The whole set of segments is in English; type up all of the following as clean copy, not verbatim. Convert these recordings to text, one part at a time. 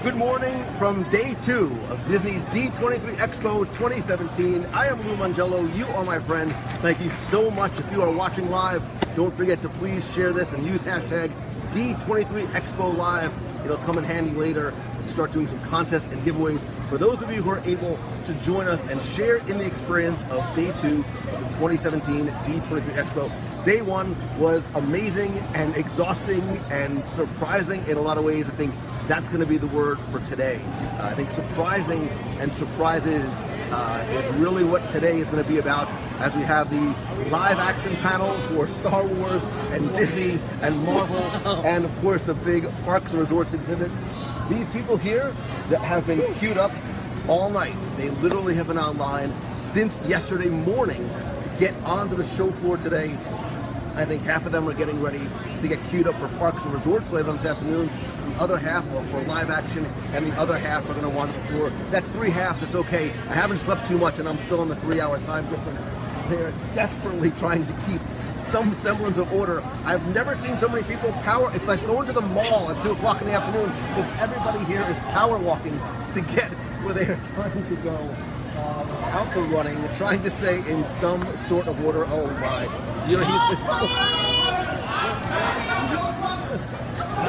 Good morning from day 2 of Disney's D23 Expo 2017. I am Lou Mangello. You are my friend. Thank you so much. If you are watching live, don't forget to please share this and use hashtag D23 Expo Live. It'll come in handy later to start doing some contests and giveaways for those of you who are able to join us and share in the experience of day 2 of the 2017 D23 Expo. Day 1 was amazing and exhausting and surprising in a lot of ways. I think that's going to be the word for today. I think surprising and surprises is really what today is going to be about, as we have the live action panel for Star Wars and Disney and Marvel, and of course the big Parks and Resorts exhibit. These people here that have been queued up all night, they literally have been online since yesterday morning to get onto the show floor today. I think half of them are getting ready to get queued up for Parks and Resorts later on this afternoon. The other half are for live action, and the other half are going to wander the floor. That's 3 halves. It's okay. I haven't slept too much, and I'm still on the 3-hour time difference. They're desperately trying to keep some semblance of order. I've never seen so many people power. It's like going to the mall at 2 o'clock in the afternoon, because everybody here is power walking to get where they are trying to go. Out the running, trying to stay in some sort of order. Oh my. You know,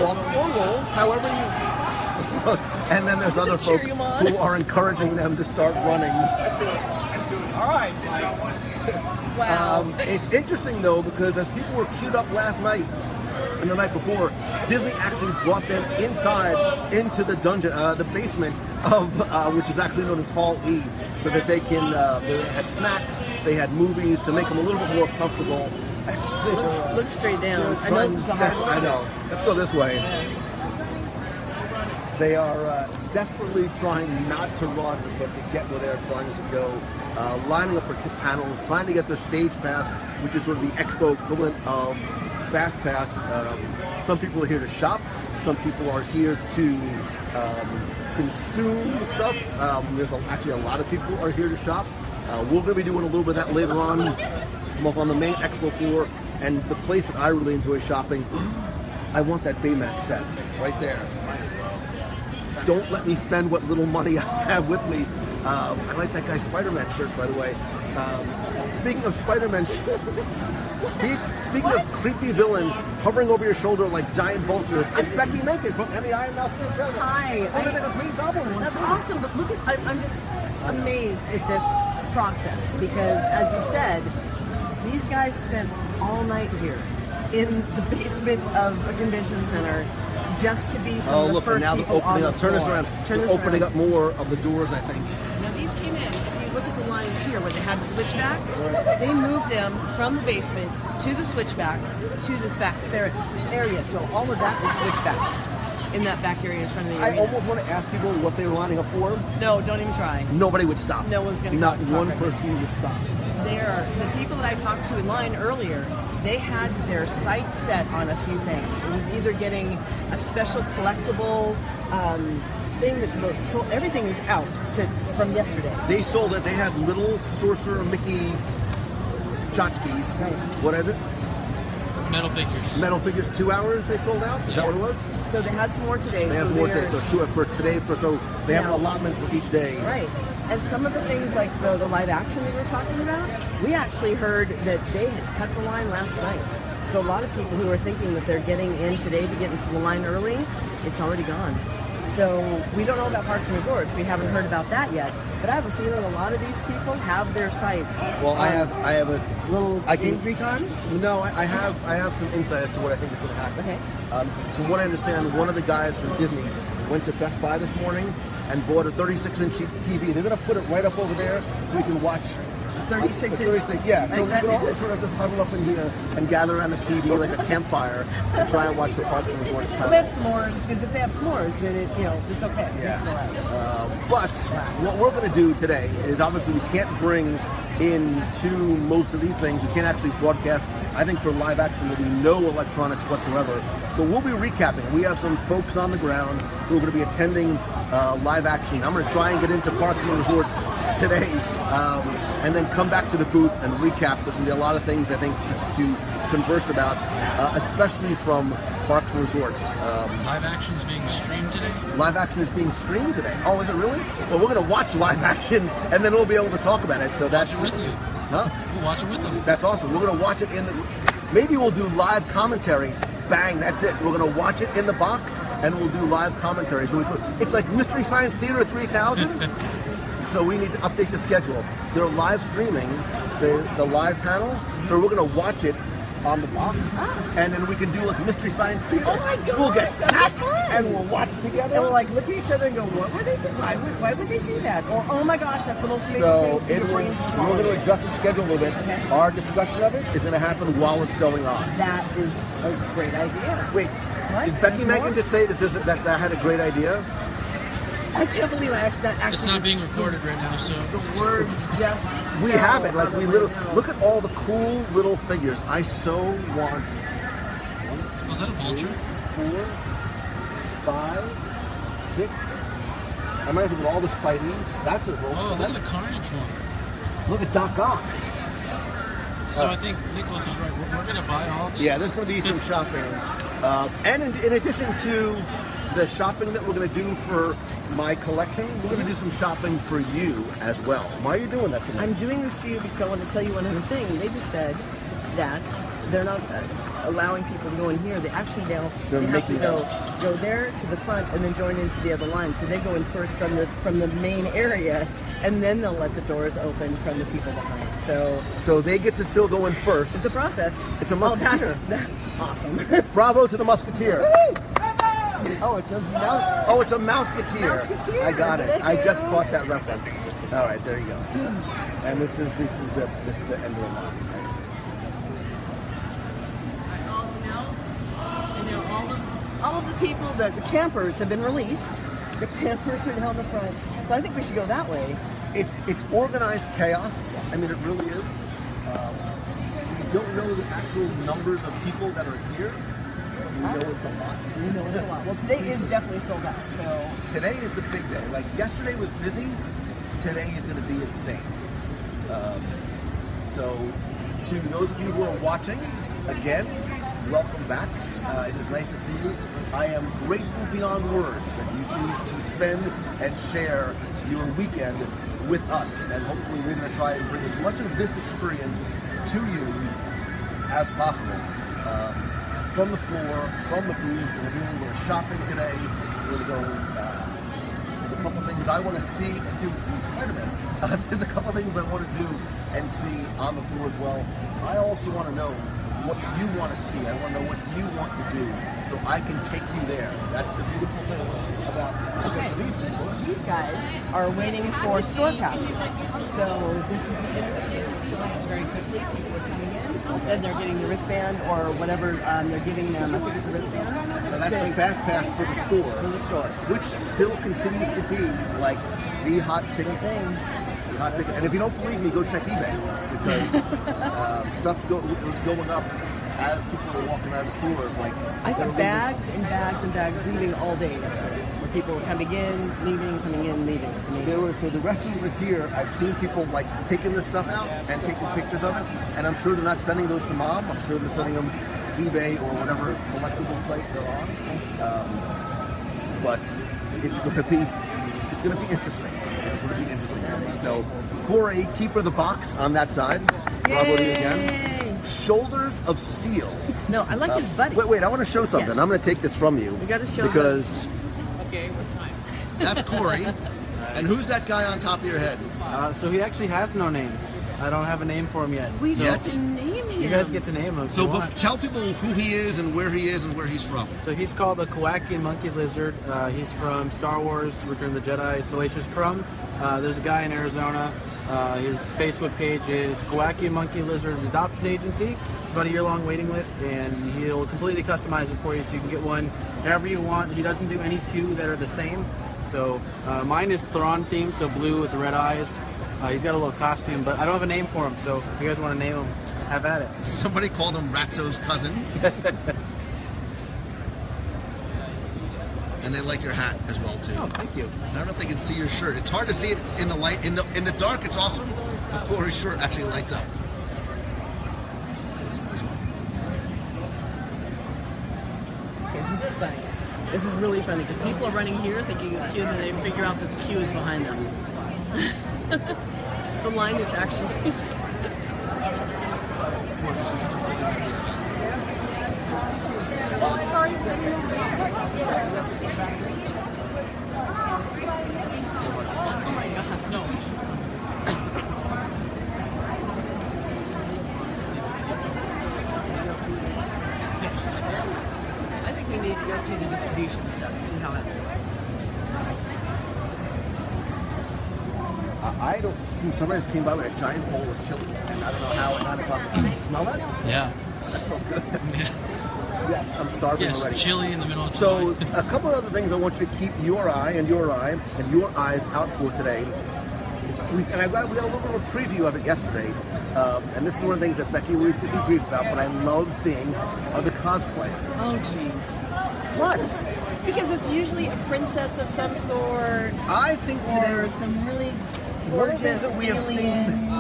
walk or roll, however you. And then there's other folks who are encouraging them to start running. Let's do it. All right. Wow. It's interesting though, because as people were queued up last night and the night before, Disney actually brought them inside into the dungeon, the basement of which is actually known as Hall E, so that they can. They had snacks, they had movies to make them a little bit more comfortable. Look straight down. I know this is a hard one. I know. Let's go this way. They are desperately trying not to run, but to get where they're trying to go. Lining up for panels, trying to get their stage pass, which is sort of the expo equivalent of Fast Pass. Some people are here to shop. Some people are here to consume stuff. There's actually a lot of people are here to shop. We're going to be doing a little bit of that later on. I'm up on the main expo floor, and the place that I really enjoy shopping, I want that Baymax set right there. Don't let me spend what little money I have with me. I like that guy's Spider-Man shirt, by the way. Speaking of Spider-Man shirts, speaking of creepy villains hovering over your shoulder like giant vultures, it's Becky Menken from Emmy Iron Mouse. Hi. That's awesome, but look at, I'm just amazed at this process, because as you said, these guys spent all night here in the basement of a convention center just to be some of the first people on the floor. Turn this around. They're opening up more of the doors, I think. Now these came in, if you look at the lines here where they had the switchbacks, they moved them from the basement to the switchbacks to this back area. So all of that is switchbacks in that back area in front of the arena. I almost want to ask people what they were lining up for. No, don't even try. Nobody would stop. No one's going to Not one person would stop. The people that I talked to in line earlier, they had their sights set on a few things. It was either getting a special collectible thing that sold. Everything is out from yesterday. They sold it. They had little Sorcerer Mickey tchotchkes. Right. What is it? Metal figures. Metal figures. 2 hours they sold out. Is that what it was? So they had some more today. They have more today. So for today. So they have an allotment for each day. Right. And some of the things like the live action we were talking about, we actually heard that they had cut the line last night. So a lot of people who are thinking that they're getting in today to get into the line early, it's already gone. So we don't know about Parks and Resorts. We haven't heard about that yet. But I have a feeling a lot of these people have their sights. Well, I have a little recon. No, I have some insight as to what I think is going to happen. Okay. From what I understand, one of the guys from Disney went to Best Buy this morning and bought a 36-inch TV. They're going to put it right up over there so we can watch. 36-inch. Yeah, so we can all sort of just huddle up in here and gather around the TV like a campfire and try and watch the Parks and Resorts. Well, they have s'mores, because if they have s'mores, then it's okay. Yeah. But what we're going to do today is, obviously we can't bring into most of these things. We can't actually broadcast. I think for live action there'll be no electronics whatsoever. But we'll be recapping. We have some folks on the ground who are going to be attending live action. I'm going to try and get into Parks and Resorts today, and then come back to the booth and recap. There's going to be a lot of things I think to converse about, especially from Parks Beach Resorts. Live action is being streamed today? Live action is being streamed today. Oh, is it really? Well, we're going to watch live action, and then we'll be able to talk about it. So that's Watch it with you. Huh? We'll watch it with them. That's awesome. We're going to watch it in the... Maybe we'll do live commentary. Bang, that's it. We're going to watch it in the box, and we'll do live commentary. So it's like Mystery Science Theater 3000. So we need to update the schedule. They're live streaming the live panel, so we're going to watch it on the box, and then we can do like Mystery Science Theater. Oh my God! We'll get that'd be snacks, fun. and we'll watch together. And we'll like look at each other and go, "What were they doing? Why would they do that?" Or, "Oh my gosh, that's the most amazing So thing." we're going to adjust the schedule a little bit. Okay. Our discussion of it is going to happen while it's going on. That is a great idea. Wait, What? did Becky There's Megan more? just say that that had a great idea? I can't believe that actually. It's not being recorded right now, so The words just. We fell have it. Like out of we my literally mouth. look at all the cool little figures. I so want. was that a vulture? 4, 5, 6. I might as well with all the Spideys. That's a roll. Oh, look at the Carnage one. Look at Doc Ock. So I think Nicholas is right. We're going to buy all these. Yeah, there's going to be some shopping. And in addition to the shopping that we're going to do for my collection, we're going to do some shopping for you as well. Why are you doing that to me? I'm doing this to you because I want to tell you one other thing. They just said that they're not allowing people to go in here. They actually now They're they have making to go there to the front and then join into the other line. So they go in first from the main area, and then they'll let the doors open from the people behind. So they get to still go in first. it's a process. It's a musketeer. That's awesome. Bravo to the musketeer. Oh, it's a mouse. Oh, it's a mouseketeer. Mouseketeer. I got it. I just caught that reference. All right, there you go. And this is the end of the line. And now all of the people the campers have been released. The campers are now in the front. So I think we should go that way. It's organized chaos. I mean, it really is. We don't know the actual numbers of people that are here. We know it's a lot. We know it's a lot. Well, today is definitely sold out. So Today is the big day. Like yesterday was busy. Today is going to be insane. So to those of you who are watching, again, welcome back. It is nice to see you. I am grateful beyond words that you choose to spend and share your weekend with us. And hopefully we're going to try and bring as much of this experience to you as possible. From the floor, from the booth, we're doing a little shopping today. We're going to go, there's a couple things I want to see and do with Spider-Man. There's a couple things I want to do and see on the floor as well. I also want to know what you want to see. I want to know what you want to do so I can take you there. That's the beautiful thing about these people. you guys are waiting for store passes. So this is the indicator. So very quickly, people are coming in and they're getting the wristband or whatever they're giving them. I think it's a wristband. So that's the fast pass for the store. For the stores. Which still continues to be like the hot ticket thing. The hot ticket. And if you don't believe me, go check eBay because stuff was going up as people were walking out of the stores. Like I saw bags and bags and bags leaving all day yesterday. Where people were coming in, leaving, coming in, leaving. It's amazing. So the restrooms are here. I've seen people like taking their stuff out and taking pictures of it. And I'm sure they're not sending those to mom. I'm sure they're sending them to eBay or whatever collectible site they're on. But it's going to be interesting. It's going to be interesting. So Corey, keeper of the box on that side. Bravo to you again. Shoulders of Steel. No, I like his buddy. Wait, I want to show something. Yes. I'm going to take this from you. We got to show because Okay, what time? that's Corey. And who's that guy on top of your head? So he actually has no name. I don't have a name for him yet. We Yet? get to name him. You guys get to name him. if So, you but want. tell people who he is and where he's from. So he's called the Kowakian Monkey Lizard. He's from Star Wars, Return of the Jedi, Salacious Crumb. There's a guy in Arizona. His Facebook page is Kowakian Monkey Lizard Adoption Agency. It's about a year-long waiting list, and he'll completely customize it for you so you can get one however you want. He doesn't do any two that are the same. So mine is Thrawn themed, so blue with the red eyes. He's got a little costume, but I don't have a name for him, so if you guys want to name him, have at it. Somebody called him Ratzo's cousin. And they like your hat as well too. Oh, thank you. I don't know if they can see your shirt. It's hard to see it in the light. In the dark, it's awesome. But Corey's shirt actually lights up. His This is really funny because people are running here thinking it's queue, then they figure out that the queue is behind them. The line is actually. I think we need to go see the distribution stuff and see how that's going. I don't. Somebody just came by with a giant bowl of chili, and I don't know how at 9 o'clock. Smell that? Yeah. That smells good. Yes, I'm starving Yes, already. chili in the middle of So, July. a couple of other things I want you to keep your eyes out for today. We got a little bit of a preview of it yesterday, and this is one of the things that Becky always gives me grief about, but I love seeing are the cosplay. Oh, geez. What? Because it's usually a princess of some sort. I think today Or some really one of the things gorgeous that we have alien. seen.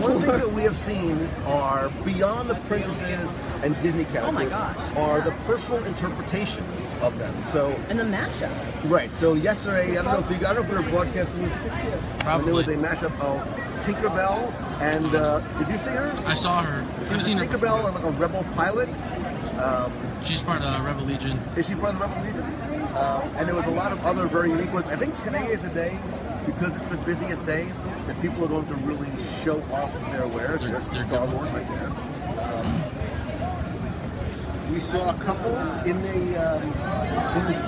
One of the things that we have seen are beyond the princesses and Disney characters. Oh my gosh. Are the personal interpretations of them. So. And the mashups. Right. So yesterday, I don't know if we were broadcasting. Probably. There was a mashup of Tinkerbell and did you see her? I saw her. She I've was seen her before. Tinkerbell and like a rebel pilot. She's part of Rebel Legion. Is she part of the Rebel Legion? And there was a lot of other very unique ones. I think today is the day, because it's the busiest day, that people are going to really show off their wares. There's They're Star good Wars ones. right there. We saw a couple in the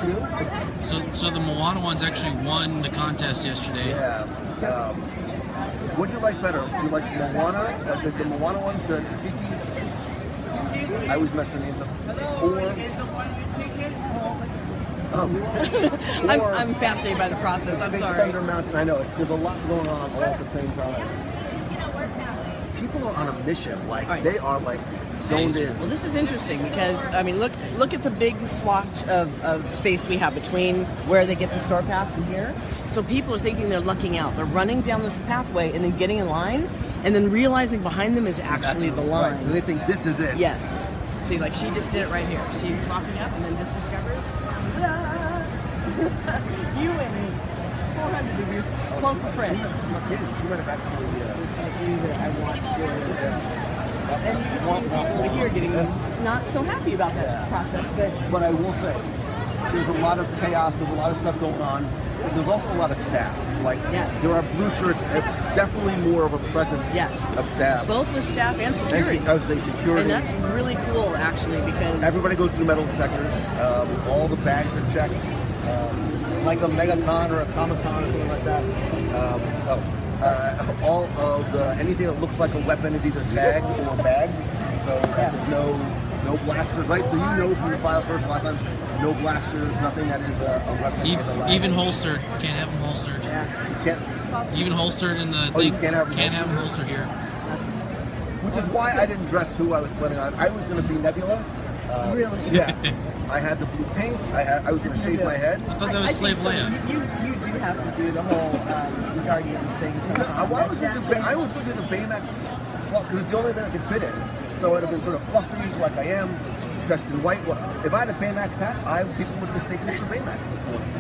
queue. So the Moana ones actually won the contest yesterday. Yeah. What do you like better? Do you like Moana, the Moana ones, the Tafiti? Excuse me. I always mess their names up. I'm fascinated by the process. I'm Big sorry. Thunder Mountain. I know. There's a lot going on all at the same time. People are on a mission. Like Right. they are like zoned in. Well, this is interesting because I mean, look at the big swatch of space we have between where they get the store pass and here. So people are thinking they're lucking out. They're running down this pathway and then getting in line, and then realizing behind them is actually the line. Right. So they think this is it. Yes. See, like she just did it right here. She's walking up and then just discovers you and me, 400 of your closest friends. She might have actually. You that I watched and you can see the people over here getting not so happy about that process. But I will say, there's a lot of chaos. There's a lot of stuff going on. But there's also a lot of staff. Like Yes. there are blue shirts. Definitely more of a presence. Yes. Of staff. Both with staff and security. And as a security. And that's really cool, actually, because Everybody goes through metal detectors. All the bags are checked. Like a MegaCon or a Comic-Con or something like that. All of the anything that looks like a weapon is either tagged or bagged. So there's no blasters, right? So you know from your file first a lot of times, no blasters, nothing that is a weapon. Even holstered. Can't have them holstered. You can't. Even holstered in the Oh, you thing. can't have them them holstered here. Which is why I didn't dress who I was planning on. I was going to be Nebula. really. Yeah. I had the blue paint. I was going to shave my head. I thought that was Slave Leia. You do have to do the whole Guardians thing. I was going to do the Baymax because it's the only thing I could fit in. So it would have been sort of fluffy like I am, dressed in white. Well, if I had a Baymax hat, people would mistake me for Baymax this morning.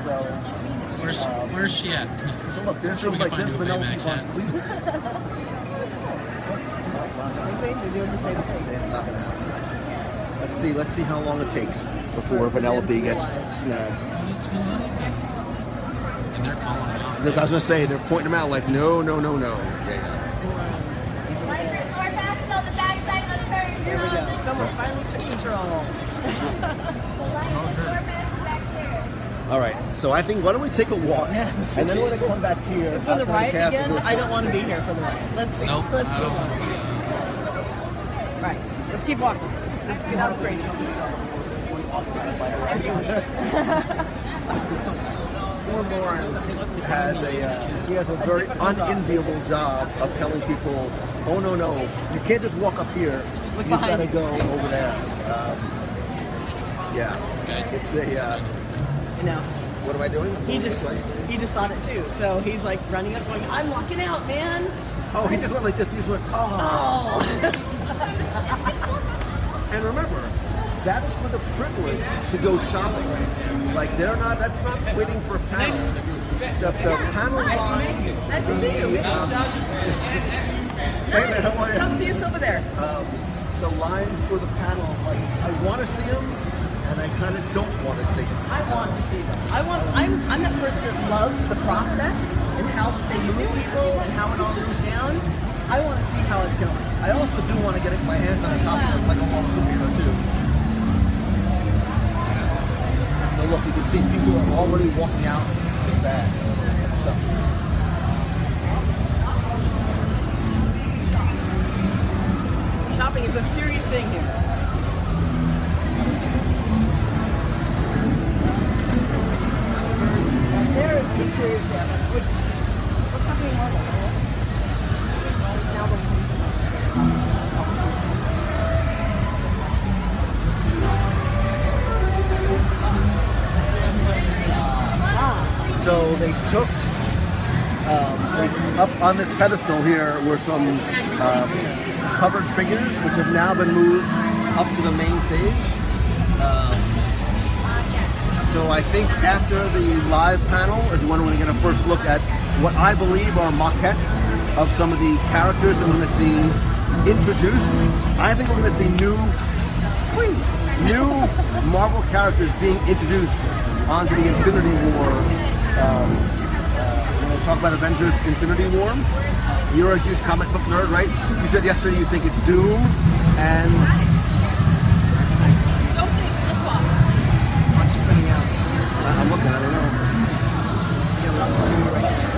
So Where's she at? So look, there's Sure we sort of can like find there's you a vanilla Baymax hat. sleeves. You're doing the same thing. It's not going to happen. Let's see how long it takes before Vanellope gets snagged. Oh, it's Vanellope. And they're calling them out. I was going to say, they're pointing them out like, no. Yeah. Here we go. Someone finally took control. All right, so I think, why don't we take a walk, and then when I come back here... When the after riot cast begins, is- I don't want to be here for the riot. Let's Nope, let's I keep don't on. want to. Right, let's keep walking. Let's get out of crazy. Poor Lauren has she has a very unenviable job of telling people, oh no, you can't just walk up here, Look you've got behind to you." go over there. Yeah, Okay. it's a, You know, what am I doing? he just thought it too. So he's like running up, going, "I'm walking out, man." Oh, he just went like this, he just went, oh. Oh, And remember, that is for the privilege to go shopping. Like that's not waiting for a panel. The panel line. Nice to see you. Hey man, how are you? Come see us over there. The lines for the panel, like I want to see them, and I kind of don't want to see them. I want to see them. I'm that person that loves the process and how they move people and how it all goes down. I want to see how it's going. I also do want to get my hands on a copy of like a long superhero too. So look, you can see people are already walking out with that stuff. Shopping is a serious thing here. There is the serious stuff. What's happening more about? Now So they took up on this pedestal here were some covered figures which have now been moved up to the main stage. So I think after the live panel is when we're going to get a first look at what I believe are maquettes of some of the characters that we're going to see introduced. I think we're going to see new Marvel characters being introduced onto the Infinity War. When we talk about Avengers Infinity War, you're a huge comic book nerd, right? You said yesterday you think it's Doom and... don't think, just walk. Watch it spinning out. I'm looking, I don't know.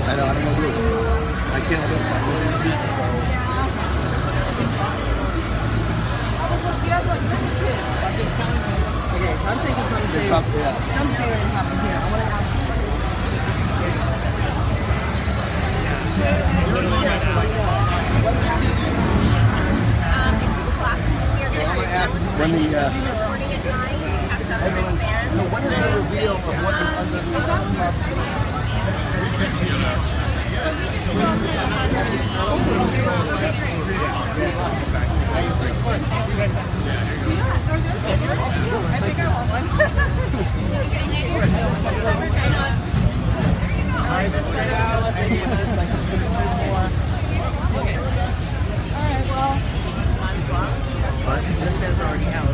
I know, I don't know who it is. I can't identify who it is. So... Okay, so I'm thinking something's going to happen here. I want to ask you. I'm going to ask when the... what is the reveal of what is under This man's already out.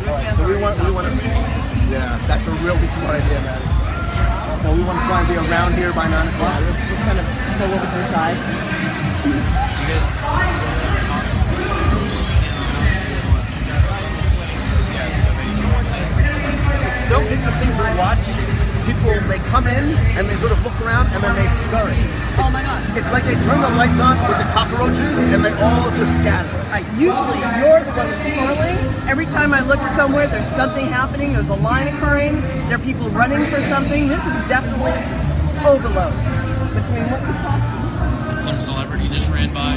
So we want to, yeah, that's a really smart idea, man. So we want to try and be around here by 9 o'clock. Let's kind of go over to the side. It's so interesting to watch. People, they come in and they sort of look around and then they scurry. Oh my God. It's like they turn the lights on with the cockroaches and they all just scatter. Usually you're the one that's swirling. Every time I look somewhere, there's something happening. There's a line occurring. There are people running for something. This is definitely overload. Between what could possibly... Some celebrity just ran by.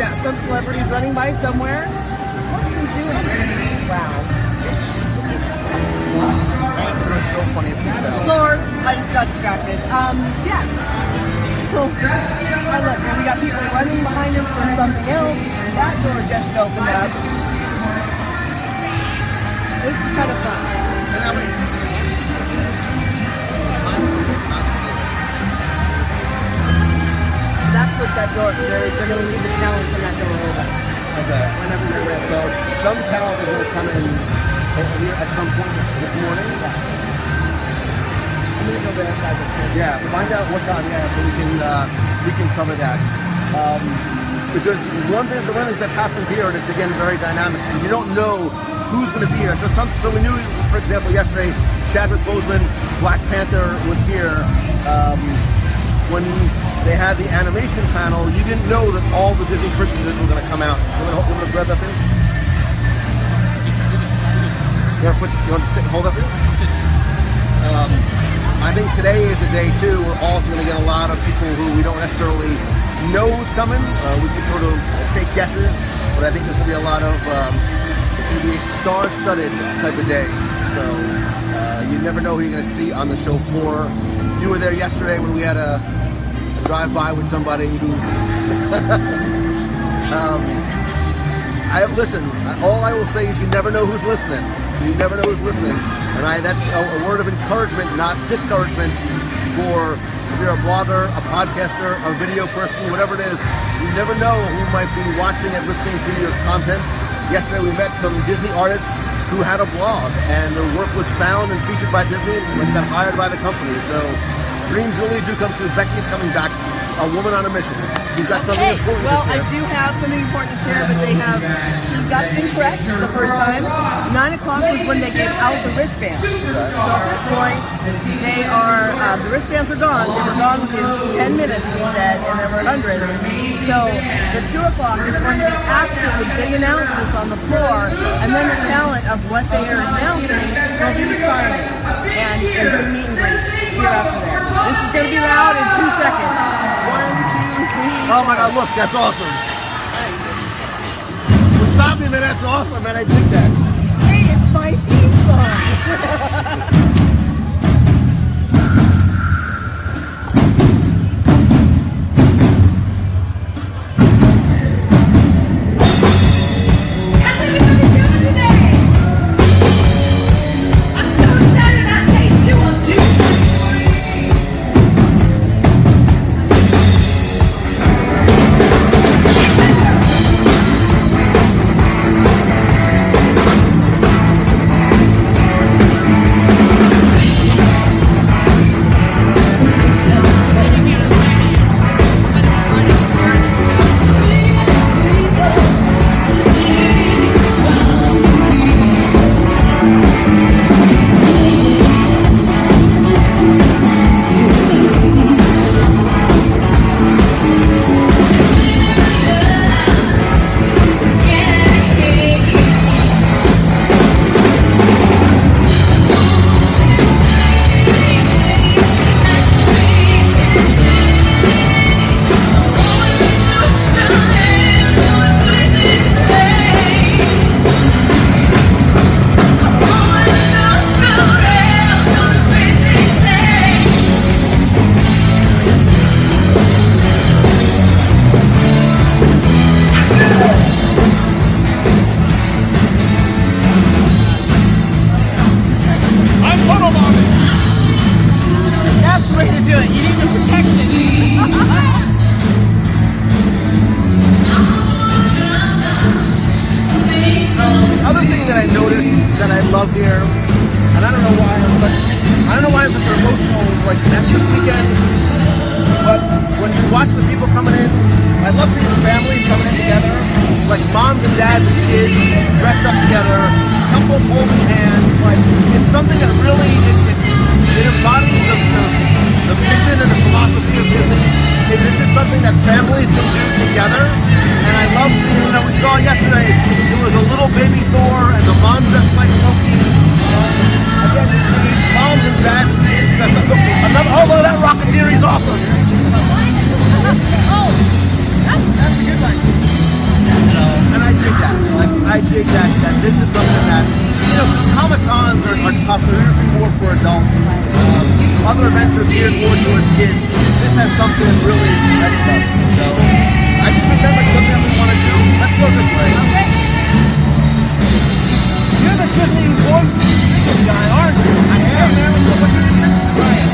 Yeah, some celebrities running by somewhere. What are you doing? Wow. It's so funny if you tell. Lord, I just got distracted. Yes. So, look, we got people running behind us for something else. That door just opened up. This is kind of fun. And that way, That's what that door, they're going to leave the talent from that door open. okay. Whenever they're ready. So some talent is going to come in here at some point this morning. I'm going to go verify this. Yeah, find out what time. Yeah, so we can cover that. Because one thing that happens here, and it's again very dynamic. You don't know who's going to be here. So we knew, for example, yesterday, Chadwick Boseman, Black Panther was here. When they had the animation panel, you didn't know that all the Disney princesses were going to come out. You want to grab that thing? You want to hold up here? I think today is the day too. We're also going to get a lot of people who we don't necessarily know who's coming. We can sort of take guesses, but I think there's going to be a lot of, it's going to be a star-studded type of day. So you never know who you're going to see on the show floor. You were there yesterday when we had a drive by with somebody who's listen, all I will say is you never know who's listening. You never know who's listening. And that's a word of encouragement, not discouragement, for if you're a blogger, a podcaster, a video person, whatever it is. You never know who might be watching and listening to your content. Yesterday we met some Disney artists who had a blog, and their work was found and featured by Disney and got hired by the company. So dreams really do come true. Becky's coming back, a woman on a mission. You've got something important well, to share. I do have something important to share, but she got it incorrect the first time. 9 o'clock was when they gave out the wristbands. So at this point, they are, the wristbands are gone. They were gone within 10 minutes, she said, and there were hundreds. So the 2 o'clock is going to be after the big announcements on the floor, and then the talent of what they are announcing will be signing and doing meet and greets here after there. This is going to be loud in 2 seconds. 1, 2, 3. Oh my God, look, that's awesome. Well, stop me, man, that's awesome, man, I dig that. Hey, it's my theme song. love here, and I don't know why, but I don't know why I'm such an emotional, like, that's this weekend, but when you watch the people coming in, I love seeing families coming in together, like moms and dads and kids dressed up together, couples holding hands, like, it's something that really, it embodies the vision and the philosophy of Disney. This is something that families can do together, and I love seeing, you know, we saw yesterday, there was a little baby Thor, and the mom dressed like Loki. Again, moms and dads, kids dressed up. Although that Rocketeer is awesome. Oh, that's a good one. And I dig that. I dig that this is something that, you know, Comic-Cons are tough. They're more for adults. Other events are geared more towards kids. This has something really that's fun. So I just remember something that we want to do. Let's go this way. Okay. You're the Disney voice guy, aren't you? I am, man.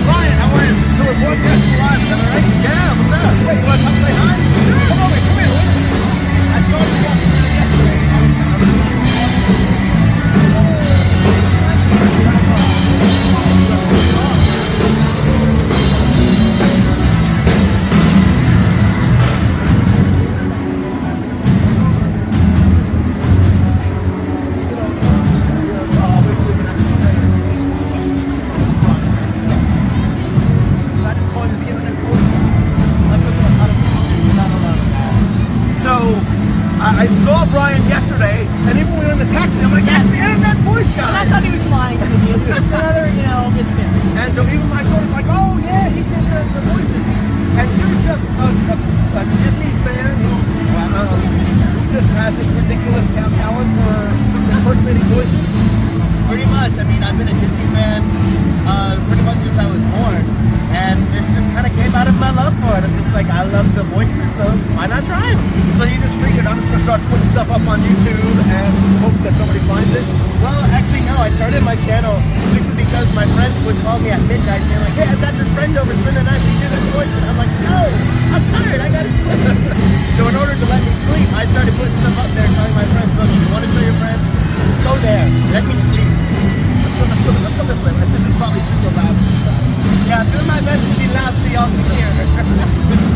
Ryan, how are you? We're broadcasting live, is that all right? Yeah, what's up? Wait, you want to come say hi? Come over, come here. I saw you yesterday. I saw Brian yesterday, and even when we were in the taxi, I'm like, that's the internet voice guy. And I thought he was lying to me. It's just another, you know, it's good. And so even my daughter's like, oh yeah, he did the voices. And you're just a Disney fan who just has this ridiculous talent for impersonating voices. Pretty much. I mean, I've been a Disney fan pretty much since I was born, and this just kind of came out of my love for it. I'm just like, I love the voices, so why not try it? So you just figured I'm just gonna start putting stuff up on YouTube and hope that somebody finds it? Well, actually, no. I started my channel simply because my friends would call me at midnight saying like, hey, I've got this friend over spending the night, we do this voice. And I'm like, no, I'm tired, I gotta sleep. So in order to let me sleep, I started putting stuff up there telling my friends, look, if you want to show your friends, go there, let me sleep. Let's come this way. This is probably super loud. Yeah, I'm doing my best to be loud so y'all can hear.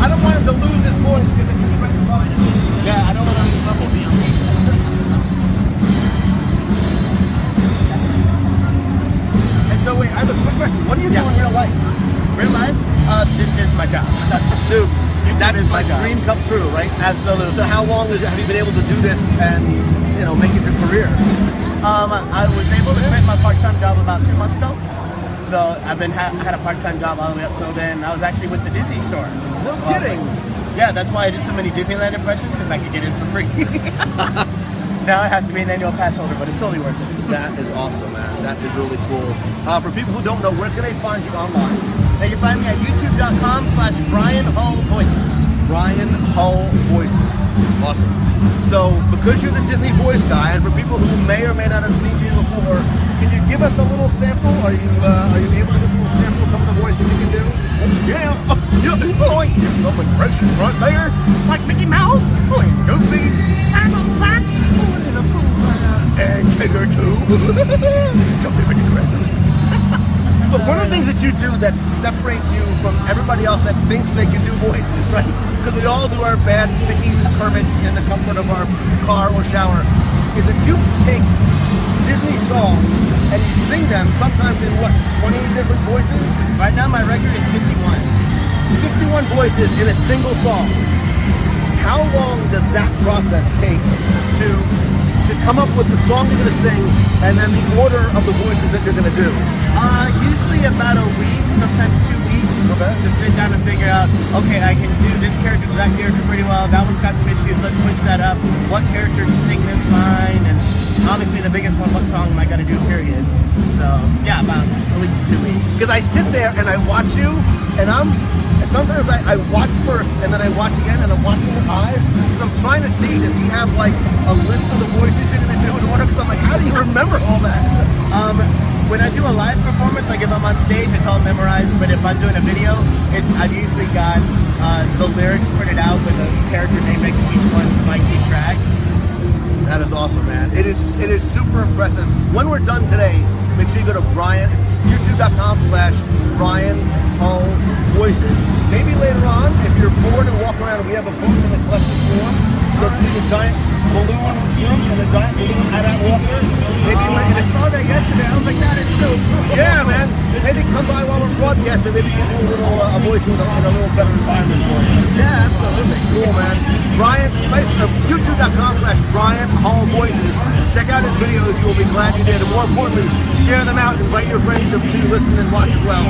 I don't want him to lose his voice because it's just right above it. Yeah, I don't want to trouble me on me. And so wait, I have a quick question. What do you do in real life? Real life, this is my job. Dude, that is my job. dream come true, right? Absolutely. So how long have you been able to do this and, you know, make it your career? I was able to quit my part-time job about 2 months ago. So I've been had a part-time job all the way up till then. I was actually with the Disney store. No kidding. Yeah, that's why I did so many Disneyland impressions, because I could get in for free. Now I have to be an annual pass holder, but it's totally worth it. That is awesome, man. That is really cool. For people who don't know, where can they find you online? They can find me at youtube.com/Brian Hull Voices. Brian Hull Voices. Awesome. So, because you're the Disney voice guy, and for people who may or may not have seen you before, can you give us a little sample? Are you able to give us a little sample of some of the voices you can do? Yeah, boy, there's some impressions right there, like Mickey Mouse, boy, Goofy, and Tigger too. But one of the things that you do that separates you from everybody else that thinks they can do voices, right? Because we all do our bad Mickeys and Kermits in the comfort of our car or shower, is that you take Disney songs and you sing them sometimes in what, 20 different voices? Right now my record is 51. 51 voices in a single song. How long does that process take to come up with the song you're going to sing and then the order of the voices that you're going to do? Usually about a week, sometimes 2 weeks. Okay. To sit down and figure out, okay, I can do this character to that character pretty well. That one's got some issues. Let's switch that up. What character can sing this line? And obviously the biggest one, what song am I going to do, period. So, yeah, about a week to 2 weeks. Because I sit there and I watch you, and sometimes I watch first, and then I watch again, and I'm watching his eyes, because I'm trying to see, does he have like a list of the voices you're going to do in order? Because I'm like, how do you remember all that? When I do a live performance, like if I'm on stage, it's all memorized, but if I'm doing a video, I've usually got the lyrics printed out with a character name next to each one, so I keep track. That is awesome, man. It is super impressive. When we're done today, make sure you go to youtube.com/Brian Hull Voices. Maybe later on, if you're bored and walk around, we have a booth in the collection floor. You'll see the giant balloon room and the giant balloon at Walker. Maybe I saw that yesterday. I was like, that is so cool. yeah, man. Maybe come by while we're broadcasting. Maybe you can do a little a voice in a little better environment for you. Yeah, absolutely. Cool, man. Brian, youtube.com/Brian Hull Voices. Check out his videos. You will be glad you did. And more importantly, share them out and invite your friends to listen and watch as well.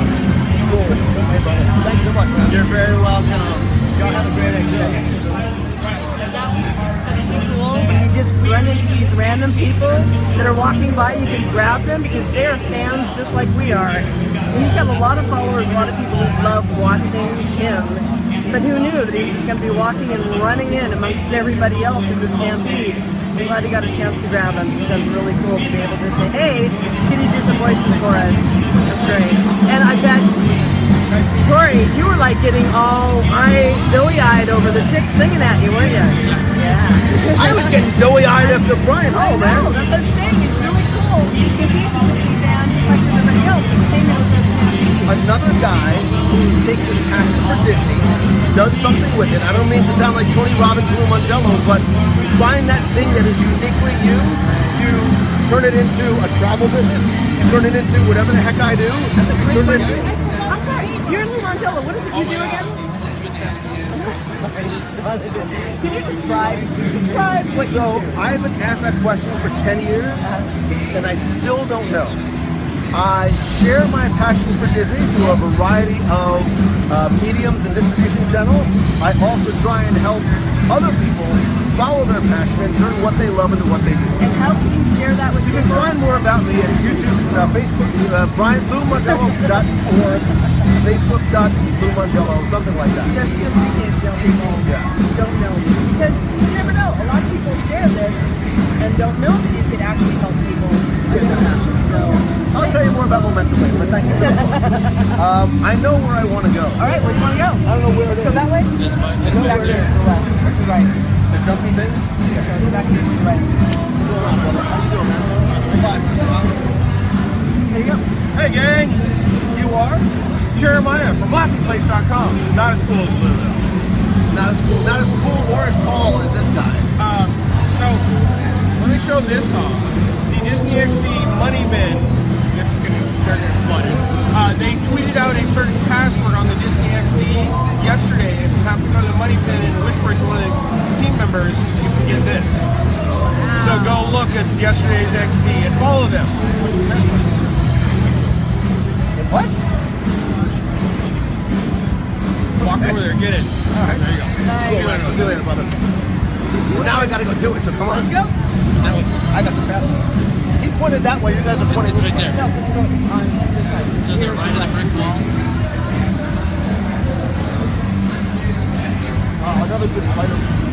Cool. Hey, buddy. Thanks so much, man. You're very welcome. Y'all have a great day. That was really cool when you just run into these random people that are walking by. You can grab them because they are fans just like we are. And he's got a lot of followers, a lot of people who love watching him. But who knew that he was just going to be walking and running in amongst everybody else in the stampede. I'm glad he got a chance to grab him because that's really cool to be able to say, hey, can you do some voices for us? That's great. And I bet, Corey, you were like getting all doughy-eyed over the chick singing at you, weren't you? Yeah. I was getting doughy-eyed after Brian Hull, man. That's what I'm saying. It's really cool because he's a Disney fan just like everybody else and came in with this stampede. Another guy who takes his passion for Disney, does something with it. I don't mean to sound like Tony Robbins, Lou Mangello, but you find that thing that is uniquely you, you turn it into a travel business, you turn it into whatever the heck I do. That's a great question. I'm sorry, you're Lou Mangello. What is it you do again? Can you describe what you do? So I've been asked that question for 10 years, and I still don't know. I share my passion for Disney through a variety of mediums and distribution channels. I also try and help other people follow their passion and turn what they love into what they do. And how can you share that with You can people? find more about me at YouTube, Facebook, BrianLouMondello.org, Facebook.LouMondello, something like that. Just in case people don't know you. Because you never know. A lot of people share this and don't know that you could actually help people do their passion. So I'll tell you more about Momentum later, but thank you for that. I know where I want to go. all right, where do you want to go? I don't know where Let's it go is. that way. That's my Let's go back here to the left or to the right. The jumpy thing? So let's go back here to the right. What's going on, brother? How you doing, man? There you go. Hey gang, You are? Jeremiah from LaughingPlace.com. Not as cool as Lou. Not as cool or as tall as this guy. So let me show this off. The Disney XD Money Bin. This is they're gonna flood it. They tweeted out a certain password on the Disney XD yesterday. If you happen to go to the Money Bin and whisper it to one of the team members, you can get this. So go look at yesterday's XD and follow them. What? Walk over there, get it. All right. There you go. Nice. See you later, brother. Well, now I gotta go do it, so come on. Let's go. That way. I got the password. He pointed that way, you guys are pointing It's right there. No, let's go on this side. To the right of the brick wall. Another good Spider-Man.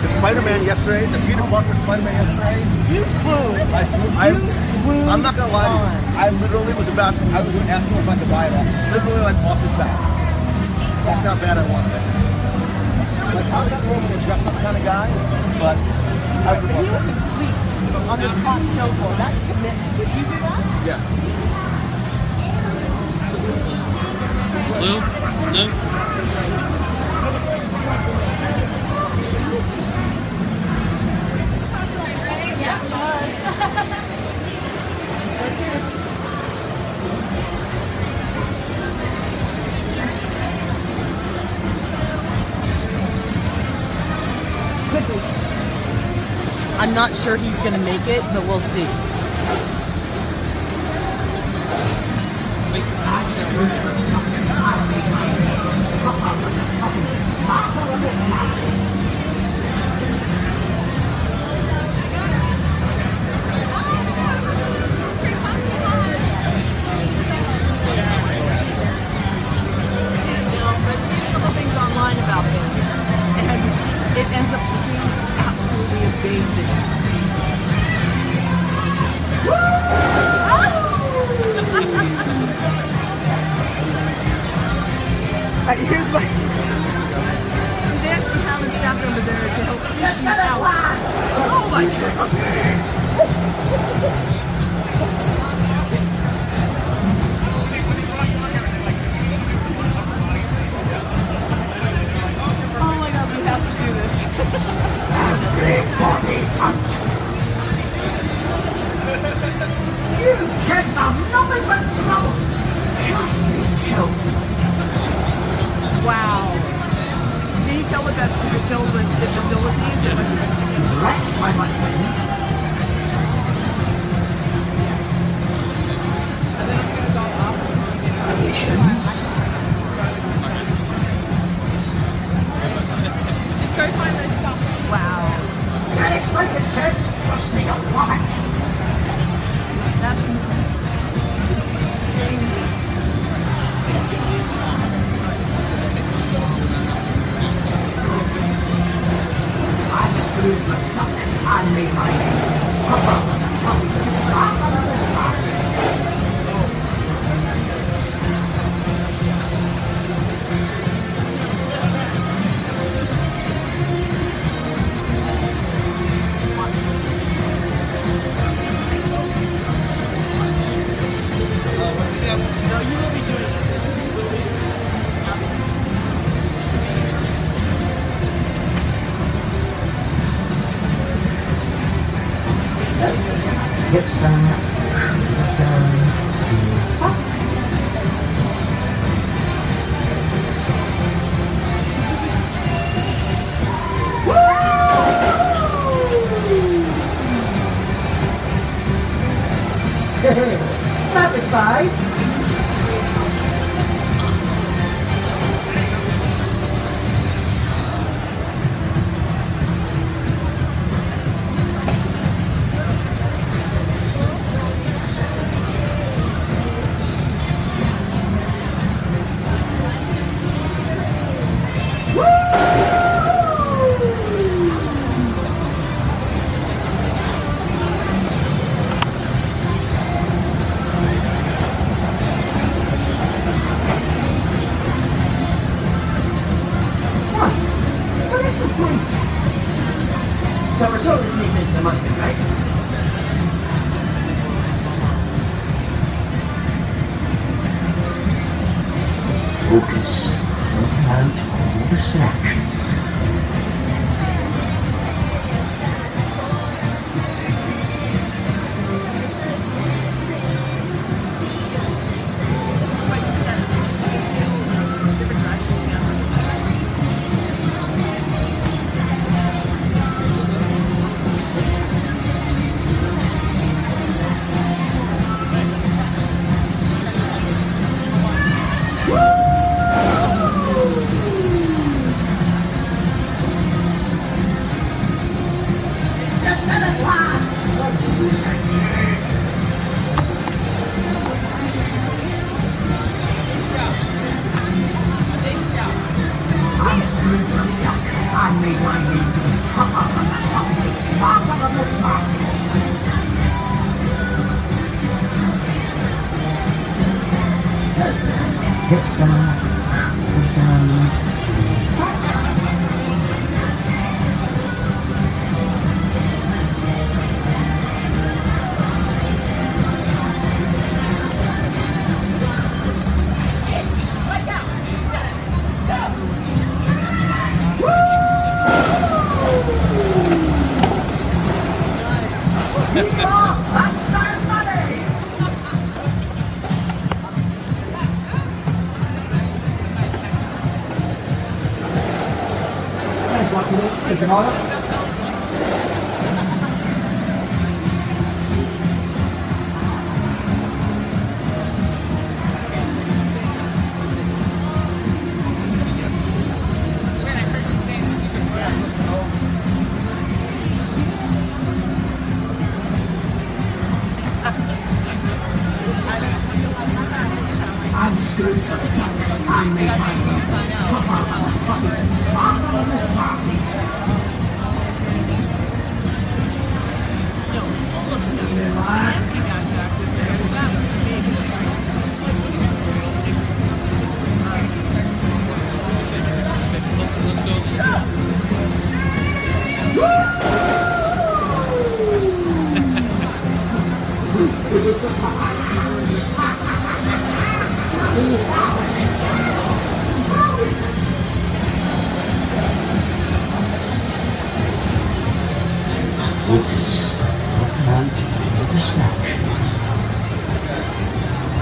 The Spider-Man yesterday, the Peter Parker Spider-Man yesterday. You swoon. You swoon. I'm not gonna lie to you. I literally was about to, I was asking if I could buy that. Literally like off his back. That's how bad I wanted it. Like I'm not normally a dress up kind of guy, but I would He love was that. in fleece on this hot show floor. That's commitment. Would you do that? Yeah. Lou? Quickly. I'm not sure he's going to make it, but we'll see. I've seen a couple things online about this, and it ends up looking absolutely amazing. Here's my. They actually have a staff member there to help fish you out. Oh my gosh! Oh my god, he has to do this. You came from nothing but trouble. Trust me, kills me. Wow. Can you tell what that's, is it filled with these? Or what? Wrecked my money. Just go find those stuff. Wow. Get excited, kids. Trust me, you'll love it. That's amazing. I screwed the duck. I made my name. Tougher than the toughest. Sharper than the fastest. No, you will be doing this. You will be doing this. Absolutely. Hips down. Hips down. So we're totally sneaking into the money pit, right? Focus. Look out all distraction. Hips down, push down. I'm screwed. I made my full of stuff. Nancy got back with their bathrooms.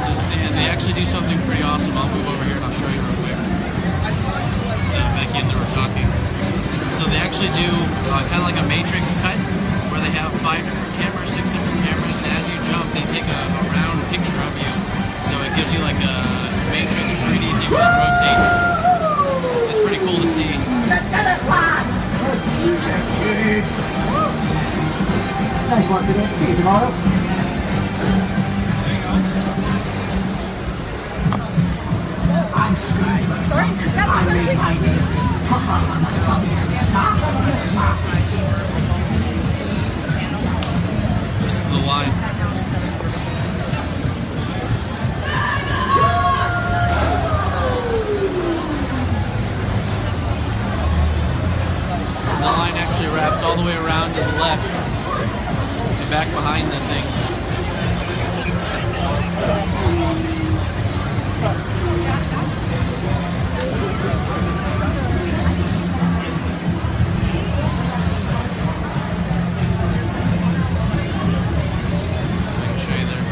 So Stan, they actually do something pretty awesome. I'll move over here and I'll show you real quick. So back in there we're talking. So they actually do kind of like a matrix cut where they have 5 different cameras, 6 different cameras, and as you jump they take a round picture of you. So it gives you like a matrix 3D thing where you rotate. It's pretty cool to see. Nice one today. See you tomorrow. I'm screwed. I made my name. Tough on my tummy. Stop. This is the line. The line actually wraps all the way around to the left. Back behind the thing. So I can show you there.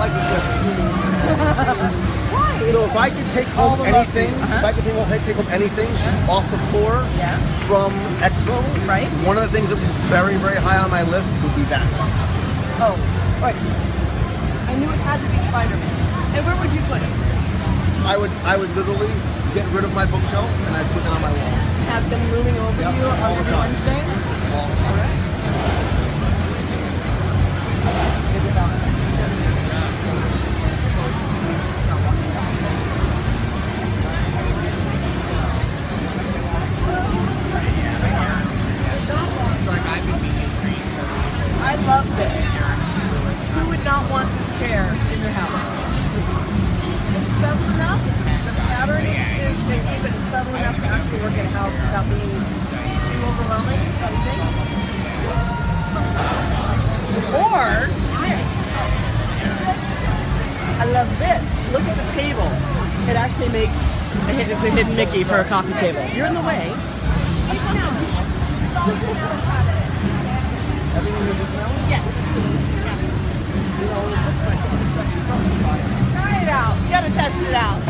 like it with Why? So if I could take home the anything, lefties, if I could take home anything off the floor Yeah. from Expo, Right. one of the things that would be very, very high on my list would be that. Oh, right. I knew it had to be Spider-Man. And where would you put it? I would literally get rid of my bookshelf and I'd put that on my wall. Have them looming over Yep, you all on the every time. Wednesday? All the time. Maybe about It's like I've been making trees. I love this. Who would not want this chair in their house? It's subtle enough. The pattern is sticky, but it's subtle enough to actually work in a house without being too overwhelming. What do you think? Or, I love this. Look at the table. It actually makes it's a hidden Mickey for a coffee table. You're in the way. Yes. Try it out. You gotta test it out.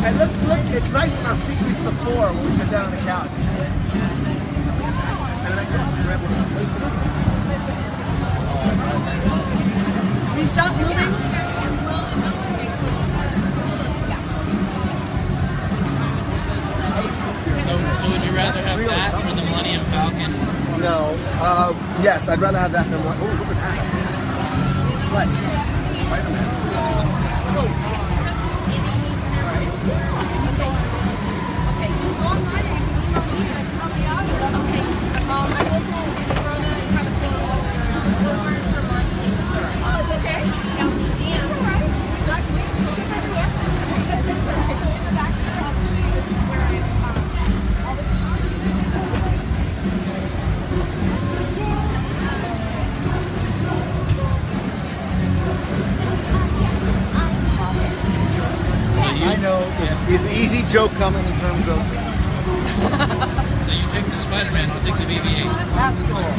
And look, it's nice when our feet reach the floor when we sit down on the couch. And then I guess we're able to place it. Can you stop moving? So would you rather have that or the Millennium Falcon? No. Yes, I'd rather have that than one. Oh, look at that. What? Spider-Man. I know. It's an easy joke coming in terms of. So you take the Spider-Man, I'll take the BB-8. That's cool.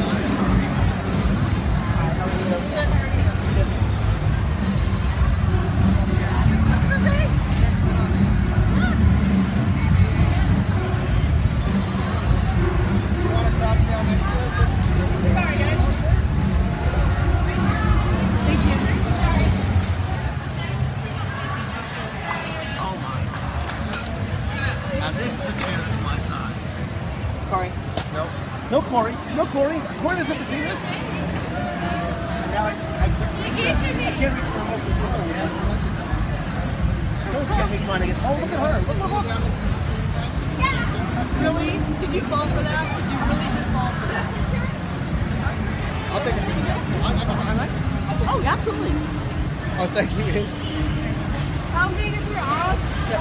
Now this is a chair that's my size. Corey. No. No Corey. No Corey. Corey doesn't have to see this. Now I can't reach the remote control. Don't get me trying to get. Oh, look at her. Look. Really? Did you fall for that? Did you really just fall for that? I'll take a picture. Oh, absolutely. Oh, thank you. How big is your arm?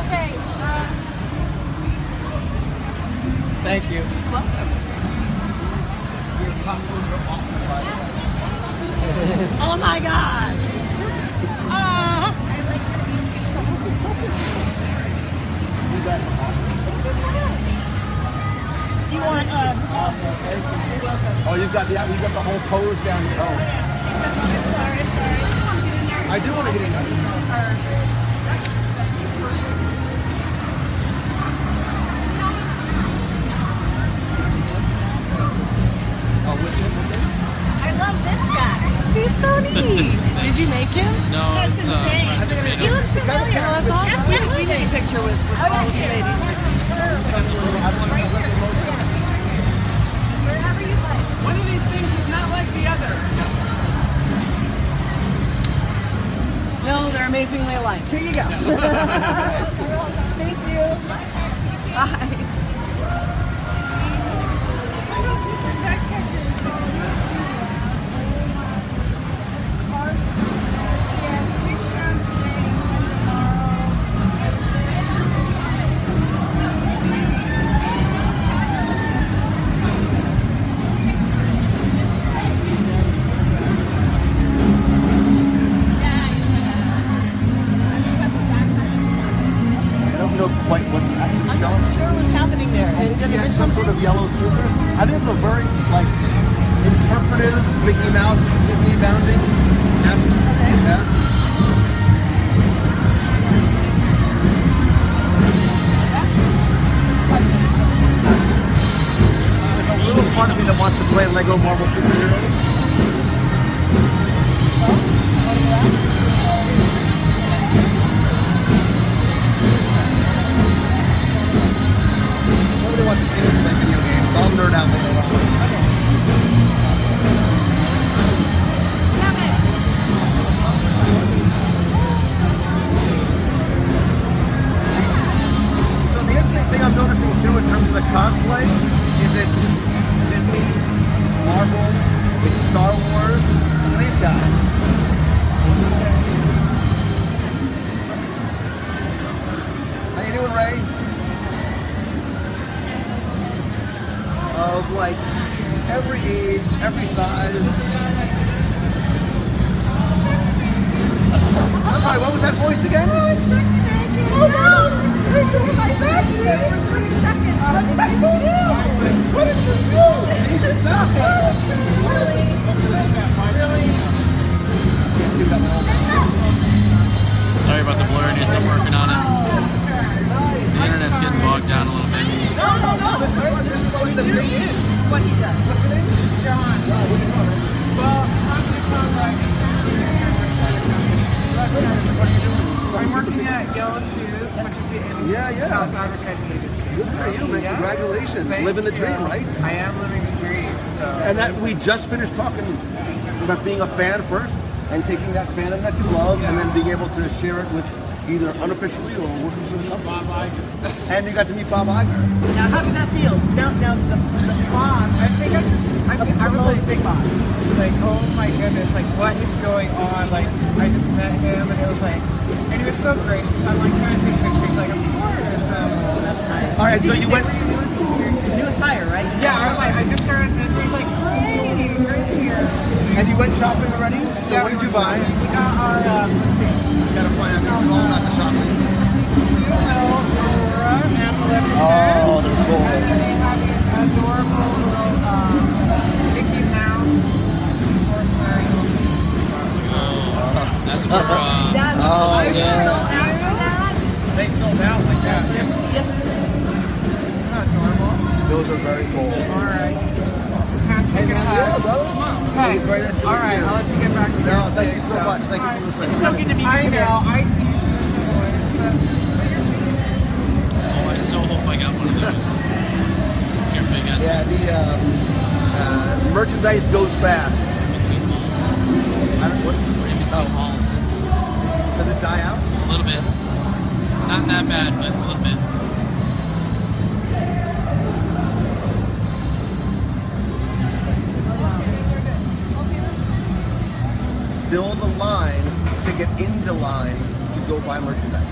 Okay. Thank you. Your costumes are awesome, by the way. Oh my gosh. You want Oh, you've got the whole pose down here. Oh. I do want to get in there. Oh, with him? I love this guy. He's so neat. Did you make him? No, it's I think I He looks familiar. That's awesome. Yes, We need a picture with all of you ladies. Wherever you like. One of these things is not like the other. No, they're amazingly alike. Here you go. Thank you. Bye. yellow scissors. I think it's a very like interpretive Mickey Mouse Disney bounding. Okay. Yeah. There's a little part of me that wants to play Lego Marvel superheroes. Nobody wants to see me play video games. I'll nerd out later on. So the interesting thing I'm noticing too in terms of the cosplay is it's Disney, it's Marvel, it's Star Wars. Look at these guys. How you doing, Ray? Of like every age, every size. I'm sorry, what was that voice again? Oh no! You're doing my birthday for 30 seconds. What did I do? What did you do? Sorry about the blurriness. I'm working on it. The internet's getting bogged down a little bit. No. This is what the thing is. This is what he does. What's your name? John. What do you want? Well, I'm the contract. What are you doing? I'm working at Yellow Shoes, which is the in-house advertising agency. Good for you, man. Congratulations. Thank Living the you. dream, right? I am living the dream. So. And that we just finished talking about being a fan first and taking that fandom that you love and then being able to share it with either unofficially or working for the company. Bob Iger. And you got to meet Bob Iger. Now, how did that feel? Now the boss. I think I was like big boss. Like, oh my goodness, like what is going on? Like I just met him and it was like, and he was so great. I'm like trying to take pictures, like of course. That's nice. All right, so you went. He was higher, right? Yeah, I was like, I just started, and he's like, great here. And you went shopping already? So what did you buy? We got our, let's see. You gotta find out who's all about the shopping. Cute little Aurora and Maleficent. Oh, they're cool. And then they have these adorable little Mickey Mouse sorcery. That's where, That's after that. They sold out like that. Yesterday. Not normal. Those are very cool. All right. Hey, Yeah, bro. Hey, Very nice to all meet right, you. I'll let you get back to No, your thank thing, you so much. Thank you for listening. So good to meet you. I know, I use the voice. oh, I so hope I got one of those. Here, big guys. Yeah, the merchandise goes fast. In between malls. I don't, what, We're in between malls. does it die out? A little bit. Not that bad, but a little bit. Still in the line to get into line to go buy merchandise.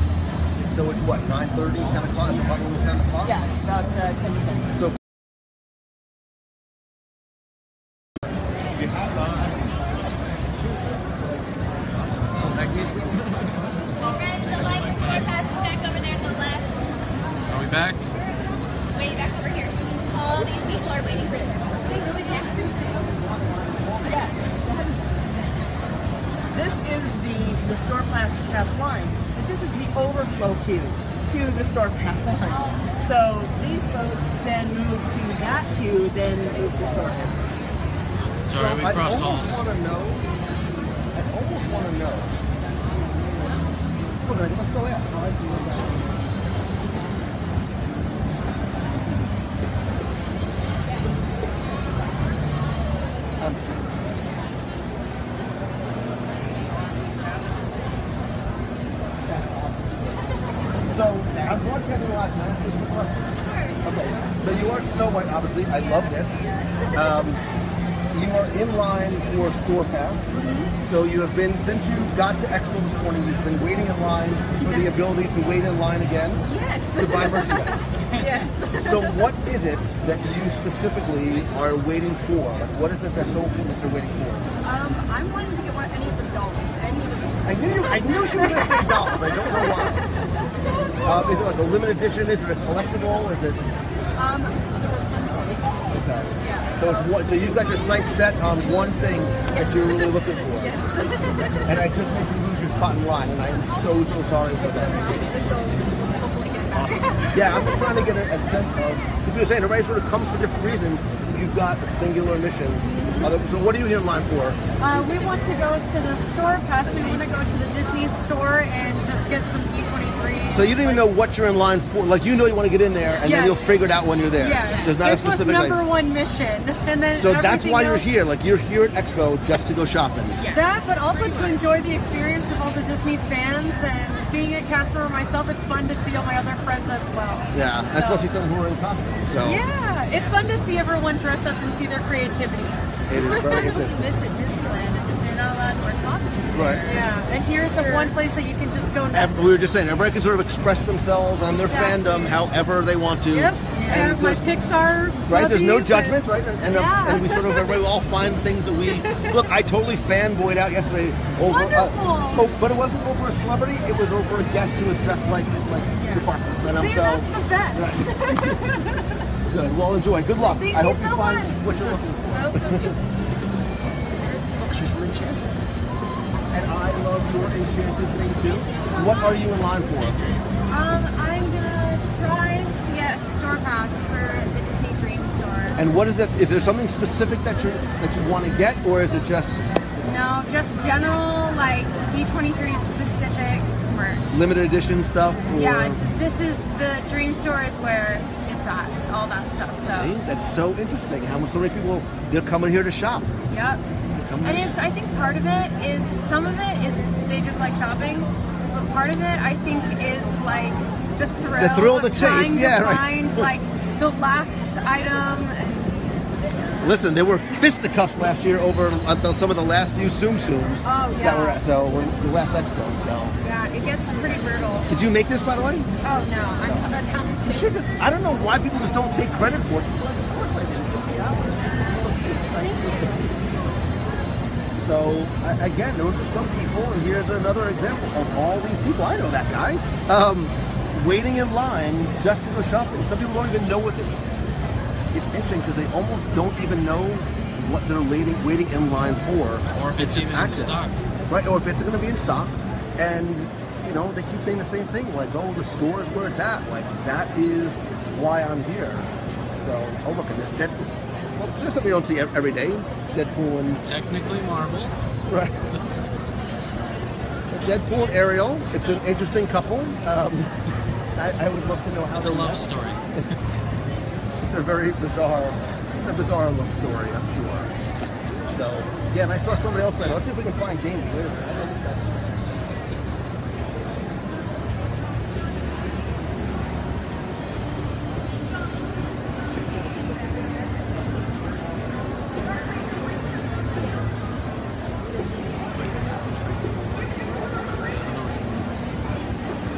So it's what, 9:30, 10 o'clock? Is it about almost 10 o'clock? Yeah, it's about 10 to 10. So Are we back? Way back over here. All these people are waiting for you. Yes. This is the store pass line, but this is the overflow queue to the store pass line. So these folks then move to that queue, then move to store pass. Sorry, we crossed I halls. almost want to know. Okay, let's go in. So, I'm broadcasting live, man. Okay, so you are Snow White, obviously. I love this. You are in line for Store Pass. So you have been, since you got to Expo this morning, you've been waiting in line for the ability to wait in line again Yes. to buy merchandise. Yes. So what is it that you specifically are waiting for? Like, what is it that's so cool that you're waiting for? I'm wanting to get any of the dolls. Any of the dolls. I knew she was going to say dolls. I don't know why. Is it like a limited edition? Is it a collectible? Is it? Okay. So it's one, so you've got your sights set on one thing that you're really looking for. Yes. And I just made you lose your spot in line, and I am so sorry for that. Let's go. Hopefully get it back. Yeah, I'm just trying to get a sense of, because you were saying everybody sort of comes for different reasons. You've got a singular mission. So what are you here in line for? We want to go to the store pass. We want to go to the Disney store and just get some D23. So you don't even know what you're in line for. Like, you know you want to get in there, and then Yes. you'll figure it out when you're there. Yes. There's not This a specific was number like, one mission. And then so that's everything why you're else- here. Like, you're here at Expo just to go shopping. That, but also to enjoy the experience of all the Disney fans, and being a cast member myself, it's fun to see all my other friends as well. Yeah, So- especially some who are in costume. So Yeah, it's fun to see everyone dress up and see their creativity. it is very What we interesting. miss at Disneyland is that they're not allowed to wear costumes. Right. Yeah, and here's the one place that you can just go nuts. We were just saying, everybody can sort of express themselves and their Exactly. fandom however they want to. Yep, I And have my there's- Pixar Right, there's no flubbies judgment, and- right? And we sort of, everybody will all find things that we, look, I totally fanboyed out yesterday over, Wonderful. but it wasn't over a celebrity, it was over a guest who was dressed like the park. And I'm See, so, that's the best. good, well enjoy, good luck. Thank I you hope you so find much. what you're looking for. I hope so too. Look, she's an enchanted. And I love your enchanted thing too. What are you in line for? I'm gonna try to get a store pass for the Disney Dream Store. And what is that, is there something specific that you want to get, or is it just No, just general, like D23 specific merch. limited edition stuff? Or? Yeah, this is the Dream Store is where it's at, all that stuff. So, See, that's so interesting. How so many people, they're coming here to shop. yep. And it's, I think part of it is, some of it is they just like shopping, but part of it I think is like the thrill, The thrill of the trying chase, yeah, to right. find like the last item. Listen, there were fisticuffs last year over some of the last few Tsum Tsums Oh, that were yeah. the last expo. So, Yeah, it gets pretty brutal. did you make this, by the way? Oh no, I'm not that talented. Sure did. I don't know why people just don't take credit for it. Of course I did. So again, those are some people, and here's another example of all these people. I know that guy. Waiting in line just to go shopping. Some people don't even know what they. It's interesting because they almost don't even know what they're waiting in line for. Or if it's even in active. stock. Right, or if it's going to be in stock. And, you know, they keep saying the same thing, like, oh, the store is where it's at. Like, that is why I'm here. So, oh, look at this Deadpool. Well, it's just something we don't see every day. Deadpool and... Technically Marvel. Right. Deadpool and Ariel. It's an interesting couple. I would love to know how It's a they love met. story. It's a very bizarre, love story, I'm sure. So, yeah, and I saw somebody else say, let's see if we can find Jamie. Wait a minute. I know this guy.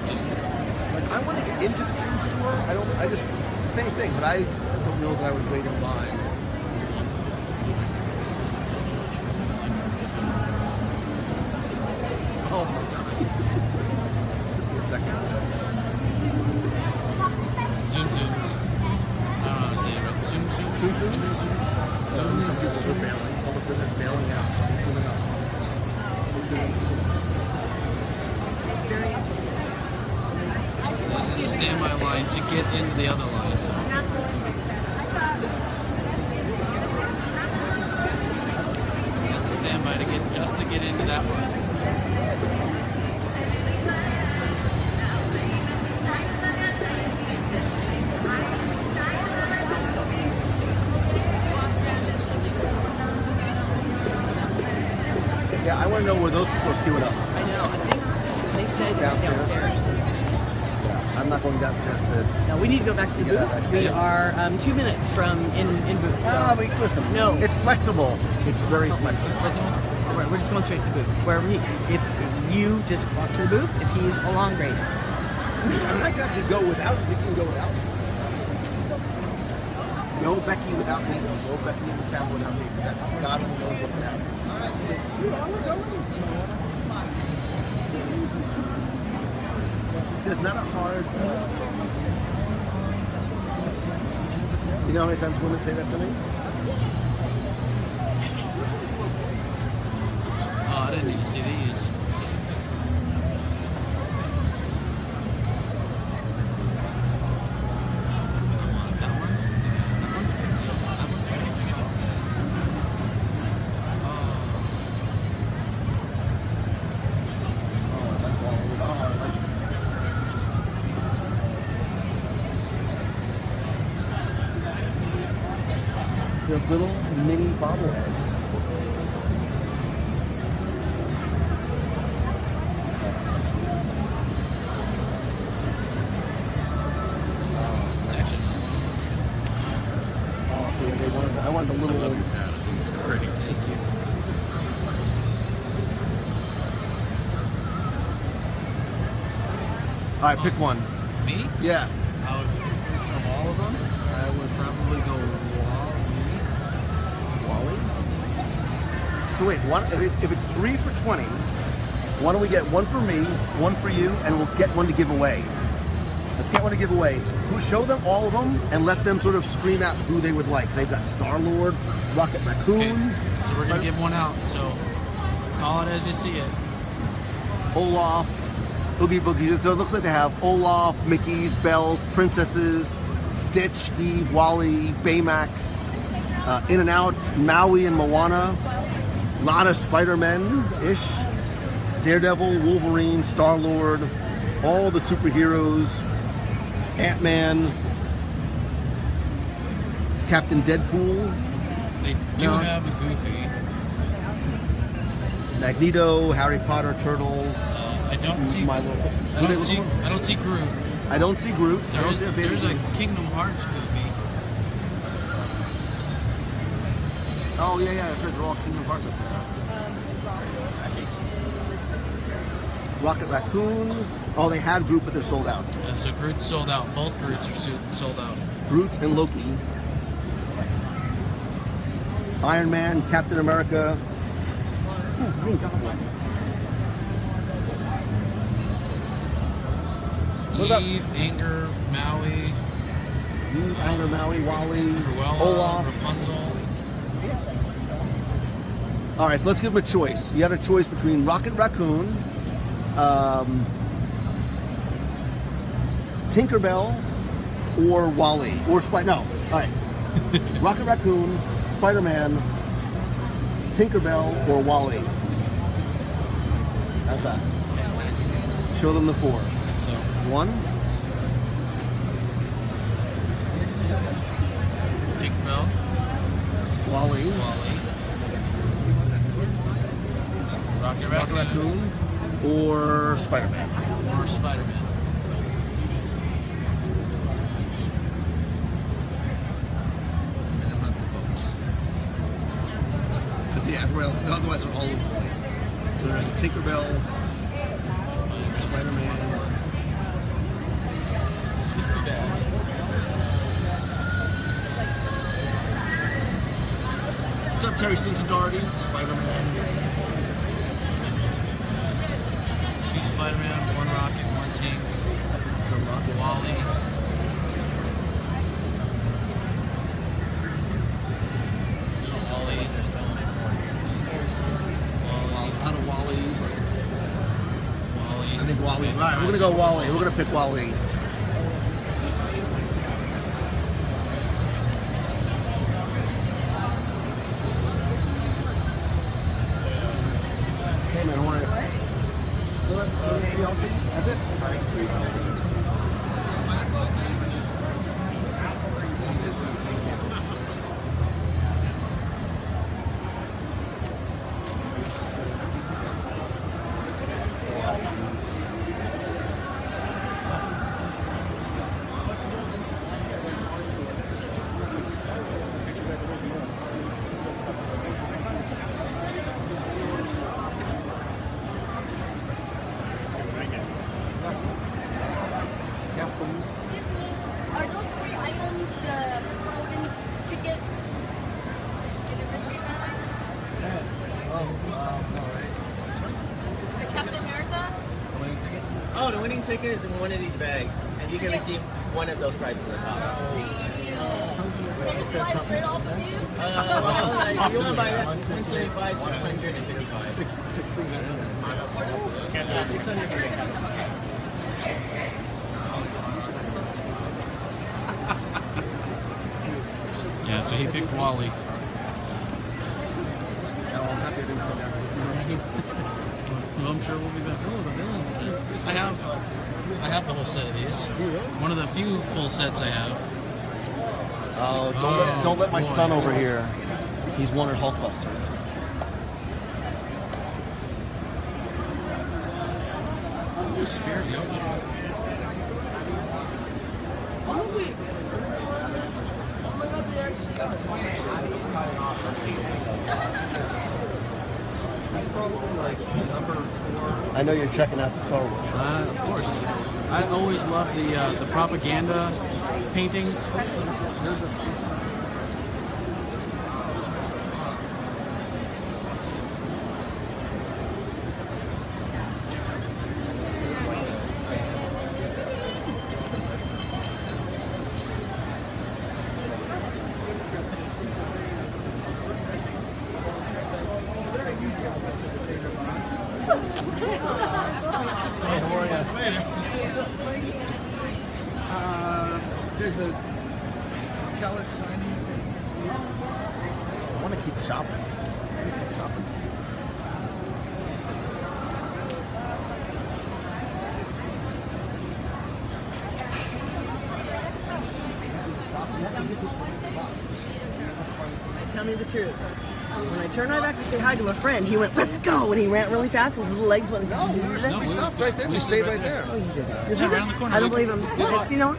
Just Like, I want to get into the Dream Store. I just, same thing, but I don't know that I would wait in line this long. Oh my god. Took me a second. Zoom Zooms. I don't know how to say it right. Zoom Zooms. Zoom Zooms? Some people are bailing. Oh, look, they're just bailing out. They're giving up. So this is the standby line to get into the other line. That's a standby to get into that one. Yeah, I want to know where those people are queuing up. I know. I think they said it was Downstairs. downstairs. Yeah, I'm not going downstairs to... No, we need to go back to the Get out booth. of We here. are 2 minutes from in booth. So Ah, but listen, No. it's flexible. It's very flexible. we're just going straight to the booth. Wherever if you just walk to the booth, if he's along, great. I'm not going to go without you. You can go without me. No Becky without me. No Becky in the camera without me. Because God only knows what's going to happen. There's not a hard... You know how many times women say that to me? Oh, I didn't need to see these. That one? They're little mini bobbleheads. It's actually I want the little one. great. Thank you. All right, pick one. Me? Yeah. I would, from all of them, I would probably go Wally. So wait, if it's 3 for 20, why don't we get one for me, one for you, and we'll get one to give away. Let's get one to give away. Show them all of them and let them sort of scream out who they would like. They've got Star-Lord, Rocket Raccoon. Okay, so we're gonna give one out. So call it as you see it. Olaf, Oogie Boogie. So it looks like they have Olaf, Mickey's, Bells, Princesses, Stitch, Eve, Wally, Baymax, In and Out, Maui and Moana, a lot of Spider-Men-ish, Daredevil, Wolverine, Star-Lord, all the superheroes, Ant-Man, Captain Deadpool. They do have a Goofy. Magneto, Harry Potter, Turtles. I don't see. My Little. I don't see Groot. I don't see Groot. I don't see a baby There's a Groot. Kingdom Hearts Goofy. Oh yeah, that's right. They're all Kingdom Hearts up there. Rocket Raccoon. Oh, they had Groot, but they're sold out. And so Groot's sold out. Both Groots are sold out. Groot and Loki. Iron Man, Captain America. Ooh, Green Goblin. What about Eve, Anger, Maui, Eve, Anger, Maui, Wally, Cruella, Olaf. Rapunzel. All right, so let's give them a choice. You had a choice between Rocket Raccoon, Tinkerbell, or Wally, or No, all right. Rocket Raccoon, Spider-Man, Tinkerbell, or Wally. How's that? Show them the 4. So 1, Tinkerbell, Wally, Wally, Rocket Rocket Raccoon, Raccoon, or Spider-Man. or Spider-Man. And they'll have to vote. Because everybody else, otherwise they're all over the place. So there's a Tinkerbell, Spider-Man. What's up, Terry Stinson Doherty? Spider-Man. 2 Spider-Man, 1 Rocket, 1 Tink, So Rocket. Wally. Wally. A lot of Wallies. Wally. I think Wally's right. We're gonna go Wally. We're gonna pick Wally. Hey man, I want to. That's it. Excuse me, are those 3 items the golden ticket in the mystery bags? The Captain America? Oh, the winning ticket is in one of these bags, and you can redeem one of those prizes on the top. You want to buy that? 675, 600. 600. Yeah, 600. Yeah, so he picked Wally. Oh, I'm happy I didn't come down to this. Well, I'm sure we'll be back. Oh, the villain set. I have the whole set of these. One of the few full sets I have. Oh, don't let my son over here. He's wanted Hulkbuster. Spirit Yoga. I know you're checking out the Star Wars. Of course. I always love the propaganda paintings. There's a talent signing. I want to keep shopping. Tell me the truth. When I turned my back to say hi to a friend, he went, "Let's go!" And he ran really fast. His little legs went. No, we stopped right there. We stayed right there. Oh, you did. Yeah, around the corner. I don't believe him. It's, you know,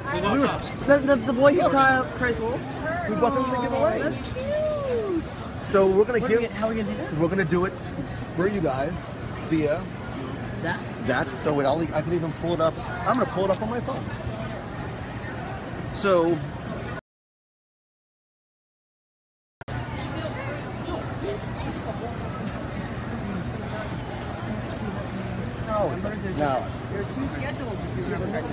the boy who cries wolf. We bought something to give away. That's cute. So we're gonna How are we gonna do that? We're gonna do it for you guys via That? So I can even pull it up. I'm gonna pull it up on my phone. So. No. There are two schedules if you remember.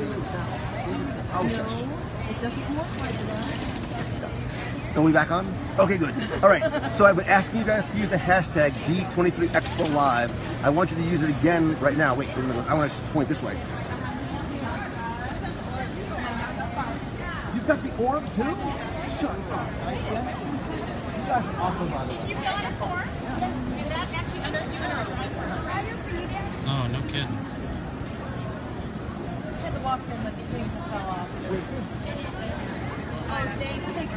Oh, shush. It doesn't work like that. Are we back on? Okay, good. All right. So I've been asking you guys to use the hashtag D23ExpoLive. I want you to use it again right now. Wait a minute. I want to point this way. You've got the orb too? Shut up. You guys are awesome, by the way. You've got a form, and that's actually under you and our Oh, no kidding. had to walk in with the thing that fell off. Oh, thanks.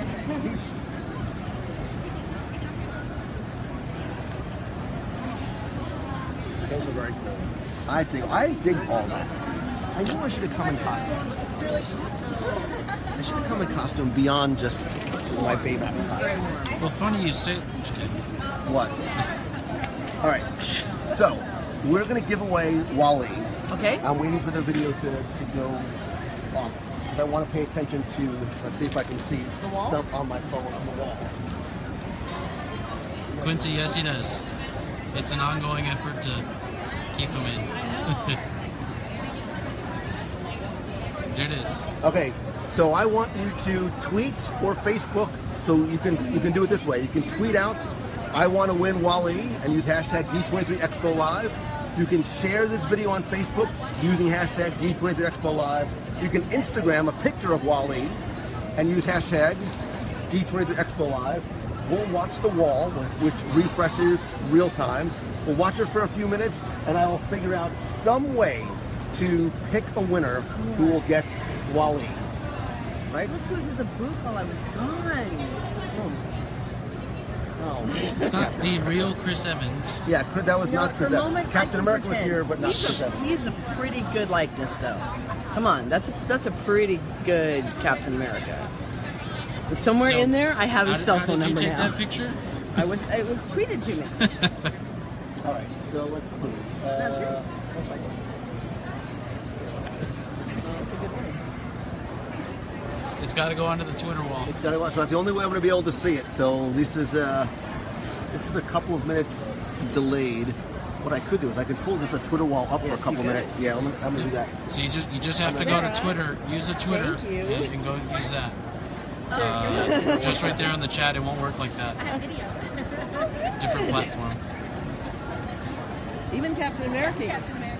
Those are very cool. I dig all that. I knew I should have come in costume. I should have come in costume beyond just my baby. Well, funny you say. Just kidding. What? All right. So we're gonna give away Wally. Okay. I'm waiting for the video to go on. Because I want to pay attention to. Let's see if I can see The wall? some on my phone on the wall. Quincy, yes, he does. It's an ongoing effort to keep him in. There it is. Okay, so I want you to tweet or Facebook. So you can do it this way. You can tweet out, "I want to win Wally," and use hashtag D23ExpoLive. You can share this video on Facebook using hashtag D23ExpoLive. You can Instagram a picture of Wally and use hashtag D23ExpoLive. We'll watch the wall, which refreshes real time. We'll watch it for a few minutes, and I will figure out some way to pick a winner who will get Wally. Right? Look who was at the booth while I was gone. Oh. It's not the real Chris Evans. Yeah, that was You know, not for Chris a Evans. moment, I Captain can America was pretend. here, but not Chris Evans. He's a pretty good likeness, though. Come on, that's a pretty good Captain America. But somewhere So, in there, I have his cell phone How did number you take now. that picture? It was tweeted to me. All right, so let's see. That's it. One second. It's got to go onto the Twitter wall. It's got to watch. So that's the only way I'm going to be able to see it. So this is a couple of minutes delayed. What I could do is I could pull this the Twitter wall up for a Yes, couple you could. minutes. Yeah, I'm going to do that. So you just have to go to Twitter, use the Twitter, Thank you. and go use that. Just right there on the chat, it won't work like that. I have video. Different platform. Even Captain America. Captain America.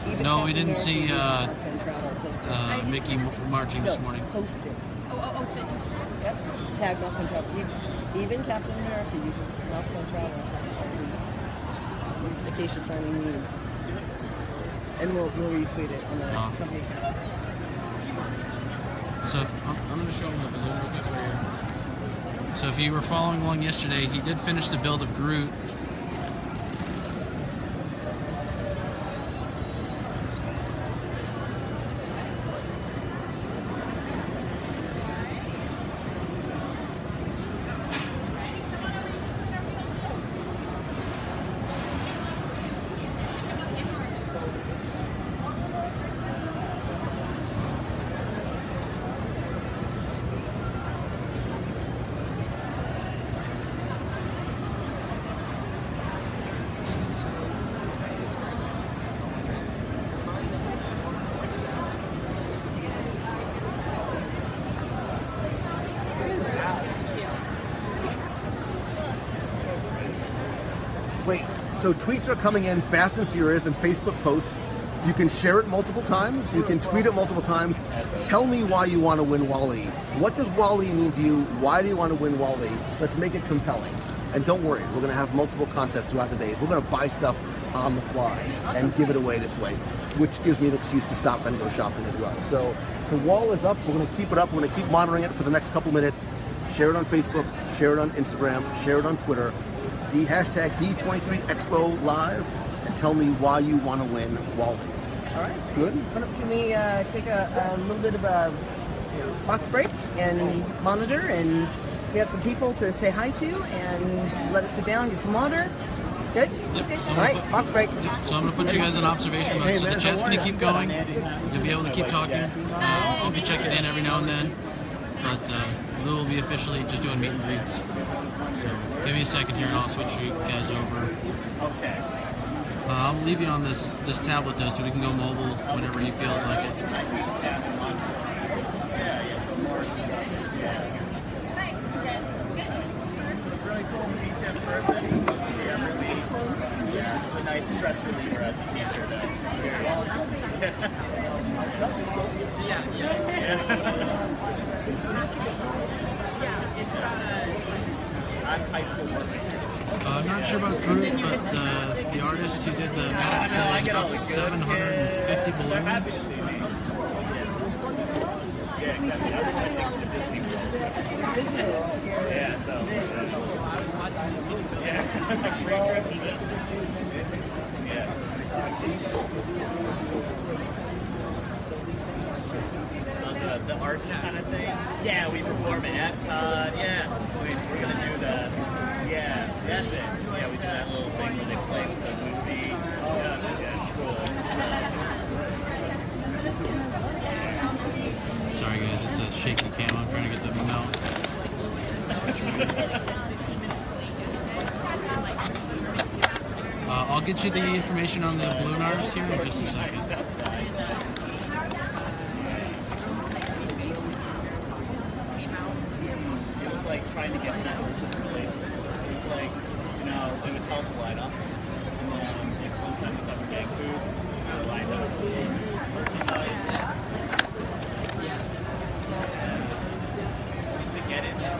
Even No, we Captain didn't see America Mickey marching this morning. posted. Oh, to Instagram. Yep. Tag Mouse on Travel. Even Captain America uses Mouse on Travel for his vacation planning needs. And we'll retweet it on the company account. So I'm going to show him the balloon real quick right here. So if you were following along yesterday, he did finish the build of Groot. Wait, so tweets are coming in fast and furious and Facebook posts. You can share it multiple times. You can tweet it multiple times. Tell me why you want to win Wall-E. What does Wall-E mean to you? Why do you want to win Wall-E? Let's make it compelling. And don't worry, we're going to have multiple contests throughout the days. We're going to buy stuff on the fly and give it away this way, which gives me an excuse to stop and go shopping as well. So the wall is up. We're going to keep it up. We're going to keep monitoring it for the next couple minutes. Share it on Facebook. Share it on Instagram. Share it on Twitter. The hashtag D23 Expo Live, and tell me why you want to win Wall-E. All right. Good? Can we take a little bit of a box break and monitor? And we have some people to say hi to and let us sit down, get some water. Good? Yep. All right, box break. So I'm going to put you guys in observation mode. So the chat's going to keep going. You'll be able to keep talking. I'll be checking in every now and then. But Lou will be officially just doing meet and greets. So give me a second here and I'll switch you guys over. I'll leave you on this tablet though so we can go mobile whenever he feels like it. It's a nice stress reliever as a teacher to hear it all. I'm high school working. I'm not sure about Groot, but the artist who did the edit said it was about 750 balloons. Yeah, exactly. Yeah, so. Yeah. Free trip to Disney. Yeah. The arts kind of thing. Yeah, we perform at Epcot. Yeah, we're gonna do the. Yeah, that's it. Yeah, we do that little thing where they play with the movie. Yeah, it's cool. Sorry guys, it's a shaky cam. I'm trying to get the mount. I'll get you the information on the balloon artist here in just a second. It was like trying to get them to different places. It was like, they would tell us to line up. And then one time we thought we were getting food, we lined up with merchandise. To get it. Yes.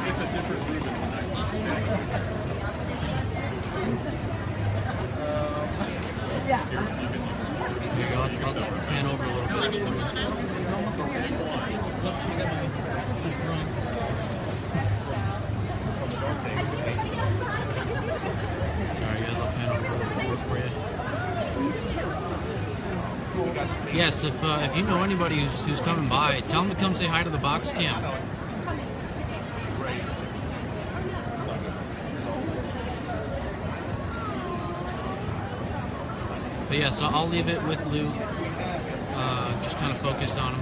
It's a different group. Yeah. Here you go. I'll just pan over a little bit. Sorry guys, I'll pan over a little bit more for you. Yes, if you know anybody who's coming by, tell them to come say hi to the box cam. But yeah, so I'll leave it with Lou. Just kind of focused on him.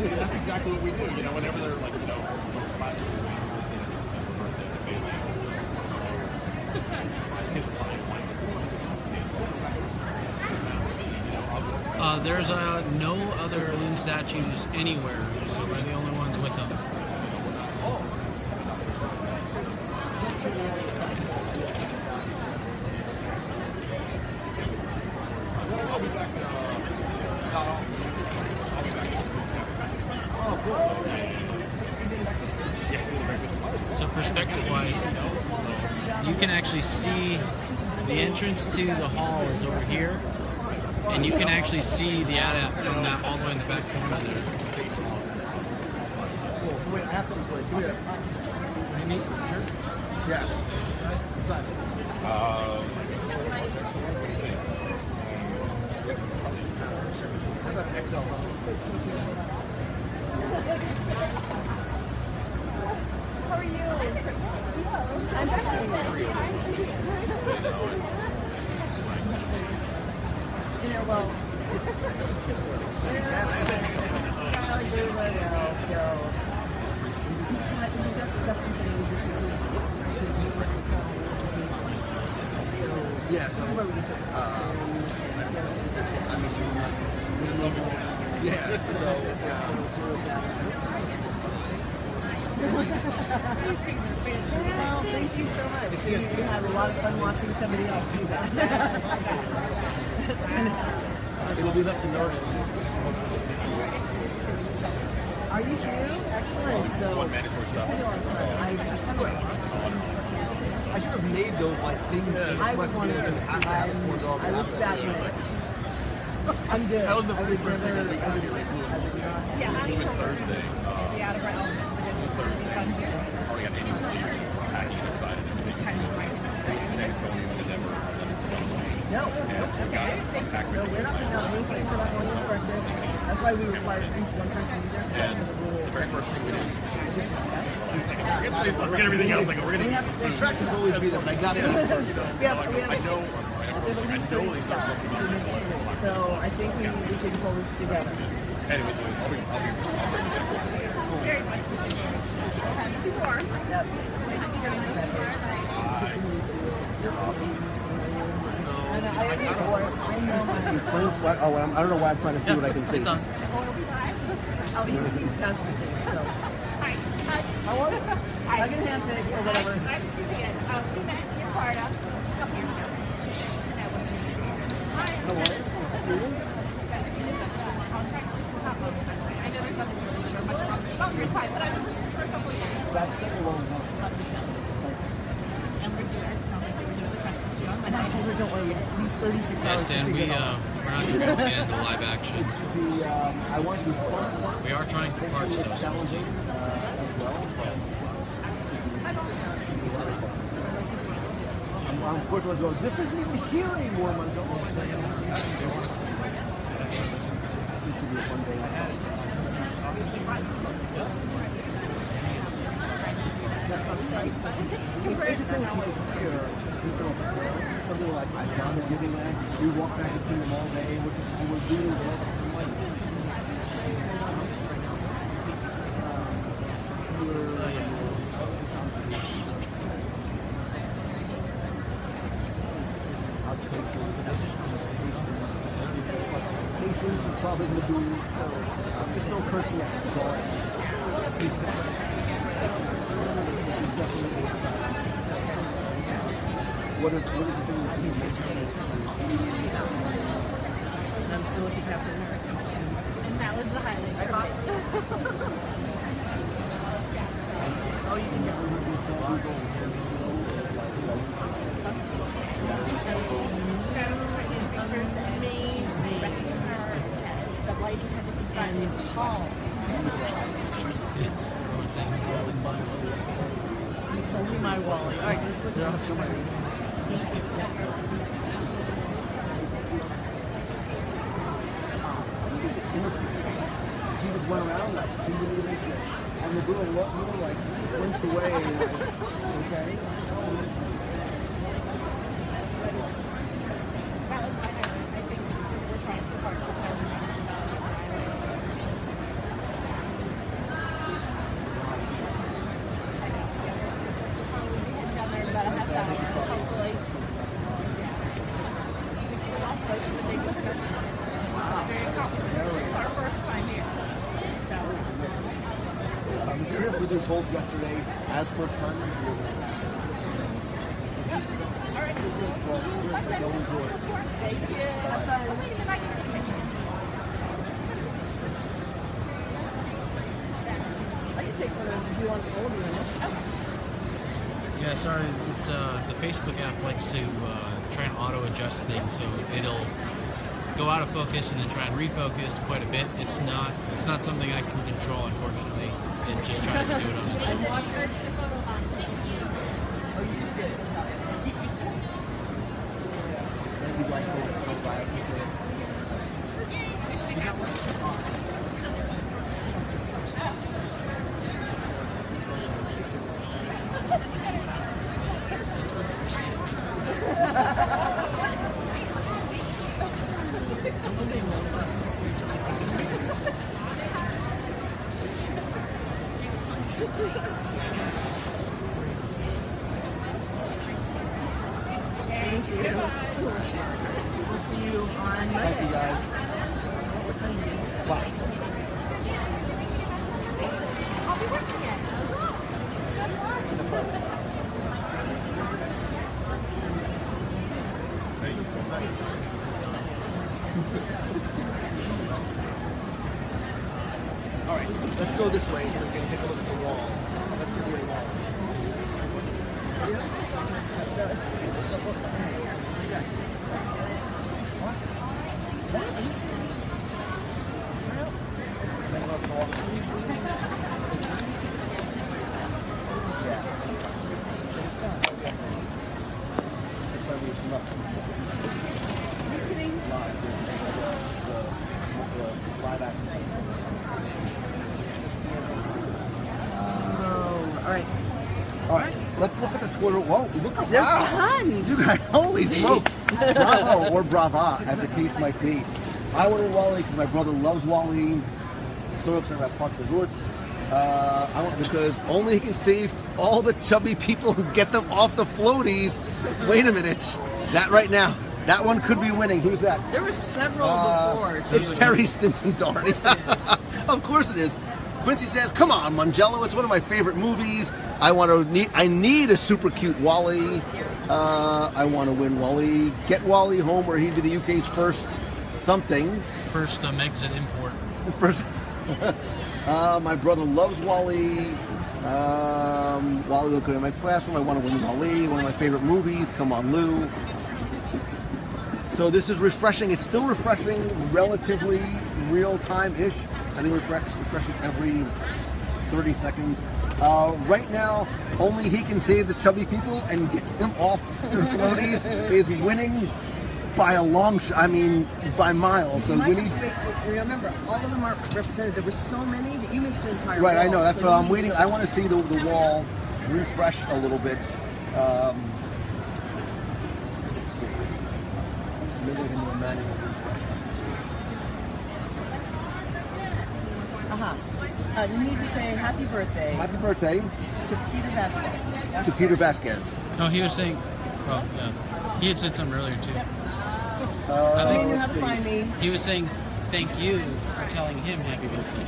That's exactly what we do. You know, whenever they're like, you know, there's no other loon statues anywhere, so we're the only ones with them. So perspective-wise, you can actually see the entrance to the hall is over here, and you can actually see the adept from that all the way in the back corner there. Wait, I have something for you. Come here. Sure. Yeah. Inside. How about an XL? How are you? I'm you know, well, it's just, so he's got stuff and things. This is his work hotel. So yeah, this is where we can put I'm assuming nothing. Yeah, so Well, thank you so much. We had a lot of fun watching somebody else do that. It's kind of It'll be left to nourish. Are you serious? Excellent. So, mandatory stuff. it's gonna be a lot of fun. I should have made those like things. I was one of those. I looked back and I'm good. That was the very first thing I would think Yeah, I'm sure. Thursday. Yeah, Thursday. I already got any sleep. Actually decided to make San Antonio and Denver. No. And so we got unpacked. No, we're not putting out anything until I'm going to breakfast. That's why we require at least one person to be there. And the very first thing we did, We discussed. forget everything else. Like we're gonna get The attractions always be there, but I got it. We have I know. at least 30 stops to make it through. So I think we can pull this together. Anyways, I'll be Very much. Too warm. Yep. You're awesome. I know I don't know why I'm trying to see what I can see. It's on. Oh, he's has the thing, so. Hi. How are you? Hug and handshake or whatever. I'm Suzanne. We met in Florida a couple years ago. Hi. How are you? I know there's nothing really much about your time, but I've been listening for a couple of years. That's such a long time. And we're doing it. Sounds like we're doing the Christmas young. And I told her, don't worry, these 36 Yeah, hours. Stan, we're not going to get into live action. I want to do fun. We are trying for parts, though, so we'll see. As well. I'm pushing to go. This isn't even here anymore, man. Don't worry. It should be a fun day. That's not straight. Anything out here, something like I found a giving land. We walk back to Kingdom all day, which is what we're doing. Patients are probably going to be there's no person yet. What is the thing with I'm still with the Captain America. And that was the highlight. Oh, you can get amazing. The lighting had to be And tall. He's tall and skinny. He's holding my Wally. All right, just look at She just went around like she didn't even make it. And the girl like flinched away. Okay. That was my highlight. I think we're trying to park the car. Down there in about a half hour, hopefully. Yeah. Like the big ones. Very comfortable. It's our first time here. So. We were with you both yesterday as first time. Thank you. I can take photos if you want all of you in it. Yeah, sorry, it's the Facebook app likes to try and auto adjust things, so it'll go out of focus and then try and refocus quite a bit. It's not something I can control, unfortunately. It just tries to do it on its own. Thank you guys for coming by. Thank you. We'll see you on Monday. Thank you guys. Bye. I'll be working it. All right, let's go this way so we can take a look at the wall. Let's go to the wall. All right, let's look at the Twitter. Whoa, look at There's wow. tons. You guys, holy smokes. Bravo or brava, as the case might be. I wanted Wally because my brother loves Wally. So excited about Park Resorts. I want because only he can save all the chubby people and get them off the floaties. Wait a minute. That right now. That one could be winning. Who's that? There were several before. Too. It's Terry Stinson Darty. Of course it is. Quincy says, "Come on, Mangello. It's one of my favorite movies. I need a super cute Wally. I want to win Wally. Get Wally home where he'd be the UK's first something. First exit import. First." My brother loves Wally. Wally will go in my classroom. I want to win Wally. One of my favorite movies. Come on, Lou. So this is refreshing. It's still refreshing, relatively real-time-ish. I think refreshes every 30 seconds. Right now, only he can save the chubby people and get them off their floaties is winning by a long shot. I mean, by miles. So we need. Remember, all of them aren't represented. There were so many that you missed an entire Right, wall. I know. That's so what I'm waiting. I want to see the wall refresh a little bit. Let's see. So maybe I can do a manual refresh. You need to say happy birthday. Happy birthday to Peter Vasquez. to Peter Vasquez. No, he was saying. Well, yeah, he had said something earlier too. I knew how to find me. He was saying thank you for telling him happy birthday.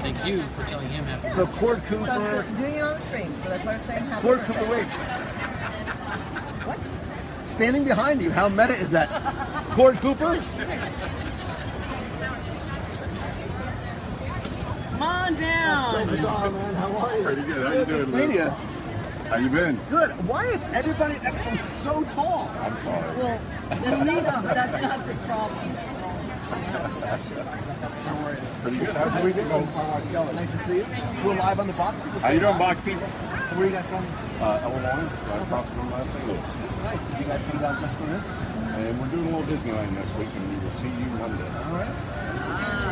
Thank you for telling him happy birthday. So Cord So Cooper. I'm doing it on the stream, so that's why I'm saying happy Cord birthday. Cooper, wait. What? Standing behind you. How meta is that? Cord Cooper? Come on down. Bizarre, man. How are you? Pretty good. How you doing, Good. Lou? How you been? Good. Why is everybody at Expo so tall? I'm sorry. Well, that's not the problem. Pretty good. How's your week going? Nice to see you. We're live on the box. How you doing, box people? Where are you guys from? Illinois, right across from St. Louis. Nice. Did you guys come down just for this? And we're doing a little Disneyland next week, and we will see you Monday. All right.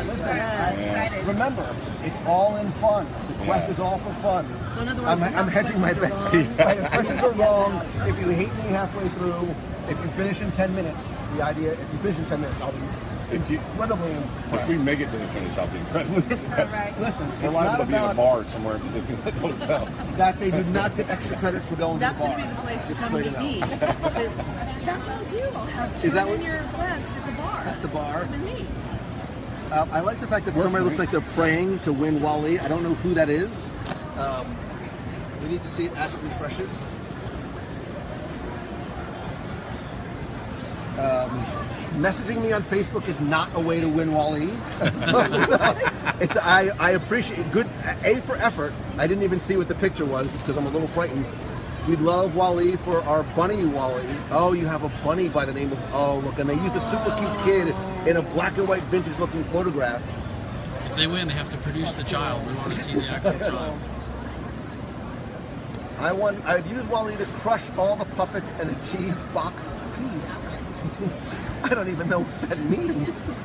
Excited. Remember, it's all in fun. The quest is all for fun. So in other words, I'm hedging my bets. My questions are wrong. If you hate me halfway through, if you finish in 10 minutes, the idea, if you finish in 10 minutes, I'll be incredibly impressed. If we make it to the finish, I'll be incredibly impressed. Listen, We're it's liable not to be in a about bar somewhere at the Disneyland Hotel. that they do not get extra credit for going That's to the going bar. to be the place to Just come so to you meet know. me. That's what I'll do. I'll have Is that turn in what- your quest at the bar. At the bar. With me. I like the fact that Works somebody for looks me. like they're praying to win Wally. I don't know who that is. We need to see it as it refreshes. Messaging me on Facebook is not a way to win Wally. I appreciate good A for effort. I didn't even see what the picture was because I'm a little frightened. We love Wally for our bunny Wally. Oh, you have a bunny by the name of, oh look, and they used a super cute kid in a black and white vintage looking photograph. If they win, they have to produce the child. We want to see the actual child. I'd use Wally to crush all the puppets and achieve box peace. I don't even know what that means.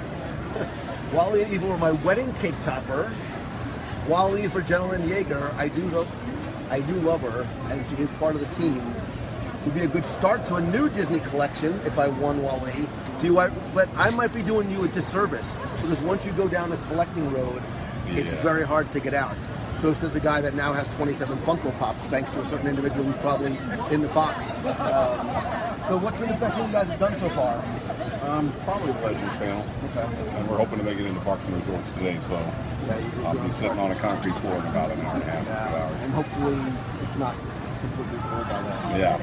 Wally and Evil are my wedding cake topper. Wally for Gentleman Jaeger. I do love her, and she is part of the team. Would be a good start to a new Disney collection if I won Wally. But I might be doing you a disservice because once you go down the collecting road, it's very hard to get out. So says the guy that now has 27 Funko Pops, thanks to a certain individual who's probably in the box. So what's been the best thing you guys have done so far? Probably the Legends panel. Okay. And we're hoping to make it into Parks and Resorts today, so I'll be sitting on a concrete floor in about an hour and a half, 2 hours. And hopefully it's not completely full by then. Yeah.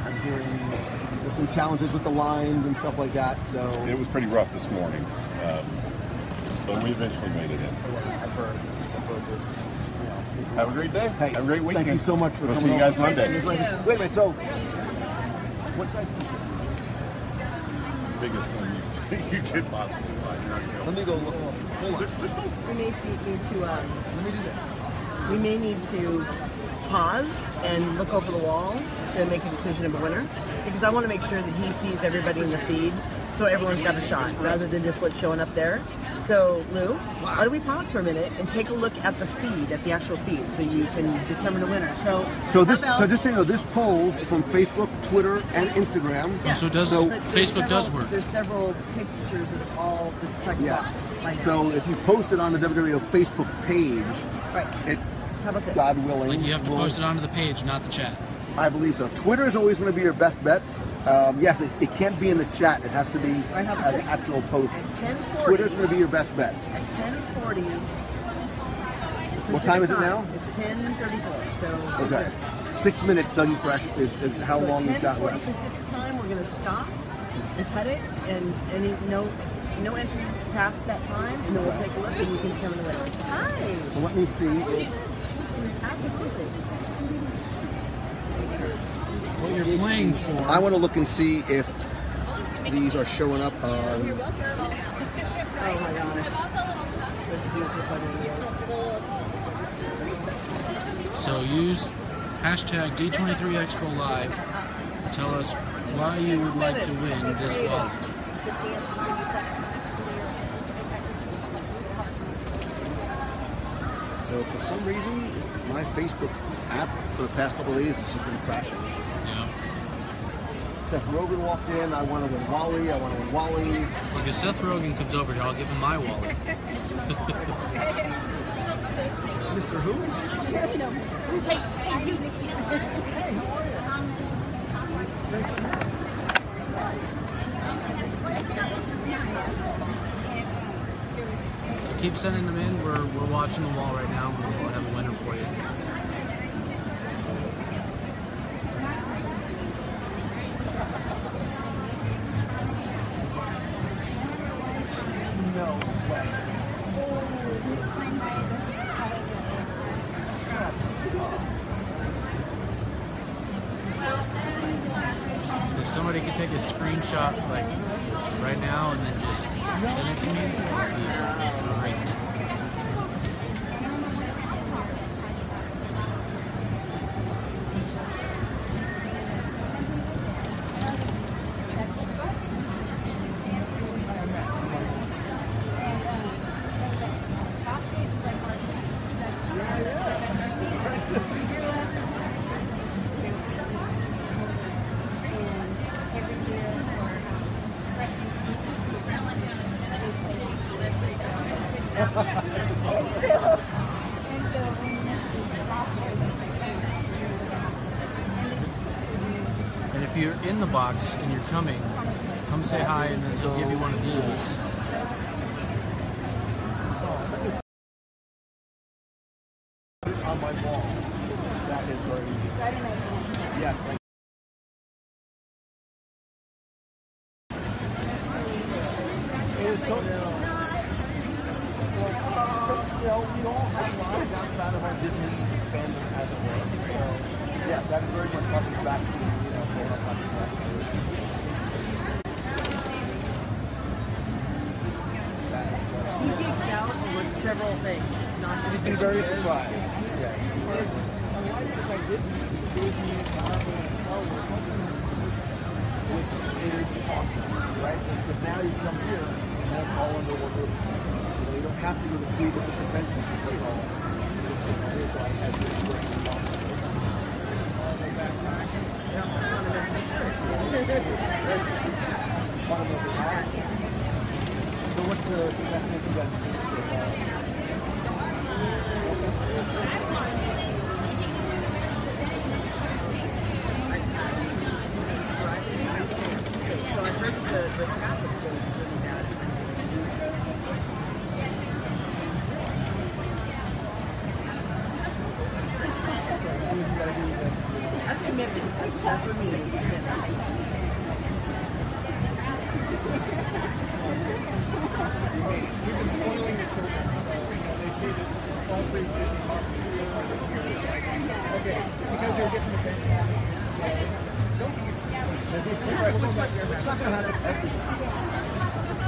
I'm hearing there's some challenges with the lines and stuff like that. So It was pretty rough this morning, but we eventually made it in. I've heard this. Have a great day. Hey, have a great weekend. Thank you so much for We'll coming see you guys over. Monday. Wait a minute. So, what size t-shirt? Biggest one you could possibly find. Let me go look. Hold on. We may need to. Let me do that. We may need to pause and look over the wall to make a decision of a winner, because I want to make sure that he sees everybody in the feed, so everyone's got a shot rather than just what's showing up there. So, Lou, why don't we pause for a minute and take a look at the feed, at the actual feed, so you can determine a winner. So just so you know, this polls from Facebook, Twitter, and Instagram. Yeah. So Facebook does work. There's several pictures of all the second Yes. off by now. So if you post it on the WWE Facebook page, right. it, How about this? God willing, Like you have to post it onto the page, not the chat. I believe so. Twitter is always going to be your best bet. Yes, it can't be in the chat. It has to be Right, how about an this? actual post. At 10:40. Twitter's going to be your best bet. At 10:40. What time is it now? It's 10:34. So 6 Okay. minutes. 6 minutes, Dougie Fresh is how So long at you've got 10:40 left. Pacific time, we're going to stop and cut it, and no entries past that time, and then we'll take a look and you can determine the winner. Hi. So let me see. If, Absolutely. What you're playing for. I want to look and see if these are showing up on. Oh my gosh. Let's do some funny videos. So use hashtag D23Expo Live. Tell us why you would like to win this wallet. So for some reason, my Facebook app for the past couple of days has just been crashing. Yeah. Seth Rogen walked in. I want to win Wally. I want to win Wally. Like if Seth Rogen comes over here, I'll give him my wallet. Mr. Who? So keep sending them in. We're watching the wall right now. We'll have a winner for you. No way. If somebody could take a screenshot like right now and then just send it to me, that would be great. And if you're in the box and you're coming, come say hi and then they'll give you one of these. On my wall. That is very easy. Yes. It is totally. We all have lives outside of our Disney fandom as a way. So, yeah, that is very much harking back to, what I'm talking about. He geeks out over several things. It's not just You'd be very surprised. Yeah. It's like Disney, Marvel, and Star Wars, Which is awesome, right? Because now you come here and that's all under one roof. You don't have to go to 3 different conventions to play all. So I had this great So what's the best thing you guys see so far? So I heard the traffic was really bad. You gotta do that. It's not going to happen every time.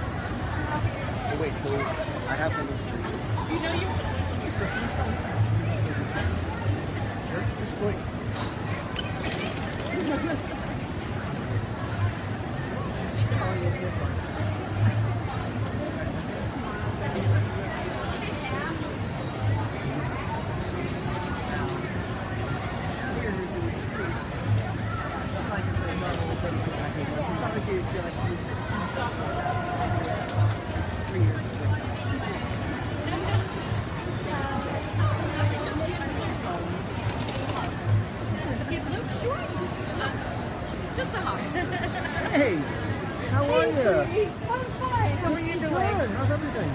Oh, wait, so I have something for you. You know you. Just wait. Hey, how are you? I'm fine. How are you doing? Good. How's everything?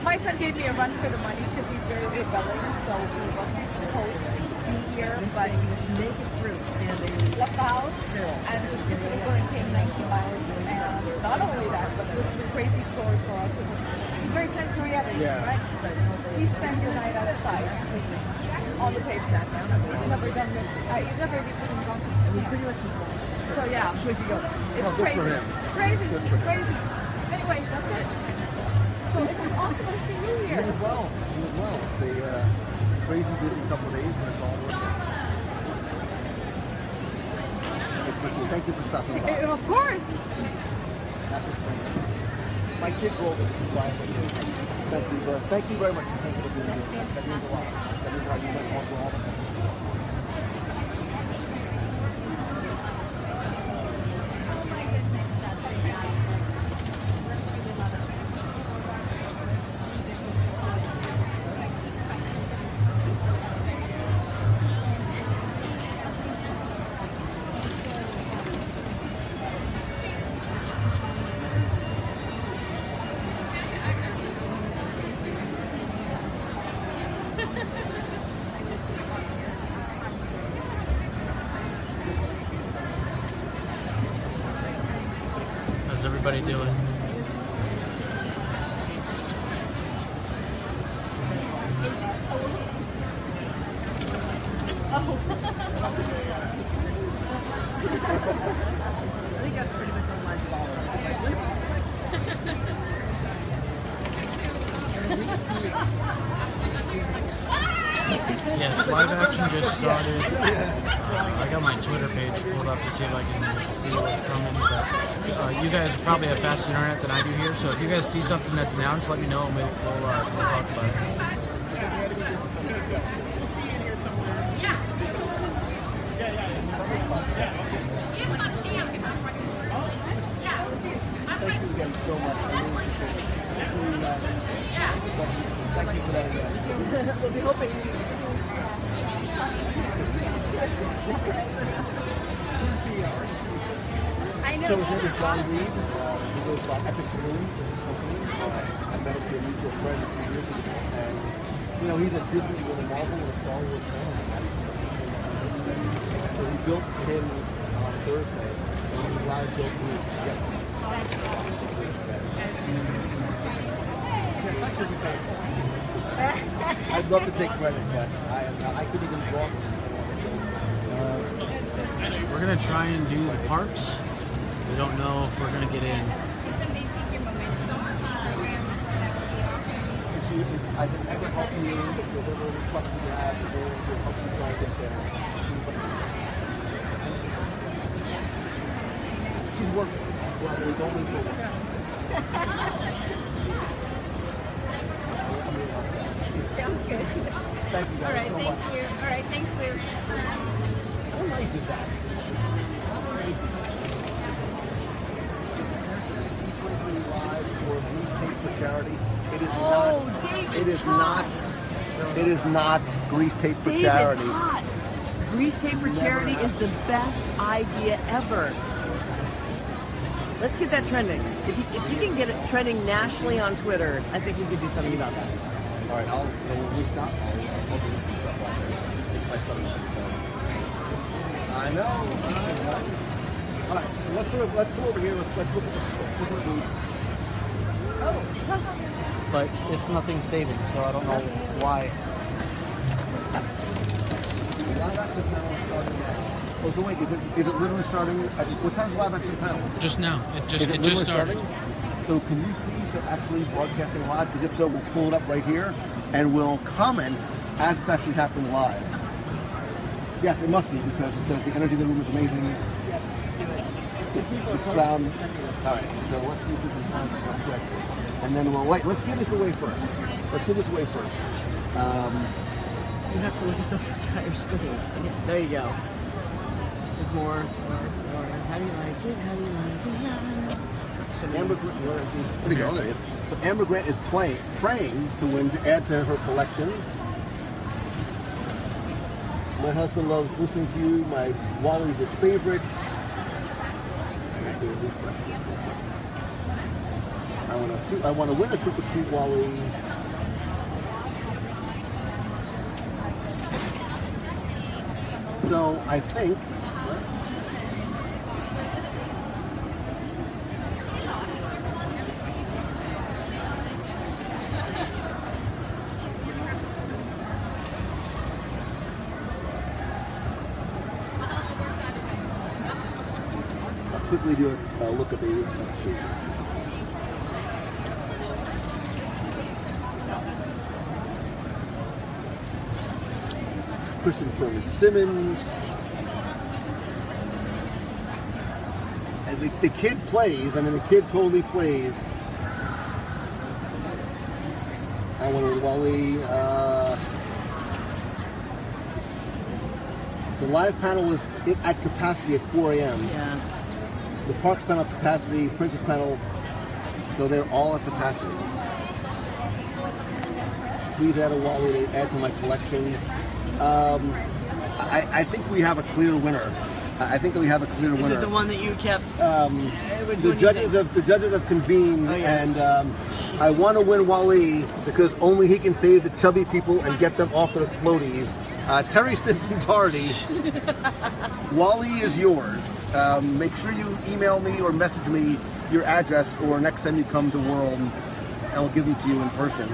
My son gave me a run for the money because he's very rebelling, so he wasn't supposed to be here, but Make it through standing. left the house and just took it over and came 19 miles. And not only that, but this is a crazy story for autism. He's very sensory editing, Yeah. right? He spent the night outside on the pavement. He's never done this. He's never even put his own. So yeah, So if you go, it's good crazy. for him. Crazy, Good for him. crazy. Anyway, that's it. So it's awesome to see you You here. as well. You as well. It's a crazy busy couple of days, and it's all worth it. Thank you for stopping by. Of course. My kids roll with me. Thank you very much for being here. That means a lot. That means a lot. You went home for all of us. How's everybody doing? I think that's pretty much on my Yes, live action just started. I got my Twitter page pulled up to see if I can see what's coming. But you guys probably have faster internet than I do here, so if you guys see something that's announced, let me know and we'll talk about it. Yes, but stamps. Yeah. I was like, that's what you do. Yeah. Thank you for that again. We'll be hoping. I know. So his name is John Reed. He goes by Epic Balloons Company. I met him through a mutual friend a few years ago. And, you know, he's a Disney with a Marvel and a Star Wars fan. So we built him on Thursday, and then Larry built me yesterday. I'd love to take credit, but I couldn't even draw him. We're gonna try and do the parks. We don't know if we're gonna get in. I can never help you with whatever questions you have, or help you try to get there. She's working. That's why there's only for work. Sounds good. Thank you guys All right, so thank much. you. All right, thanks, Lou. How nice is that? D23 Live for Grease Tape for Charity. It is not. David It is Potts. not. It is not Grease Tape for David Charity. Potts. Grease Tape for Never Charity is happened. the best idea ever. Let's get that trending. If you can get it trending nationally on Twitter, I think we could do something about that. All right, so when we stop, I'll do some stuff like that. It's my son. I know. All right, so let's go over here. Let's look at the booth. Oh. But it's nothing saving, so I don't know why. Live action panel is starting now. Oh, so wait, is it literally starting? What time's the live action panel? Just now. It just started. Starting? So can you see if they're actually broadcasting live? Because if so, we'll pull it up right here and we'll comment as it's actually happening live. Yes, it must be because it says the energy in the room is amazing. The crowd. All right, so let's see if we can find it real quick. And then we'll wait. Let's give this away first. You have to look at the entire screen. There you go. There's more. How do you like it? How do you like it? Amber, where'd he go? There he is. So Amber Grant is praying to win to add to her collection. My husband loves listening to you. My Wally's his favorite. I want to win a super cute Wally. So I think. I'll quickly do a look at the. Let's see. Kristen Sherman Simmons. And the kid plays, I mean, the kid totally plays. I want to Wally. The live panel was at capacity at 4 a.m. Yeah. The Parks panel at capacity, Princess panel, so they're all at capacity. Please add a Wally to add to my collection. I think we have a clear winner. I think that we have a clear winner. Is it the one that you kept? The judges have convened, oh, yes. and I want to win Wally because only he can save the chubby people and get them off their floaties. Terry Stinson-Tardy, Wally is yours. Make sure you email me or message me your address, or next time you come to World, I'll give them to you in person.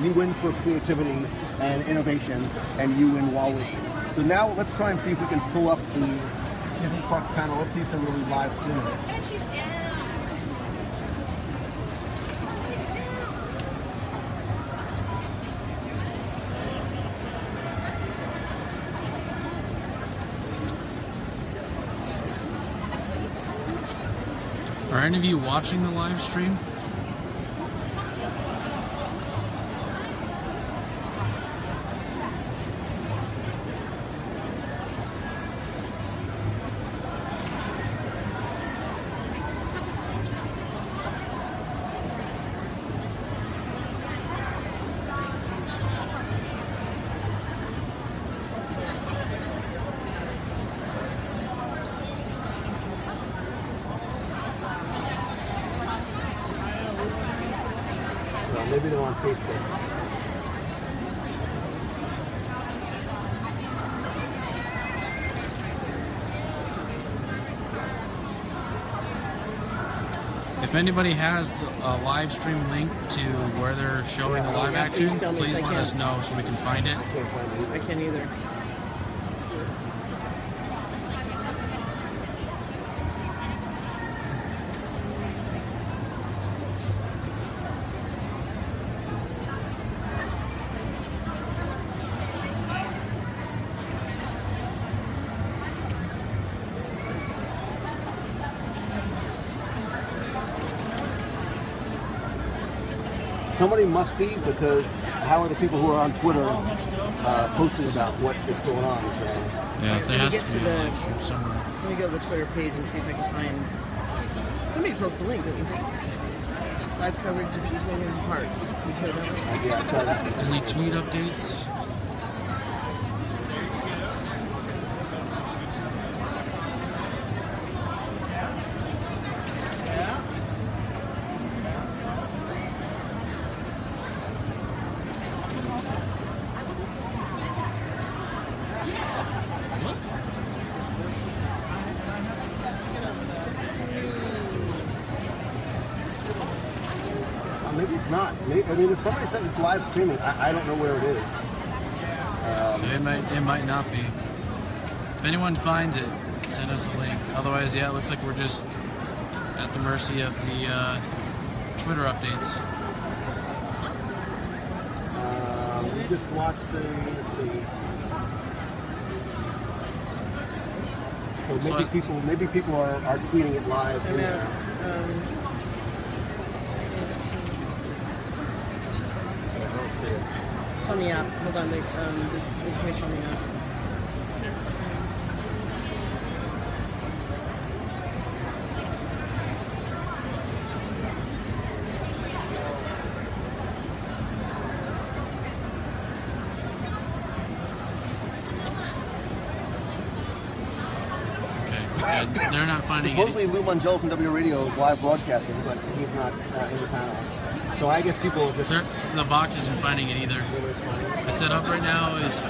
You win for creativity and innovation, and you win Wally. So now let's try and see if we can pull up the Disney Parks panel. Let's see if they're really live streaming it. And she's down. Are any of you watching the live stream? Maybe they're on Facebook. If anybody has a live stream link to where they're showing the live action, please let us know so we can find it. I can't either. Somebody must be, because how are the people who are on Twitter posting about what is going on? So. Yeah, there has get to to be the- a live stream somewhere. Let me go to the Twitter page and see if I can find. Somebody post a link, didn't you? Live coverage of Utopia Parks. You tried that one? Yeah, I tried that. Only tweet updates. I mean, if somebody says it's live streaming, I don't know where it is. So it might not be. If anyone finds it, send us a link. Otherwise, yeah, it looks like we're just at the mercy of the Twitter updates. We just watched the, let's see. So maybe people are tweeting it live in there. I don't see it. It's on the app. Hold on, there's information on the app. They're not finding Supposedly Lou Mangello from W Radio is live broadcasting, but he's not in the panel. So I guess people just... The box isn't finding it either. The setup right now is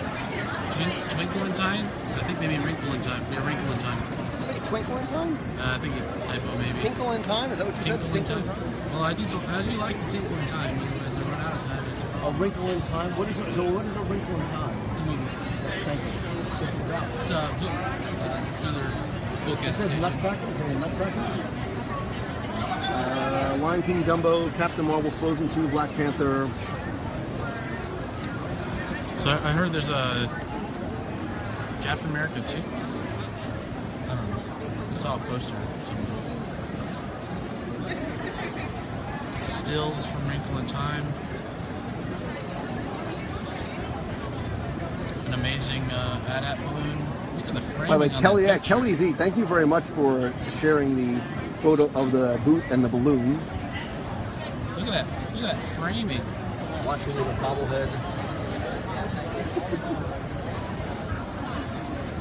Twinkle in Time. I think they mean Wrinkle in Time. Yeah, Wrinkle in Time. Say Twinkle in Time? I think it's typo maybe. Tinkle in Time? Is that what you said? Tinkle in Time. Well, I do like to tinkle in time. As I run out of time, it's a Wrinkle in Time? What is it? So what is a Wrinkle in Time? It's a movie. Thank you. What's it about? It's a book. Another book. It says Nutcracker? Is it a Nutcracker? Lion King, Dumbo, Captain Marvel, Frozen 2, Black Panther. So I heard there's a Captain America 2. I don't know. I saw a poster somewhere. Stills from Wrinkle in Time. An amazing AT-AT balloon. Look at the framing. By the way, Kelly Z, thank you very much for sharing the photo of the boot and the balloon. Look at that. Look at that framing. Watching with a bobblehead.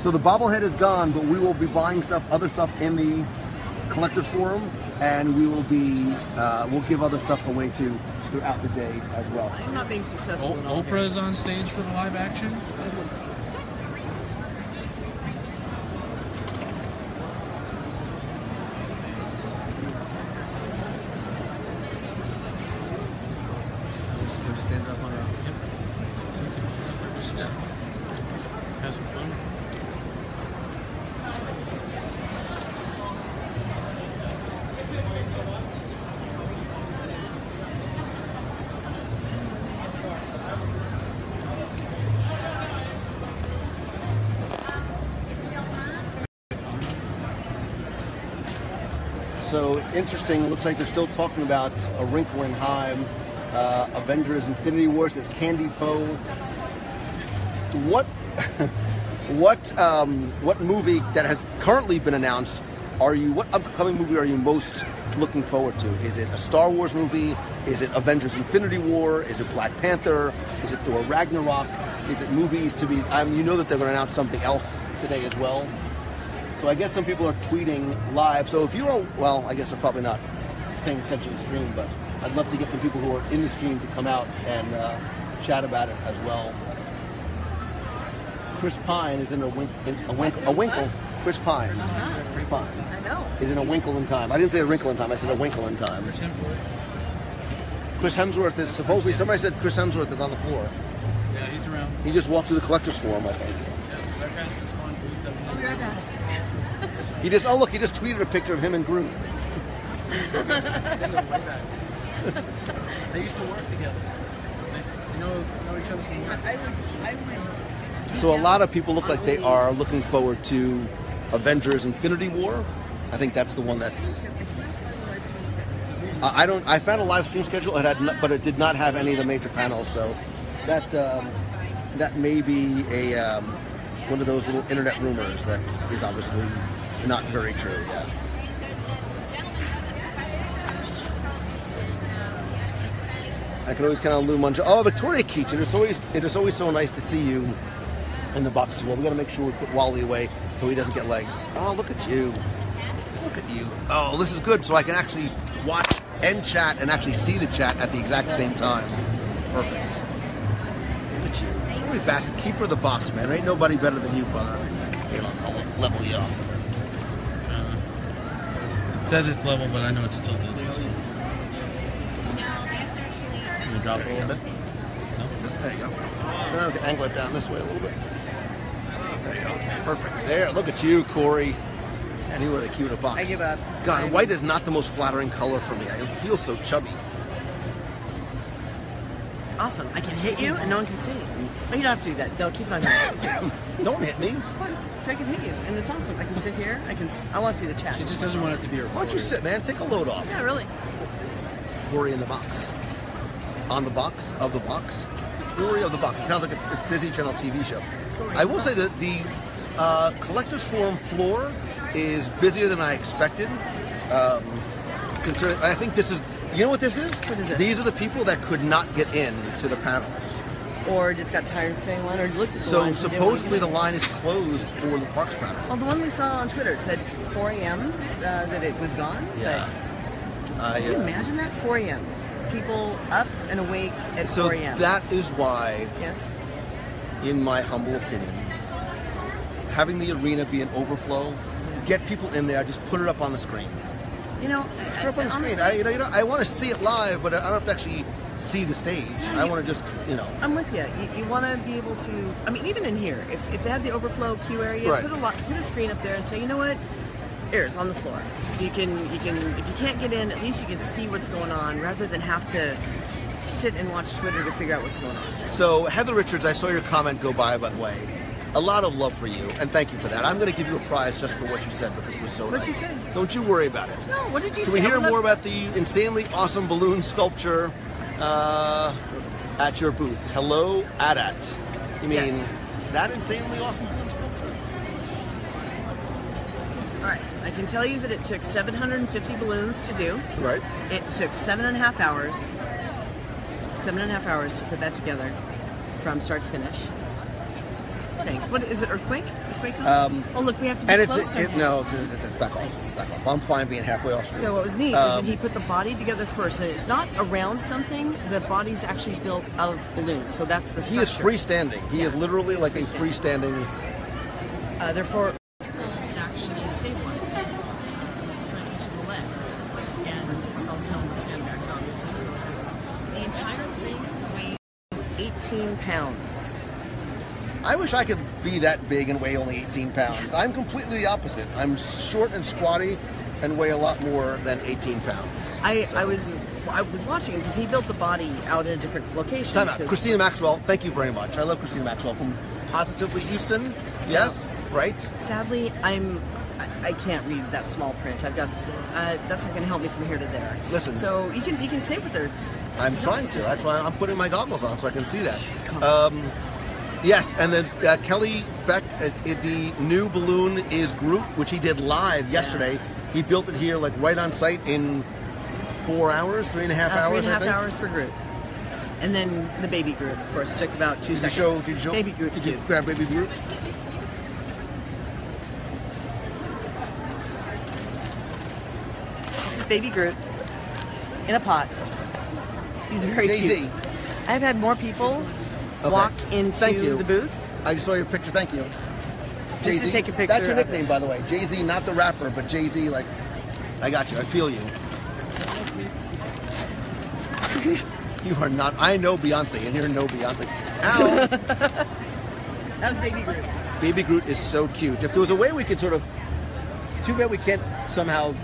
So the bobblehead is gone, but we will be buying other stuff in the collector's forum, and we will be we'll give other stuff away too throughout the day as well. I'm not being successful. Oprah's on stage for the live action. Stand up on a... Have some fun. So interesting. It looks like they're still talking about A Wrinkle in Time. Avengers Infinity War says Candy Poe. What movie that has currently been announced what upcoming movie are you most looking forward to? Is it a Star Wars movie? Is it Avengers Infinity War? Is it Black Panther? Is it Thor Ragnarok? Is it movies to be you know that they're going to announce something else today as well. So I guess some people are tweeting live. So if you're I guess they're probably not paying attention to the stream, but I'd love to get some people who are in the stream to come out and chat about it as well. Chris Pine is in a Winkle. Chris Pine. Chris Pine. I know. Is in A Wrinkle in Time. I didn't say A Wrinkle in Time. I said A Wrinkle in Time. Chris Hemsworth is supposedly. Somebody said Chris Hemsworth is on the floor. Yeah, he's around. He just walked to the collector's forum, I think. Yeah, right past this one booth that we I'll be right back. He just tweeted a picture of him and Groot. They used to work together. They know each other from work. So a lot of people look like they are looking forward to Avengers Infinity War. I think that's the one that's... I found a live stream schedule, but it did not have any of the major panels, so that may be one of those little internet rumors that is obviously not very true, yeah. I can always count on Lou Mangello. Oh, Victoria Keach, it is always so nice to see you in the box as well. We got to make sure we put Wally away so he doesn't get legs. Oh, look at you. Look at you. Oh, this is good, so I can actually watch and chat and actually see the chat at the exact same time. Perfect. Look at you. Holy bastard, keeper of the box, man. There ain't nobody better than you, brother. Here, I'll level you off. It says it's level, but I know it's tilted. Can you drop it a little bit? There you go. Now we can angle it down this way a little bit. There you go. Perfect. There. Look at you, Corey. And you were the cute box. I give up. God, white is not the most flattering color for me. I feel so chubby. Awesome. I can hit you and no one can see. Oh, you don't have to do that. No, keep it on here. Don't hit me. So I can hit you, and it's awesome. I can sit here. I want to see the chat. She just doesn't want it to be recorded. Why don't you sit, man? Take a load off. Yeah, really. Corey in the box. On the box of the box. Corey of the box. It sounds like a Disney Channel TV show. I will say that the Collectors Forum floor is busier than I expected. Considering, I think this is. You know what this is? What is this? These are the people that could not get in to the panels. Or just got tired of staying in line, or looked at the So line. supposedly the line is closed for the Parks panel. Well, the one we saw on Twitter said 4 a.m. That it was gone. Yeah. But can you imagine that? 4 a.m. People up and awake at So 4 a.m. that is why, Yes. in my humble opinion, having the arena be an overflow, get people in there, just put it up on the screen. You know, Put it up on the screen. I want to see it live, but I don't have to actually see the stage. I want to just, I'm with you. You want to be able to. I mean, even in here, if they had the overflow queue area, Right. put a screen up there and say, you know what, here's on the floor. You can. If you can't get in, at least you can see what's going on, rather than have to sit and watch Twitter to figure out what's going on. So, Heather Richards, I saw your comment go by the way. A lot of love for you, and thank you for that. I'm going to give you a prize just for what you said because it was so What'd nice. she say? Don't you worry about it. No, what did you Can say? we hear I would more love- about the insanely awesome balloon sculpture at your booth? Hello, AT-AT. You mean Yes. that insanely awesome balloon sculpture? All right, I can tell you that it took 750 balloons to do. Right. It took 7.5 hours. 7.5 hours to put that together, from start to finish. Thanks. What is it? Earthquake? Earthquake's on? Oh, look, we have to be And closer. it's a back off. Back off. I'm fine being halfway off screen. So what was neat is that he put the body together first, and it's not around something. The body's actually built of balloons, so that's the He is structure. freestanding. He is literally like a freestanding. Therefore, it actually stabilizes for each of the legs, and it's held down with sandbags, obviously, so it doesn't. The entire thing weighs 18 pounds. I wish I could be that big and weigh only 18 pounds. I'm completely the opposite. I'm short and squatty and weigh a lot more than 18 pounds. I was watching him because he built the body out in a different location. Time out. because- Christina Maxwell, thank you very much. I love Christina Maxwell from Positively Houston. Yes, right? Sadly, I can't read that small print. I've got that's not going to help me from here to there. Listen. So you can say what they're. I'm trying to. That's why I'm putting my goggles on so I can see that. Yes, and then Kelly Beck, the new balloon is Groot, which he did live yesterday. He built it here, like right on site in 4 hours, 3.5 hours. 3.5 I think. hours for Groot. And then the baby Groot, of course, took about 2 seconds. Did you show? Baby Groot's Did you cute. grab baby Groot? This is baby Groot in a pot. He's very Jay-Z. cute. I've had more people walk Thank into you. the booth. I just saw your picture. Thank you. Just to take a picture That's your of nickname, this. by the way. Jay-Z, not the rapper, but Jay-Z. Like, I got you. I feel you. You are not. I know Beyonce, and you're no Beyonce. Ow! That was baby Groot. Baby Groot is so cute. If there was a way we could sort of, too bad we can't somehow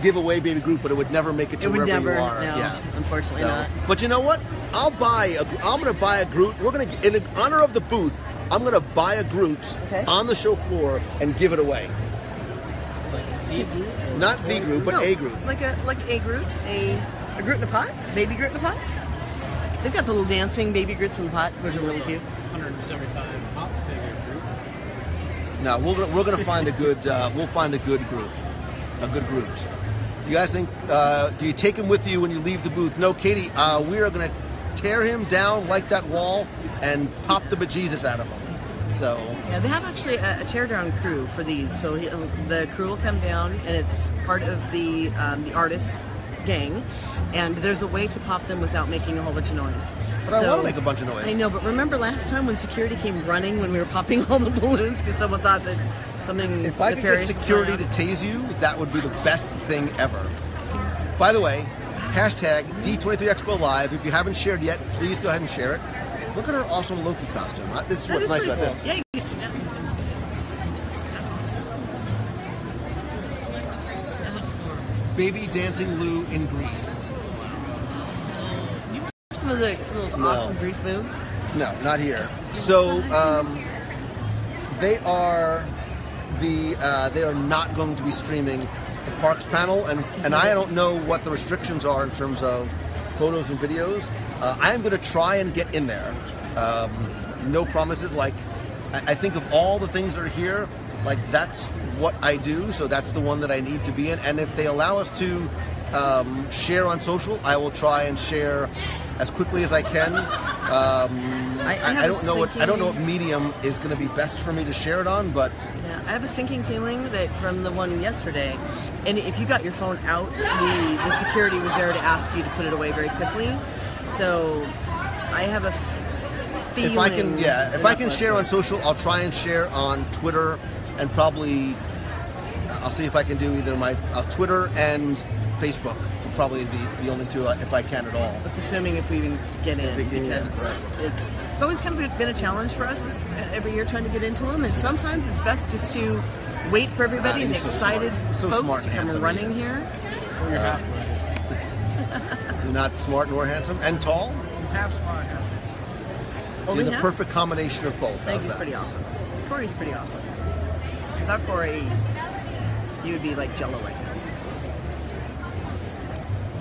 give away Baby Groot, but it would never make it to It would wherever never. you are. No, Yeah. unfortunately So, not. but you know what? I'm gonna buy a Groot. We're gonna, in honor of the booth, I'm gonna buy a Groot on the show floor and give it away. Not the Groot, but No, a Groot. Like a Groot, a Groot in a pot, baby Groot in a pot. They've got the little dancing baby Groots in the pot, which are really cute. 175 pop figure group. No, we're gonna find a good. We'll find a good Groot. A good Groot. Do you guys think? Do you take him with you when you leave the booth? No, Katie. We are gonna tear him down like that wall and pop the bejesus out of him. So Yeah, they have actually a teardown crew for these. So the crew will come down, and it's part of the artists' gang. And there's a way to pop them without making a whole bunch of noise. But I want to make a bunch of noise. I know, but remember last time when security came running when we were popping all the balloons because someone thought that something if I could get nefarious was security going to on? tase you, that would be the best thing ever. By the way, Hashtag D23Expo Live. If you haven't shared yet, please go ahead and share it. Look at her awesome Loki costume. This is what's nice about this. Yeah, you can do that. That's awesome. That looks more. Baby dancing Lou in Greece. You remember some of those awesome Grease moves? No, not here. So they are not going to be streaming the parks panel, and I don't know what the restrictions are in terms of photos and videos. I am going to try and get in there. No promises. Like, I think of all the things that are here, like that's what I do, so that's the one that I need to be in. And if they allow us to share on social, I will try and share as quickly as I can. I don't know what medium is going to be best for me to share it on, but yeah, I have a sinking feeling that from the one yesterday, and if you got your phone out, the security was there to ask you to put it away very quickly. So I have a feeling. If I can share on social, I'll try and share on Twitter, and probably I'll see if I can do either my Twitter and Facebook. Probably the only two if I can at all. That's assuming if we even get in. It's always kind of been a challenge for us every year trying to get into them, and sometimes it's best just to wait for everybody and the excited folks to come running here. You're not smart nor handsome and tall. Half smart, half. You're the perfect combination of both. I think he's pretty awesome. Corey's pretty awesome. Without Corey, you would be like Jello right now.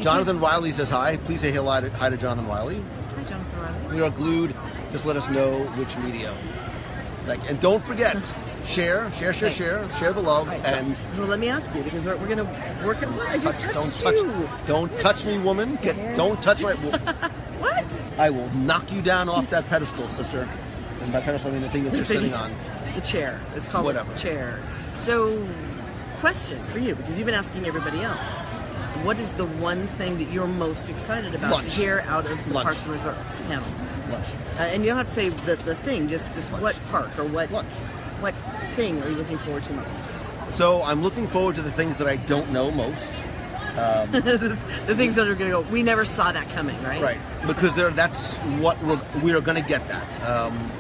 Jonathan Riley says hi. Please say hi to Jonathan Riley. Hi, Jonathan Riley. We are glued. Just let us know which medium. And don't forget, share the love. Right, and so let me ask you, because we're going to work at what? I just touched you. Don't touch me, woman. Don't touch my... What? I will knock you down off that pedestal, sister. And by pedestal, I mean the thing that you're sitting on. The chair. It's called whatever. A chair. So, question for you, because you've been asking everybody else. What is the one thing that you're most excited about to hear out of the Parks and Resorts panel? Lunch. And you don't have to say the thing, just what park or what thing are you looking forward to most? So I'm looking forward to the things that I don't know most. The things that are going to go, we never saw that coming, right? Right, because that's what we are going to get that.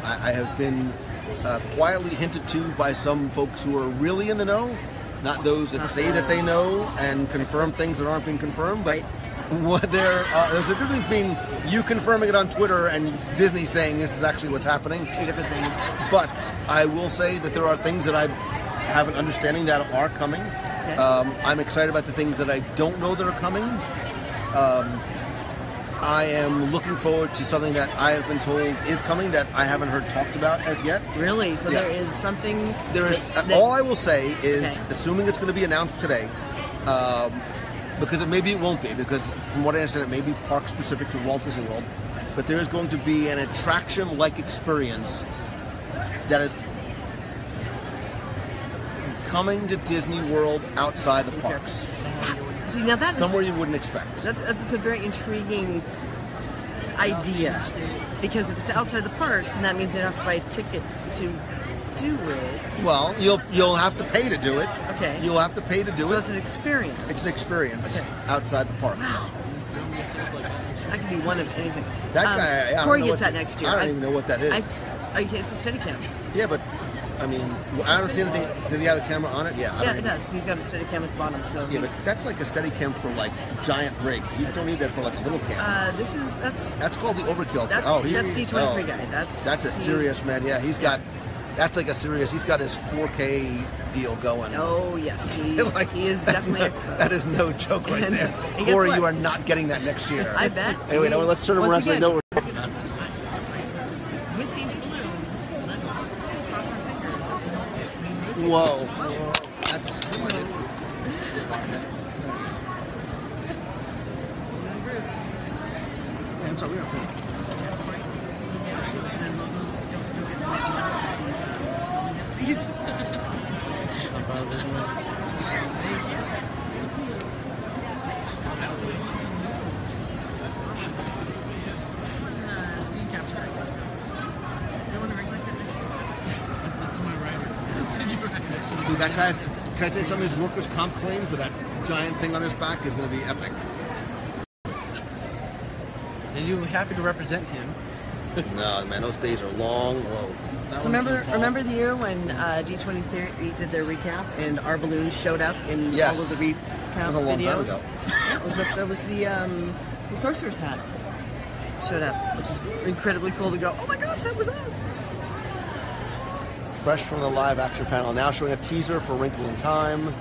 I have been quietly hinted to by some folks who are really in the know. Not those that say that they know and confirm things that aren't being confirmed, but there's a difference between you confirming it on Twitter and Disney saying this is actually what's happening. Two different things. But I will say that there are things that I have an understanding that are coming. Okay. I'm excited about the things that I don't know that are coming. I am looking forward to something that I have been told is coming that I haven't heard talked about as yet. Really? So there is something... all I will say is, assuming it's going to be announced today, because maybe it won't be, because from what I understand, it may be park specific to Walt Disney World, but there is going to be an attraction-like experience that is coming to Disney World outside the parks. See, now somewhere you wouldn't expect. That's a very intriguing idea, because if it's outside the parks, then that means they don't have to buy a ticket to do it. Well, you'll have to pay to do it. Okay. You'll have to pay to do it. So it's an experience. It's an experience outside the parks. Wow. That could be one of anything. That guy, Corey gets that next year. I don't even know what that is. It's a Steadicam. Yeah, but I mean, I don't see anything. Does he have a camera on it? Yeah. It does. He's got a Steadicam at the bottom. So yeah, but that's like a Steadicam for like giant rigs. You don't need that for like a little camera. That's called the overkill. That's D23 guy. That's a serious man. Yeah, he's got. That's like a serious. He's got his 4K deal going. Oh yes, he is definitely expert. That is no joke right there. Corey, you are not getting that next year. I bet. Anyway, let's turn around so they know what we're working on. With these balloons, let's cross our fingers and hope that we make it. Whoa, that's balloon group. Yeah, I'm sorry, we don't think. Please. That was an awesome move. Someone screen capture access code. You want to ring like that next year? That's my writer. Dude, that guy, can I tell you something? His workers' comp claim for that giant thing on his back is going to be epic. and you'll be happy to represent him. No, man, those days are long. Whoa. So remember the year when D23 did their recap and our balloons showed up in Yes. all of the recap That was a long time videos? ago. It was the sorcerer's hat showed up, which is incredibly cool to go. Oh my gosh, that was us! Fresh from the live action panel, now showing a teaser for Wrinkle in Time.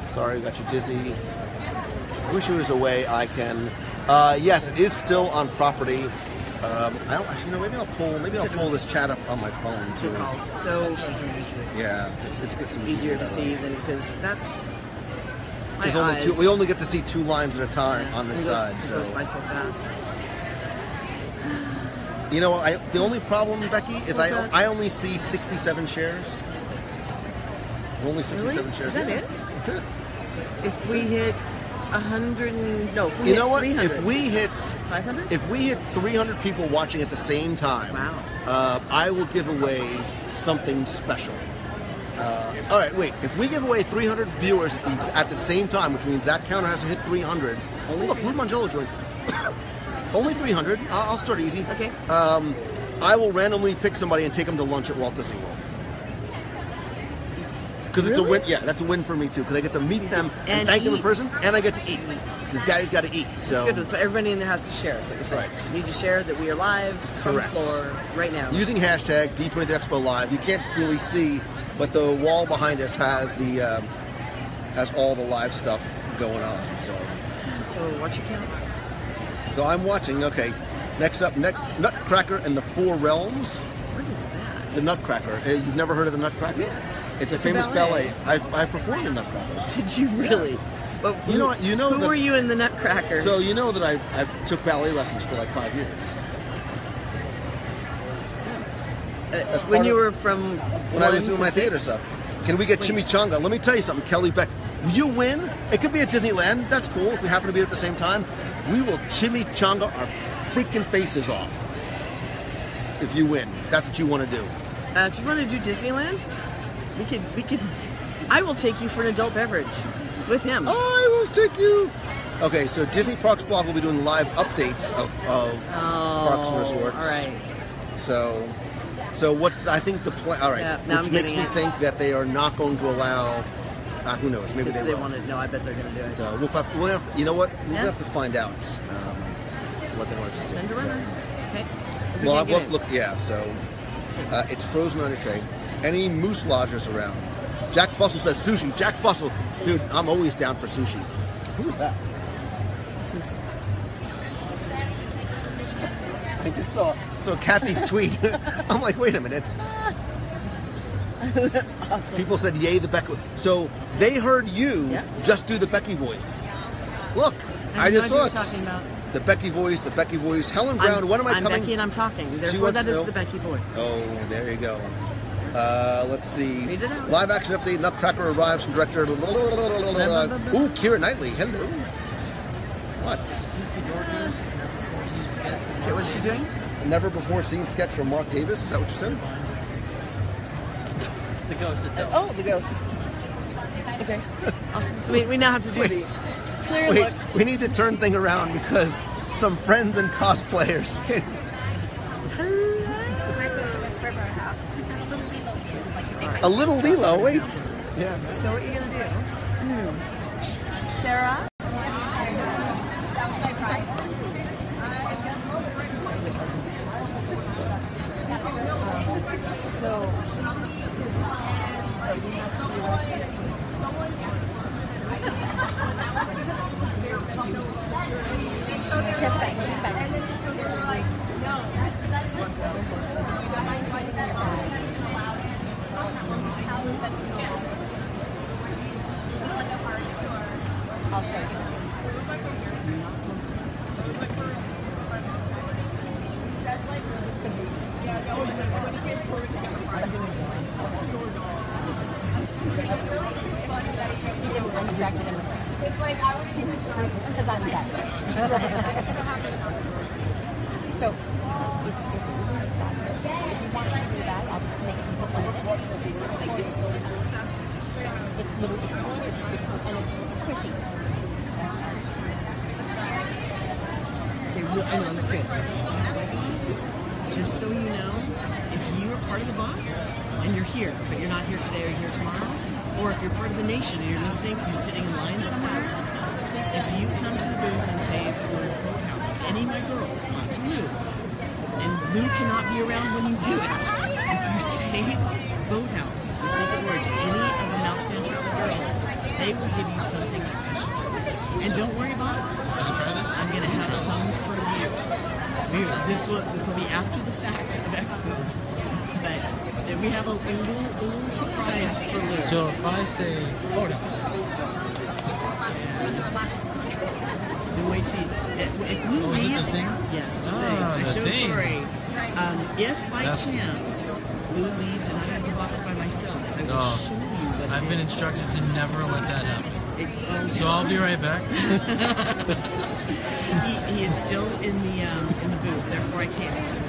Sorry, got you dizzy. I wish there was a way I can. Yes, it is still on property. I don't actually know. Maybe I'll pull this chat up on my phone too. So Yeah, it's good to easier to see than because that's. There's only two. We only get to see 2 lines at a time on this side. It So goes by so fast. you know, the only problem, Becky, is What's that? I only see 67 shares. Only 67 Really? shares. Is that Yeah, it? That's it. If we hit 100, no, if we You hit know what? 300, If we hit 500, If we hit 300 people watching at the same time, wow. I will give away something special. All right, wait. If we give away 300 viewers at the same time, which means that counter has to hit 300. Oh, look, Blue Mangello joined. Only 300. I'll start easy. Okay. I will randomly pick somebody and take them to lunch at Walt Disney World. Because it's a win. Yeah, that's a win for me too. Because I get to meet them and thank them in eat. person, and I get to eat. Because Daddy's got to eat. So That's good. So everybody in there has to share. Is what you're saying. Right. You need to share that we are live from Correct. the floor right now. using hashtag D23 Expo Live. You can't really see, but the wall behind us has has all the live stuff going on. So watch your count. So I'm watching. Okay, next up, Nutcracker and the 4 Realms. What is that? The Nutcracker. You've never heard of the Nutcracker? Yes. It's a It's a famous ballet. I performed in Nutcracker. Did you really? But You know who that- were you in the Nutcracker? So you know that I took ballet lessons for like 5 years. As when part you of- were from When I was 1 doing to my 6? theater stuff. Can we get chimichanga? Let me tell you something, Kelly Beck. You win. It could be at Disneyland. That's cool if we happen to be at the same time. We will chimichanga our freaking faces off. If you win, that's what you want to do. If you want to do Disneyland, we could. I will take you for an adult beverage with him. I will take you. Okay, so Disney Parks Blog will be doing live updates of Parks and Resorts. All right. So what I think the plan. All right, Yeah, now which I'm makes getting me it. think that they are not going to allow. Who knows? Maybe Because they they will. want to. No, I bet they're going to do it. So we'll have to, you know what? We'll Yeah. have to find out what they want to do. Send her around. Okay. If we Well, can't get in. look, yeah. So it's frozen under. Okay. Any moose lodgers around? Jack Fussell says sushi. Jack Fussell, dude, I'm always down for sushi. Who is that? I just saw Kathy's tweet. I'm like, wait a minute. That's awesome. People said, "Yay, the Becky." So they heard you Yeah. just do the Becky voice. Look, I have just no saw idea it. what you're talking about. The Becky voice, the Becky voice. Helen Brown, when am I I'm coming? Becky and I'm talking. She Therefore, wants that to is know. the Becky voice. Oh, there you go. Let's see. Read it out. Live action update. Nutcracker arrives from director. Ooh, Keira Knightley. Hello. What? Okay, what is she doing? Never before seen sketch from Mark Davis. Is that what you said? The ghost itself. Oh, the ghost. Okay. Awesome. So we now have to do Wait. the clear Wait, look. we need to turn thing around because some friends and cosplayers can. A little Lilo. Wait. Yeah. So what are you gonna do? Sarah? She's back. And then they were like, no. You don't mind joining that? I'll show you. That's like I'm distracted him. It's like I don't even because I'm dead. So it's that. If you want to do that, I'll just make it look like it's little, and it's squishy. Okay, I know, that's good. Guys, just so you know, if you are part of the box and you're here, but you're not here today or here tomorrow, or if you're part of the nation and you're listening because you're sitting in line somewhere, if you come to the booth and say the word Boathouse to any of my girls, not to Lou, and Lou cannot be around when you do it, if you say Boathouse is the secret word to any of the Mouse Fan Travel girls, they will give you something special. And don't worry, box. Can I try this? I'm gonna have some for you. This will be after the fact of Expo, but we have a little surprise for Lou. So if I say Boathouse, And wait till if Lou Oh, is it the leaves. thing? Yes, the Ah, thing. I the showed thing. Corey. If by That's- chance Lou leaves and I have the box by myself, I will Oh. show you what I've it been is. instructed to never let that happen. So yes. I'll be right back. He is still in the booth, therefore I can't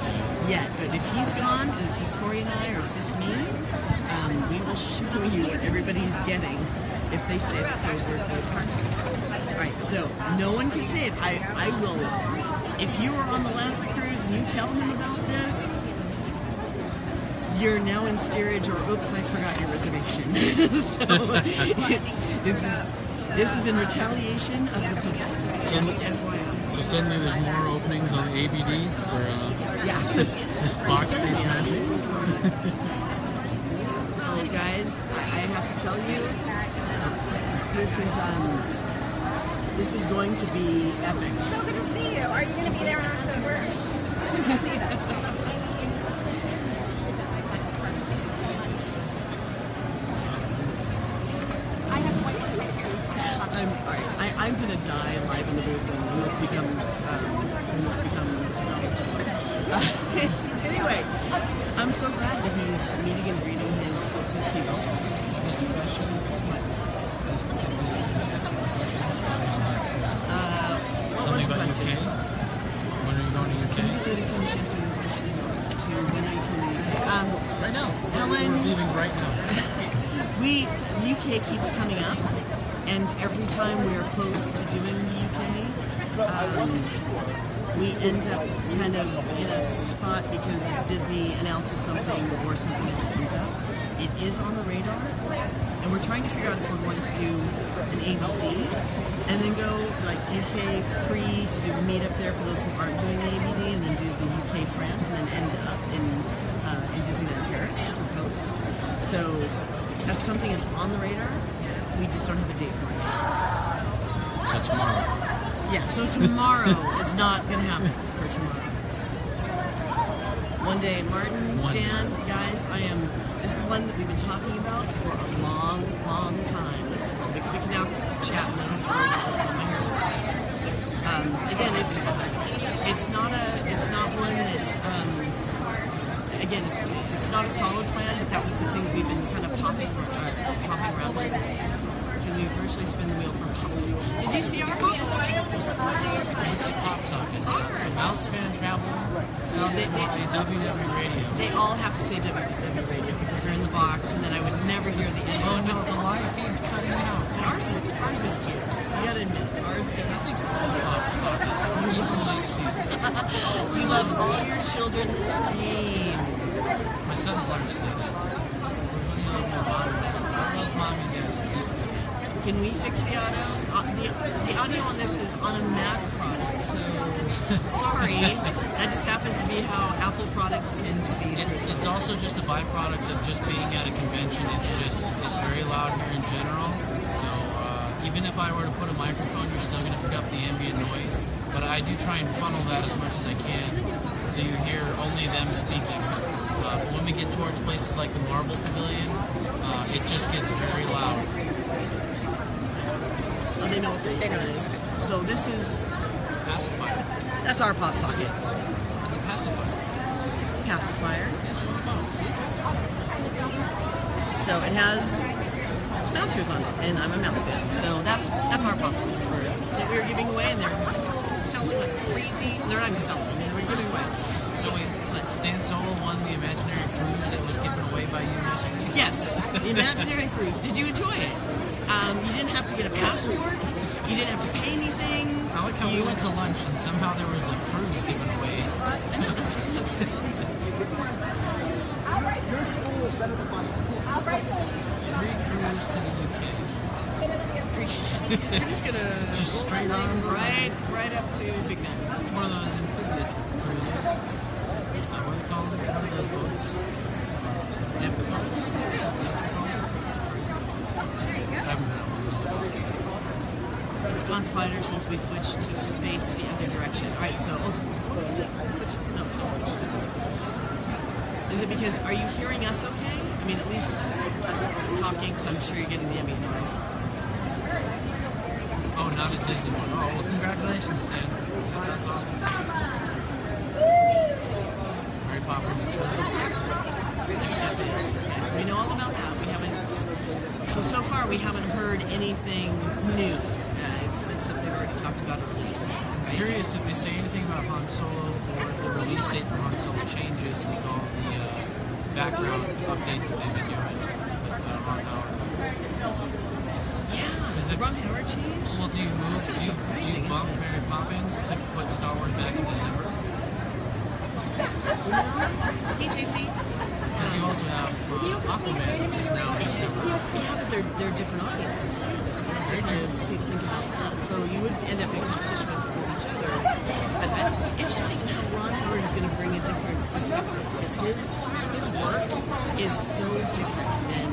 yet. But if he's gone and it's just Corey and I, or it's just me, we will show you what everybody's getting if they say the code word Boathouse. All right, so no one can say it. I will. If you were on the Alaska cruise and you tell him about this, you're now in steerage, or oops, I forgot your reservation. So this is in retaliation of the public. Just FYI. So suddenly there's more openings on the ABD for Yeah. box stage magic. Oh, guys, I have to tell you, this is going to be epic. So good to see you. Are you going to be there in October? Good to see that. I'm gonna die live in the booth when this becomes knowledgeable. Anyway, I'm so glad that he's meeting and greeting his people. What was Something the about question? UK? When are you going to UK? Can you get the finish answering the question to when are you coming to the UK? Right now. Helen, We're leaving right now. the UK keeps coming up, and every time we are close to doing the UK, we end up kind of in a spot because Disney announces something or something else comes out. It is on the radar, and we're trying to figure out if we're going to do an ABD and then go like UK pre to do a meetup there for those who aren't doing the ABD, and then do the UK France, and then end up in Disneyland Paris or Coast. So that's something that's on the radar. We just don't have a date for it. So tomorrow. Yeah, so tomorrow is not going to happen for tomorrow. One day, Martin, Stan, guys, this is one that we've been talking about for a long, long time. This is called Big Speaking Now Chat, and I don't have to worry about my hair this way. Again, it's not one that, again, it's not a solid plan, but that was the thing that we've been kind of popping around with. Can we virtually spin the wheel for a pop socket? Did you see our pop sockets? Which pop socket? Ours. Mouse Fan Travel. Well, they WW Radio. They all have to say WW Radio because they're in the box, and then I would never hear the end. Oh no, the live feed's cutting out. But ours is cute. You gotta admit, ours does. Pop sockets. We love all your children the same. My son's learned to say that. We're going to love more mom and dad. I love mom and dad. Can we fix the audio? The audio on this is on a Mac product, so sorry. That just happens to be how Apple products tend to be. It's also just a byproduct of just being at a convention. It's very loud here in general. So even if I were to put a microphone, you're still going to pick up the ambient noise. But I do try and funnel that as much as I can, so you hear only them speaking. But when we get towards places like the Marble Pavilion, it just gets very loud. Oh, they know what it is. So this is It's a pacifier. that's our pop socket. It's a pacifier. Pacifier. Yeah, show me about. See a pacifier. So it has mouse ears on it, and I'm a mouse fan. So that's our pop socket that we were giving away, and they're selling like crazy. They're not even selling. I mean, we're giving away. So wait, Stan Solo won the imaginary cruise that was given away by you yesterday? Yes, the imaginary cruise. Did you enjoy it? You didn't have to get a passport. You didn't have to pay anything. How like how we went to lunch and somehow there was a cruise given away. I know, that's Your school is better than my school. Free cruise to the UK. I'm just gonna Just straight on right up to Big Ben. It's one of those amphibious cruises. What do they call them? What are those boats? Amphibious. Is that what they're called? I haven't been on one of those in a while. It's gone quieter since we switched to face the other direction. All right, so I'll switch to this. Is it because, are you hearing us okay? I mean, at least us talking, so I'm sure you're getting the ambient noise. Oh, not a Disney one. Oh, well, congratulations, Stan. That's awesome. Mary Poppins Returns. Next up is, yes, we know all about that. We haven't, so far we haven't heard anything new. It's been stuff they've already talked about or released. I'm curious if they say anything about Han Solo or if the release date for Han Solo changes with all the background updates that they've been doing with Ron Howard. Yeah, does Ron Howard change? Well, do you move? That's Do surprising, you bump isn't it? Mary Poppins to put Star Wars back in December? No. Hey, JC. Because you also have Aquaman is now in December. Yeah, but they're different audiences too, though. You have to think about that. So you would end up in competition with each other. But interesting how Ron Howard is going to bring a different perspective because his work is so different than.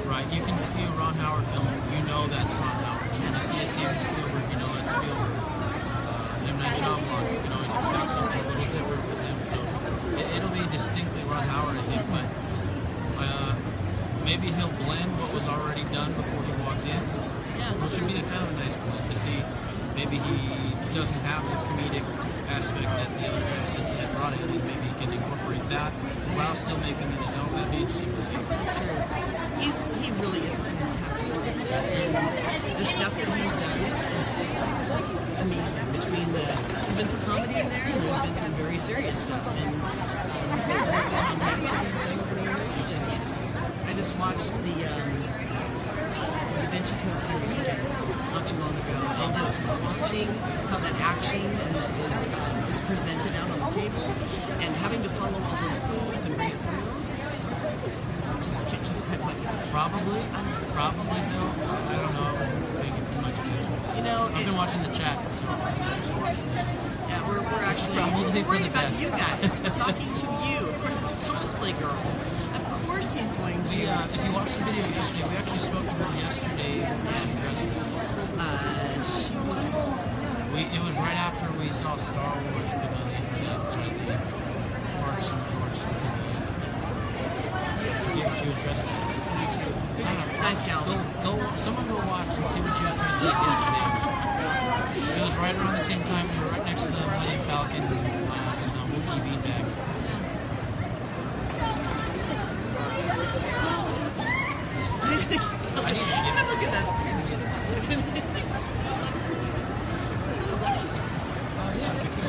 Right, you can see a Ron Howard film, you know that's Ron Howard. You see a Steven Spielberg, you know that's Spielberg. M. Night Shyamalan, you can always expect something a little different with him. So it'll be distinctly Ron Howard, I think, but maybe he'll blend what was already done before he walked in, which would be a kind of a nice blend to see. Maybe he doesn't have the comedic aspect that the other guys had brought in, and maybe he can incorporate that while still making it his own. That'd be interesting to see. That's true. He really is a fantastic director, and the stuff that he's done is just amazing. There's been some comedy in there, and there's been some very serious stuff, and the work Tom Hanks that he's done over the years. I just watched the Da Vinci Code series again not too long ago, and just watching how that action is presented out on the table, and having to follow all those clues and bring it through. Just my butt. Probably no. I don't know. I wasn't paying too much attention. I've been watching the chat, so I'm actually watching it. Yeah, we're actually probably for the about best. you guys. We're talking to you. Of course, it's a cosplay girl. Of course, he's going to. If you watched the video yesterday, we actually spoke to her yesterday. What was she dressed as? She was. It was right after we saw Star Wars Pavilion, or the Parks and Resorts Pavilion. Yeah, she was dressed as. You too. Nice gal. Someone go watch and see what she was dressed as yesterday. It was right around the same time. We were right next to the Millennium Falcon and the Wookiee beanbag. I need to get it. Look at that. Yeah, if you could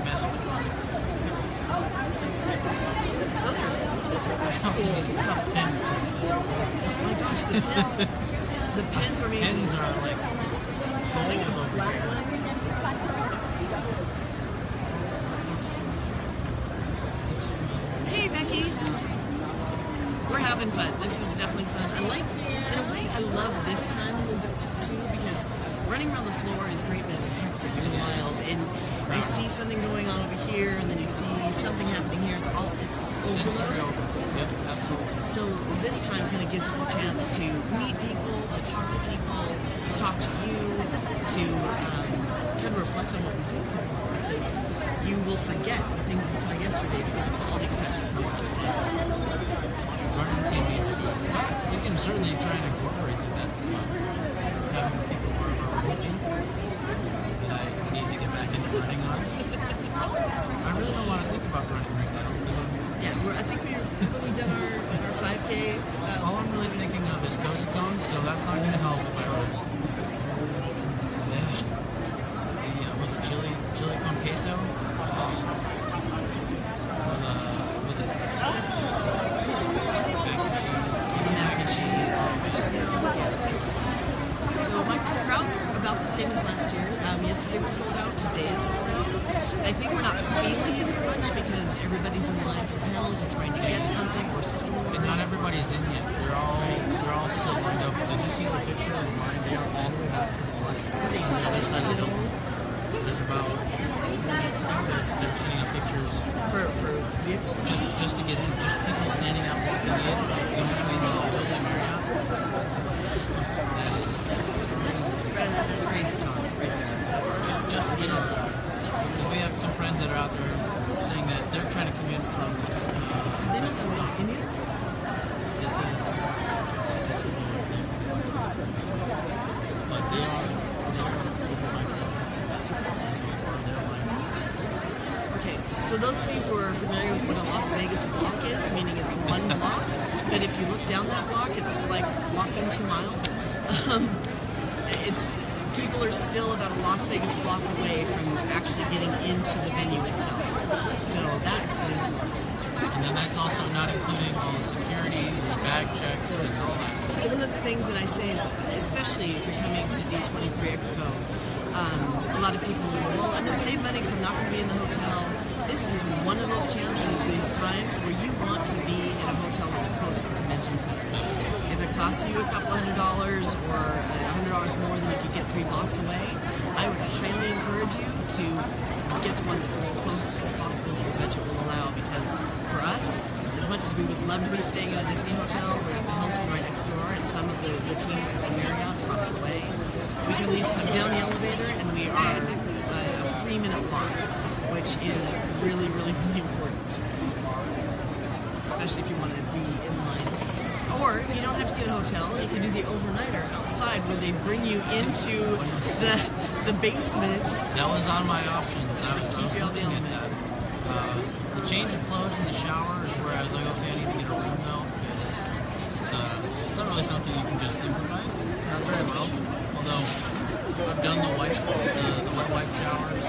mess with them. Those are. Pen. Oh my gosh, the pens. The pens are amazing. Pens are like Holding a black one. Hey, Becky. We're having fun. This is definitely fun. In a way, I love this time a little bit too because running around the floor is great, but it's hectic and wild. And you see something going on over here, and then you see something happening here. It's sensory overload. Yep, absolutely. So this time kind of gives us a chance to meet people, to talk to people, to talk to you, to kind of reflect on what we've seen so far. Because you will forget the things you saw yesterday because of all the excitement's going on today. Running team needs to go through that. We can certainly try and incorporate that. That'd be fun. Having people part of our running team that I need to get back into running on. I really don't want to think about running right now because I think we've done our 5K. All I'm really thinking of is cozy cones, so that's not going to help if I run. Yeah. Was it chili con queso? Was it mac and cheese? Which is there. So my crowds are about the same as last year. vehicles? Just to get in, just people standing out walking in between the Hilton and Marriott. That's crazy talk right there. Just to get in. Because we have some friends that are out there saying that they're trying to come in from. They don't know India? It's a little thing. But they are over my so far their line is. Okay, so those of you who are familiar with what a Las Vegas block is, meaning it's one block, but if you look down that block, it's like walking 2 miles. People are still about a Las Vegas block away from actually getting into the venue itself. So that explains a lot. And then that's also not including all the security, the bag checks, and all that. So one of the things that I say is, especially if you're coming to D23 Expo, a lot of people will go, well, I'm going to save money because I'm not going to be in the hotel. This is one of those these times where you want to be in a hotel that's close to the convention center. If it costs you a couple $100 or $100 more than you could get 3 blocks away, I would highly encourage you to get the one that's as close as possible that your budget will allow, because for us, as much as we would love to be staying at a Disney hotel, we're at the Hilton right next door, and some of the teams at the Marriott across the way, we can at least come down the elevator and we are a 3-minute walk, which is really, really, really important, especially if you want to be in line. Or you don't have to get a hotel, you can do the overnighter outside where they bring you into the basement. That was on my options. I was looking at that. The change of clothes in the shower is where I was like, okay, I need to get a room though, because it's not really something you can just improvise. Not very well. Although I've done the wet wipe showers,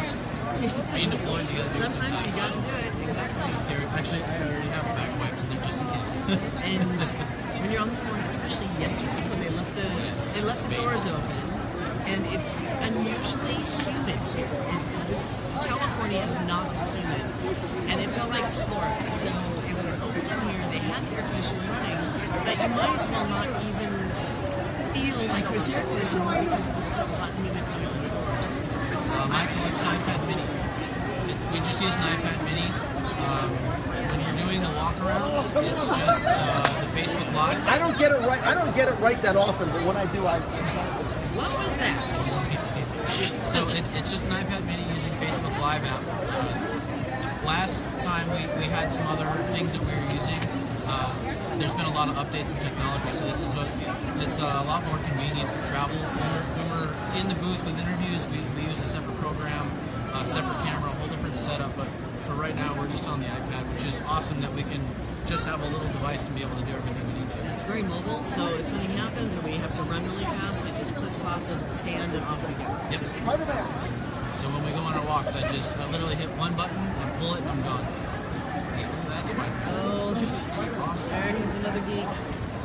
being deployed together. Sometimes you gotta do it, exactly. Actually, I already have bag wipes in there just in case. And when you're on the floor, especially yesterday when they left the doors open, and it's unusually humid here. California is not this humid, and it felt like Florida. So it was open in here. They had the air conditioning running, but you might as well not even feel like it was air conditioning because it was so hot and humid coming from the doors. It's an iPad Mini. We just use an iPad Mini. When you're doing the walkarounds, it's just the Facebook Live. I don't get it right. I don't get it right that often, but when I do, What was that? So it's just an iPad Mini using Facebook Live app. Last time we had some other things that we were using. There's been a lot of updates in technology, so this is a lot more convenient for travel. When we're in the booth with interviews, we use a separate program, a separate camera, a whole different setup. But for right now, we're just on the iPad, which is awesome that we can just have a little device and be able to do everything we need to. It's very mobile, so if something happens or we have to run really fast, it just clips off and stand and off we go. Yep. So when we go on our walks, I literally hit one button and pull it and I'm gone. Hey, look at that spider. Oh, that's awesome. There comes another geek.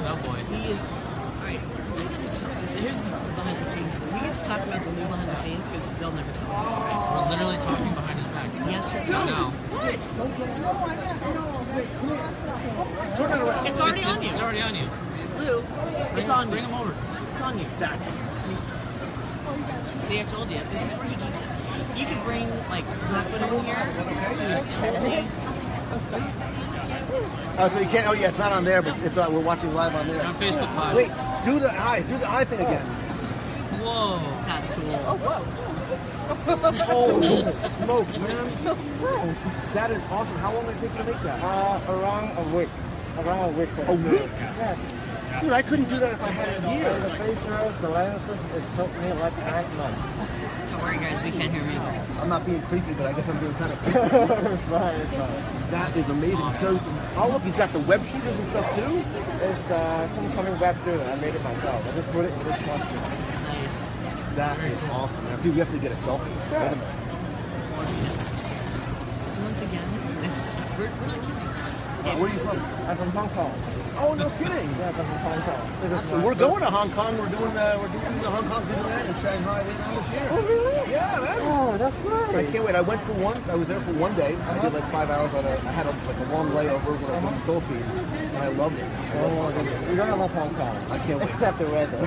Oh boy. He is. Alright, I gotta tell you, here's the behind the scenes. We get to talk about the Lou behind the scenes because they'll never tell you. Right? We're literally talking behind his back. Yes, you're now. What? It's already on you. It's already on you. Lou, it's on you. Bring him over. It's on you. See, I told you. This is where he geeks out. You could bring, like, Black Widow in here. He would totally... Oh, so you can't. Oh, yeah, it's not on there, but it's we're watching live on there. On Facebook Live. Wait, do the eye thing again. Whoa, that's cool. Oh, whoa. Oh, smokes, man. That is awesome. How long did it take you to make that? Around a week. Around a week. A week? Yes. Dude, I couldn't do that if I had a year. The features, the lenses, it took me like 9 months. Don't worry, guys, we can't hear him either. I'm not being creepy, but I guess I'm being kind of creepy. It's fine. That is amazing. Awesome. So, oh look, he's got the web shooters and stuff too? It's the homecoming web too. I made it myself. I just put it in this cluster. Nice. That is awesome. Now, dude, we have to get a selfie. Yeah. Wait a minute. Of course he does. So once again, we're not kidding. Where are you from? I'm from Hong Kong. Oh, no kidding. Yes, I'm from Hong Kong. So we're going to Hong Kong. We're doing the Hong Kong Disneyland in Shanghai later this year. Oh, really? Yeah, man. Oh, that's great. I can't wait. I went for one. I was there for one day. I did like 5 hours. I had a long layover when I was in the Philippines, and I loved it. You're gonna love Hong Kong. I can't wait. Except the weather.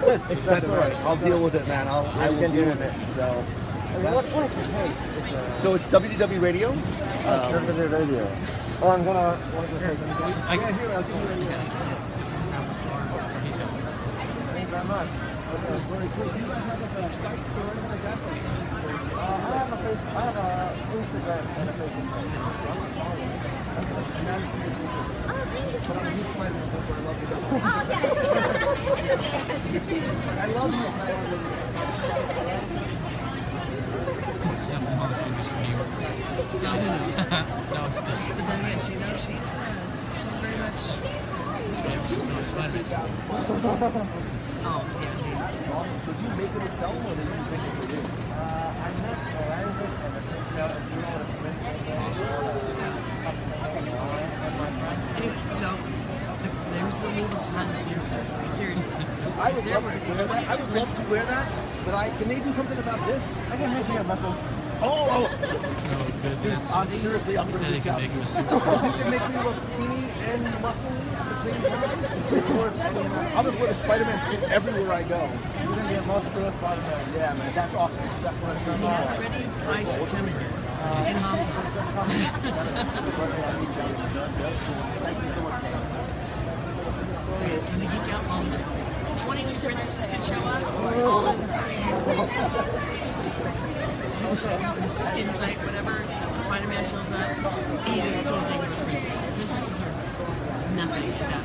That's all right. I'll deal with it, man. I will deal with it. So. What is it? Hey, So it's WDW Radio. radio. Oh, I'm gonna. I Yeah, here, I'll give you radio. He's got one. Thank you very much. Okay, very cool. Do you guys have like a site store or anything like that? I have a Instagram and a Facebook page. But I'm a huge fan of the book, I love you. I love you. Stuff from Hong Kong is from New York. No, who knows? No, But then again, she's very much. Spider-Man. Oh, yeah. So do you make it yourself or do you make it for you? Anyway, so there's the little behind the scenes stuff. Seriously. I would love to wear that. I would love to wear that, but can they do something about this? I can make it muscles. Oh! No goodness. Seriously, I'm He said he could make him a super You can make me look skinny and muscle at the same time. I'll just wear the Spider-Man suit everywhere I go. You're gonna be a muscular Spider-Man. Yeah, man, that's awesome. That's what I'm You have it ready by September in Hong Kong. Thank you so much. Okay, so the Geek Out moment. 22 princesses can show up, all in skin tight, whatever. The Spider-Man shows up, and he just totally ignores princesses. Princesses are nothing at that.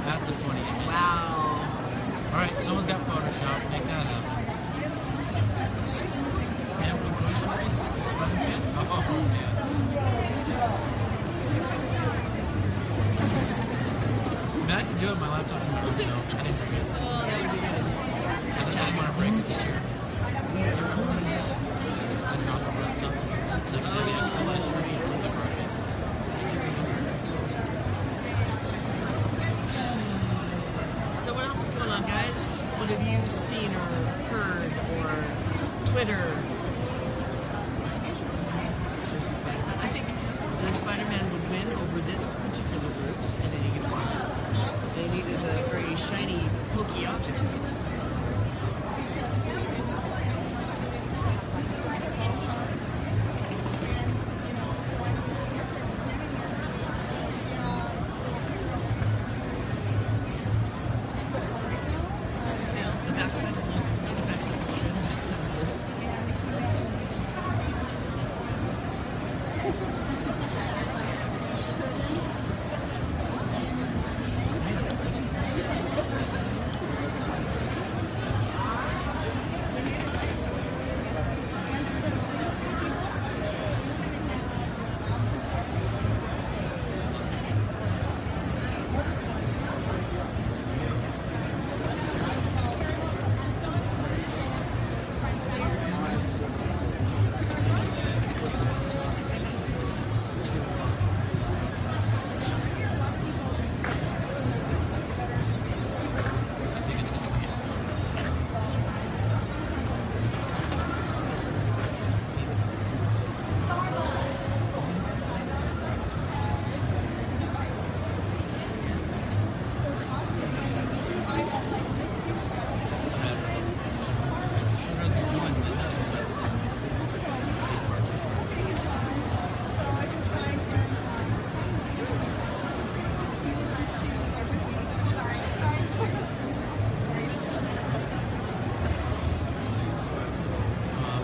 That's a funny image. Wow. Alright, someone's got Photoshop. Make that happen. Man from Toy Story? Spider-Man? Oh, man. I mean, I can do it. My laptop's in my room, though. I didn't bring it. Oh, that would be good. I didn't want to break it this year. I dropped the laptop. It's like the explanation. So what else is going on, guys? What have you seen or heard or Twitter? There's the Spider-Man. I think the Spider-Man would win over this particular route at any given time. They need is a very shiny, pokey object. The backside of Luke. The backside of Luke. The backside of Luke.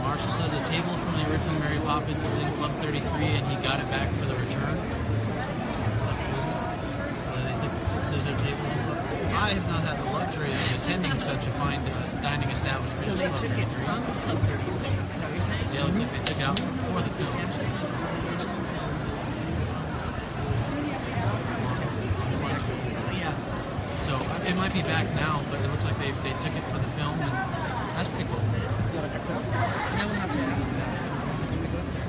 Marshall says a table from the original Mary Poppins is in Club 33 and he got it back for the return. So that's cool. So they think there's a table in Club. I have not had the luxury of attending such a fine dining establishment. So as they Club took it 33. from Club 33. Is that what you're saying? Yeah, it looks like they took it out for the film. Yeah, she's like, the original film was used on set. So yeah. So it might be back now, but it looks like they took it for the film, and that's pretty cool. So now we'll have to ask about it when we go up there.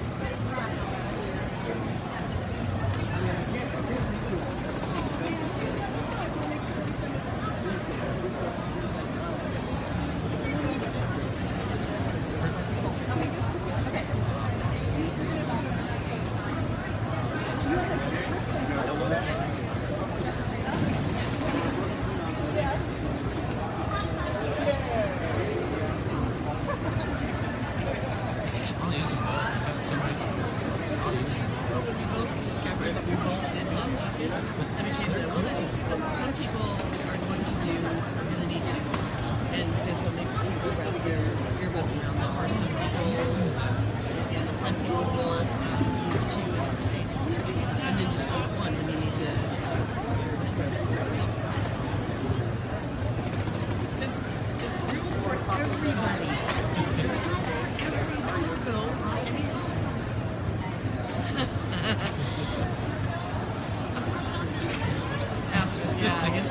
Asterisk, yeah. I guess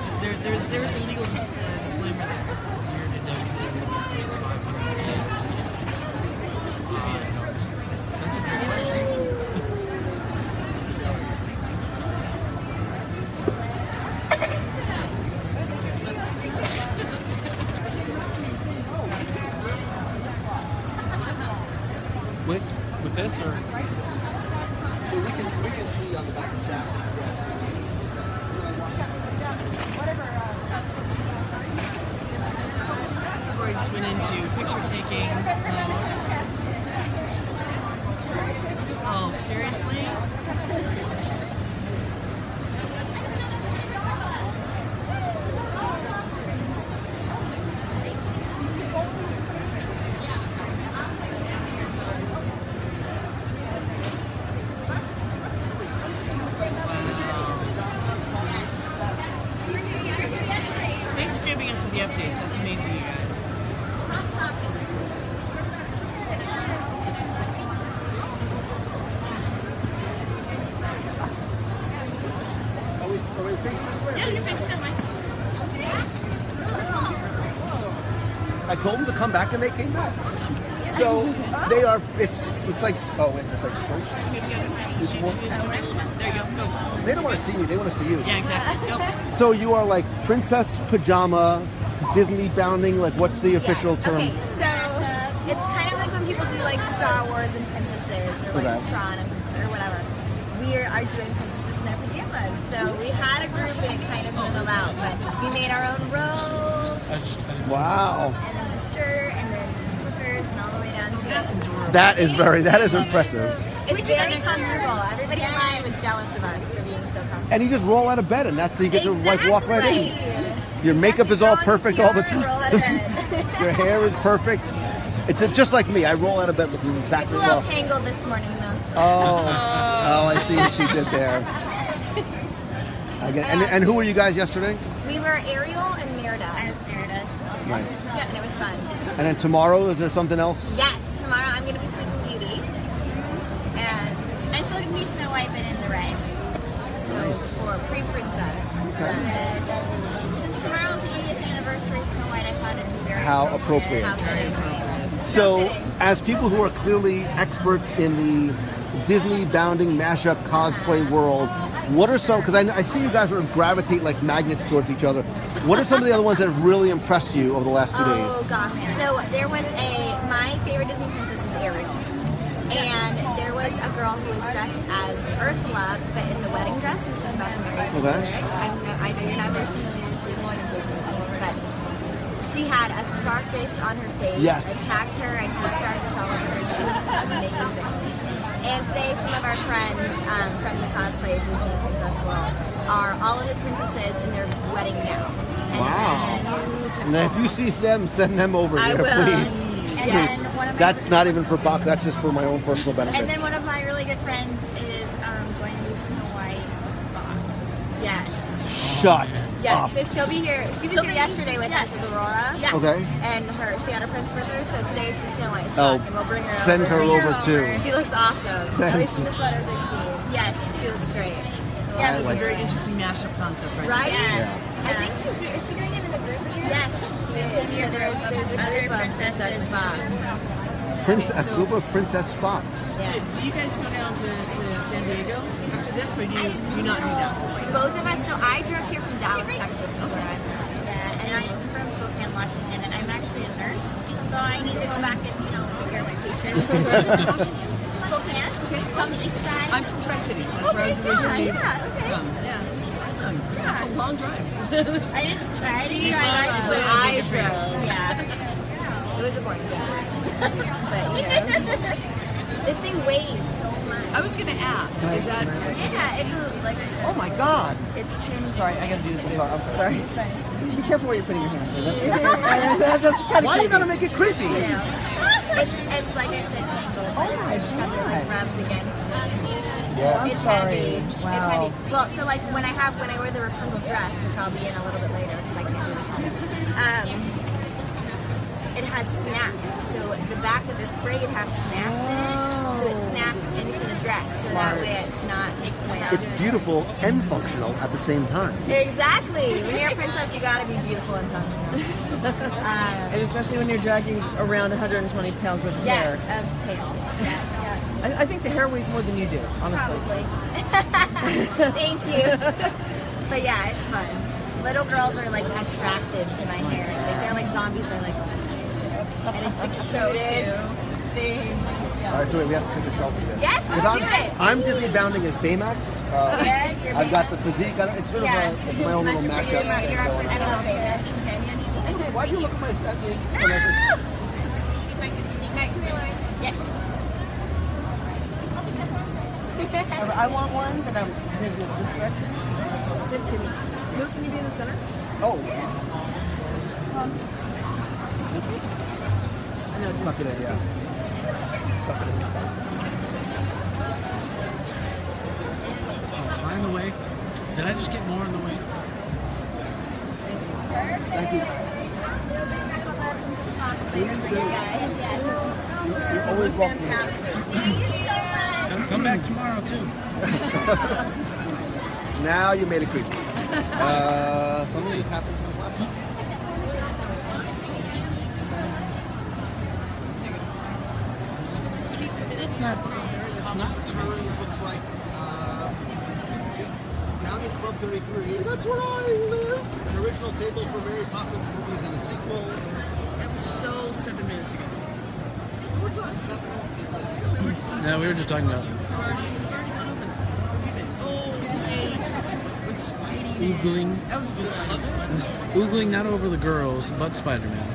there's a legal disclaimer there. Here to WWE is 500. That's a good question. With this or? So we can see on the back of the chassis. Corey just went into picture taking mode. Oh, seriously? Thanks for giving us the updates. That's amazing, you guys. Are we facing this way? Yeah, you're facing that way. I told them to come back and they came back. Awesome. So they are. It's like it's like squished. Let's go together. She needs to go back a little bit. There you go. Go. They don't want to see me. They want to see you. Yeah, exactly. Go. So you are like princess pajama, Disney bounding. Like what's the official term? Okay, so it's kind of like when people do like Star Wars and princesses or like Okay. Tron and princess or whatever. We are doing princesses in their pajamas. So we had a group and it kind of fizzled out, but we made our own robe Wow. and then the shirt and then the slippers and all the way down to That's adorable. That is impressive. Can we It's do that very next year? comfortable. Everybody in line was jealous of us for being so comfortable. And you just roll out of bed and that's so you get to like walk right in. Your makeup is all perfect all the Roll out of time. bed. Your hair is perfect. It's just like me. I roll out of bed looking It's exactly a little well. tangled this morning though. Oh, I see what she did there. I get, and who were you guys yesterday? We were Ariel and Merida. I was Merida. Nice. Yeah, and it was fun. And then tomorrow, is there something else? Yes, tomorrow I'm going to be Sleeping Beauty. And I'm still gonna be Snow White, but in the rags. so for pre-princess. Since tomorrow's the 80th anniversary of Snow White, I thought it'd be very How appropriate. appropriate. So, as people who are clearly experts in the Disney bounding mashup cosplay world, what are some, because I see you guys sort of gravitate like magnets towards each other. What are some of the other ones that have really impressed you over the last 2 days? Oh gosh. So there was my favorite Disney princess is Ariel. And there was a girl who was dressed as Ursula, but in the wedding dress, and she's about to marry a Okay. prince. I know you're not very familiar with Disney princess movies, but she had a starfish on her face, Yes. attacked her, and she had starfish all over her. She was amazing. And today, some of our friends from the cosplay Disney Princess World are all of the princesses in their wedding gowns. And Wow. it's beautiful. And then if you see them, send them over I here, will. please. And then one of my That's not even for box, that's just for my own personal benefit. And then one of my really good friends is going to do Snow White spa. Yes. Shut Yes, up. so she'll be here. She was She'll here be- yesterday with yes. us with Aurora. Yeah. Okay. And she had her prince with her, so today she's Snow White. Oh, and we'll bring her send over. her Bring over too. She looks awesome. Thank At least from you. the photos I've seen. Yes. She looks great. Yeah, that's a very interesting mashup concept right Right? Yeah. I think she's here. Is she doing it in a group here? Yes. She is. So there's a group of Princess Spots. A group of princess spots. Do you guys go down to San Diego after this, or do you not do that? Both of us. So I drove here from Dallas, Texas, is where I'm from. Yeah, and I'm from Spokane, Washington, and I'm actually a nurse, so I need to go back and take care of my patients. Spokane, it's on the east side. I'm from Tri-Cities. That's where I was originally from. Yeah, awesome. That's a long drive. I didn't drive. I drove. Yeah. It was a boring drive. But, this thing weighs so much. I was going to ask, is that... Yeah, it's like... Oh my god. It's pinned. Sorry, I got to do this. I'm sorry. Be careful where you're putting your hands. That's kind of Why you gotta make it creepy? It's like I said, tangled. Oh my God. Because it like rubs against me. Yeah. It's sorry. heavy. Wow. It's heavy. Well, so like when I wear the Rapunzel dress, which I'll be in a little bit later because I can't do this home. It has snaps. So the back of this braid has snaps in it. So so it snaps into the dress, so that way it's not takes away. It's beautiful and functional at the same time. Exactly. When you're a princess, you gotta be beautiful and functional. And especially when you're dragging around 120 pounds worth of hair. Yes, of tail. Yeah. I think the hair weighs more than you do, honestly. Probably. Thank you. But yeah, it's fun. Little girls are like attracted to my hair. Like they're like zombies. They're like, and it's the cutest thing. All right, so wait, we have to take a selfie then. Yes, let's do it. I'm Disney bounding as Baymax. I've got the physique. It's sort of my own little mashup. You're our personal companion. Why do you look at my statue? I want one, but I'm maybe this direction. Who can you be in the center? Oh. I know. Stuck it in, yeah. Stuck it in. Oh, by the way, did I just get more in the way? Thank you. You're always welcome. Fantastic. Come back tomorrow too. Now you made it creepy. Something just happened to the laptop. It's not. Returns looks like County Club 33. That's where I live. An original table for Mary Poppins movies and a sequel. That was so 7 minutes ago. What's that? Is that 2 minutes ago? No, we were just talking about oogling. That was good. Oogling not over the girls, but Spider-Man.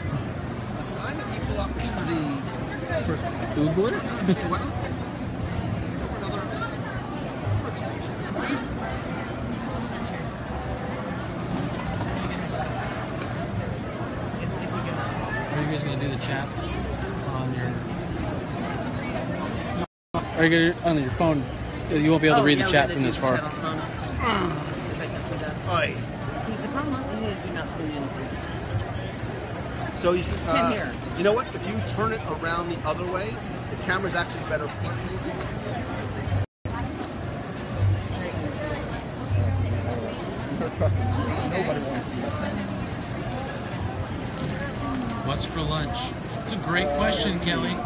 I'm an equal opportunity person. Oogler? Are you guys going to do the chat on your... Are you going to on your phone? You won't be able to read the chat from this far. Because I can't see that. Oi. See, the problem is you're not seeing anything. So you Can't hear. You know what? If you turn it around the other way, the camera's actually better front facing. Trust me, nobody wants to see us. What's for lunch? It's a great question, Kelly.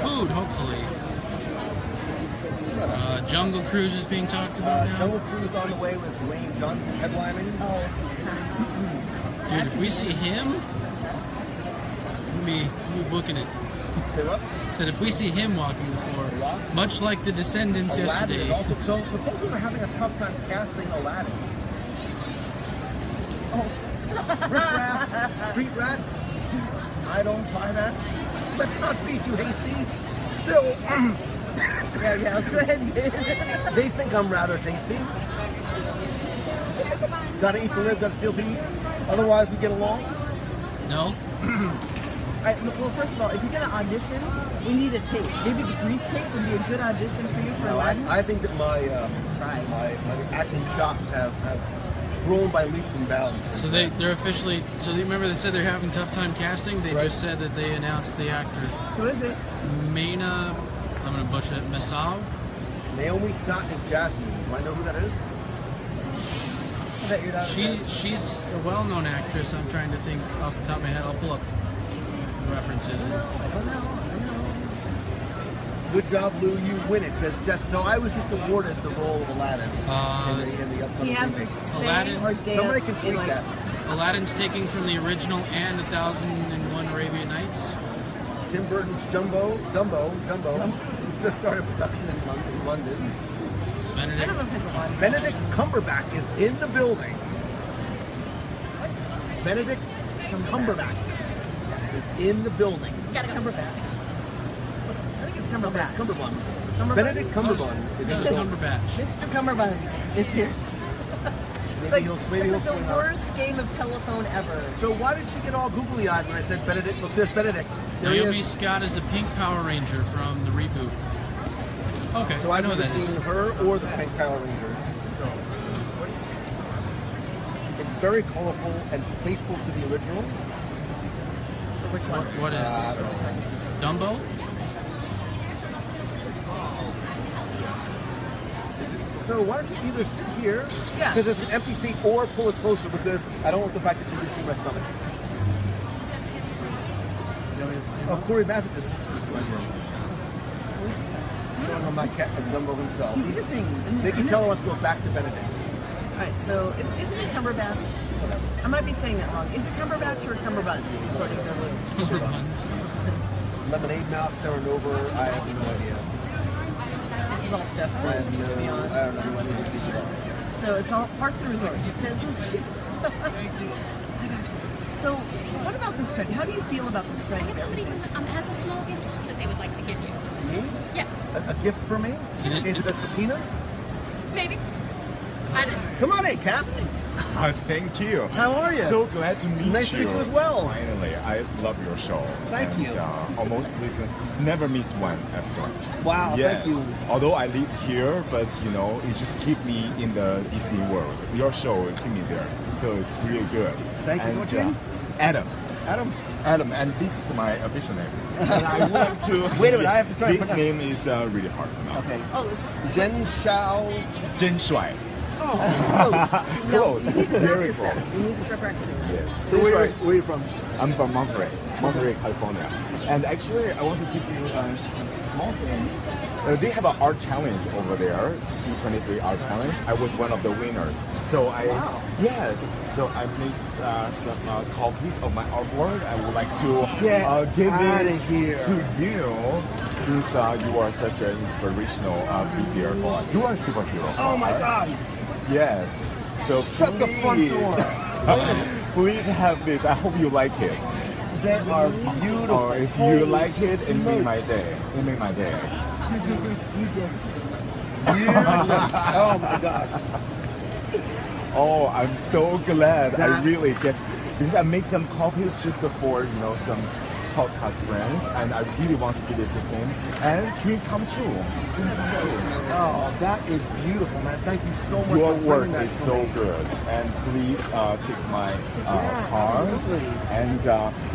Food, hopefully. Jungle Cruise is being talked about now. Jungle Cruise on the way with Dwayne Johnson headlining. Dude, if we see him, we'll be booking it. Say what? Said if we see him walking the floor, much like the Descendants Aladdin is yesterday. also, so supposedly they're having a tough time casting Aladdin. Oh, riff-raff, street rats. I don't buy that. Let's not be too hasty. Still, Yeah, let's go ahead and they think I'm rather tasty. Gotta eat the rib, gotta steal to eat. Otherwise, we get along. No? Well, first of all, if you're going to audition, we need a tape. Maybe the grease tape would be a good audition for you for Aladdin. I think that my acting chops have grown by leaps and bounds. So they're officially. So you remember they said they're having a tough time casting. They just said that they announced the actor. Who is it? Maina. I'm gonna butcher it. Masao. Naomi Scott is Jasmine. Do I know who that is? I bet your daughter does. She's a well-known actress. I'm trying to think off the top of my head. I'll pull up references. Good job, Lou. You win it. Says Jess. So I was just awarded the role of Aladdin in the upcoming He hasn't remake. Aladdin. sang or danced Somebody can tweet in like that. Aladdin's taking from the original and 1001 Arabian Nights. Tim Burton's Dumbo. He's just started production in London. Benedict Cumberbatch is in the building. Benedict Cumberbatch is in the building. Cumberbatch. I think it's Cumberbatch. It's Cumberbund. Benedict Cumberbund is in the building. Cumberbatch. Mr. Cumberbund is here. Maybe he'll It's swing the up. worst game of telephone ever. So why did she get all googly-eyed when I said Benedict? Look, there's Benedict. There he Naomi is. Scott is the Pink Power Ranger from the reboot. Okay, So I I've know never that is. seen her or the Pink Power Rangers. So it's very colorful and faithful to the original. Which one? What is Dumbo? So why don't you either sit here, Yeah. because it's an empty seat, or pull it closer because I don't like the fact that you can see my stomach. Oh, Corey Bassett is showing on my cat and Dumbo himself. He's missing. They can tell he wants to go back to Benedict. All right, so isn't it Cumberbatch? I might be saying that wrong. Is it Cumberbatch or Cumberbatch? According to Lou? Lemonade Mouth, Terranova, I have no idea. This is all stuff I that have teaches me no, on. I don't know what it is. So it's all parks and resorts. So what about this trend? How do you feel about this trend? If somebody has a small gift that they would like to give you. Me? Yes. A gift for me? Is it a subpoena? Maybe. I don't know. Come on in, Cap. Thank you. How are you? So glad to meet you. Nice to meet you as well. Finally, I love your show. Thank and, you. Almost listen, never miss one episode. Wow, yes. thank you. Although I live here, but you know, it just keep me in the Disney world. Your show keep me there, so it's really good. Thank you. And, What's your name? Adam. Adam, and this is my official name. And I would like to. Wait a minute, I have to try and This pronounce- name is really hard to pronounce. Okay. Oh, it's Jen Shao. Jen Shuai. Close. you need to Very practice that. close. You need to start practicing. Yes. So where are you from? I'm from Monterey, California. And actually, I want to give you a small thing. They have an art challenge over there, D23 art challenge. I was one of the winners. So yes. So I made some copies of my artwork. I would like to give outta it here. to you, since you are such an inspirational figure for us. You are a superhero. Oh for my us. God. Yes. So Shut the front please- door. Please have this. I hope you like it. They are beautiful. Or if you Holy like it, it made smokes. my day. It made my day. You just. Oh my gosh. Oh, I'm so glad. I That- really get, because I make some copies just for some podcast friends, and I really want to give it to him. And dream come true. Dream come true. Oh, that is beautiful, man. Thank you so much Your for work bringing that is to so me. good, and please take my card. absolutely. And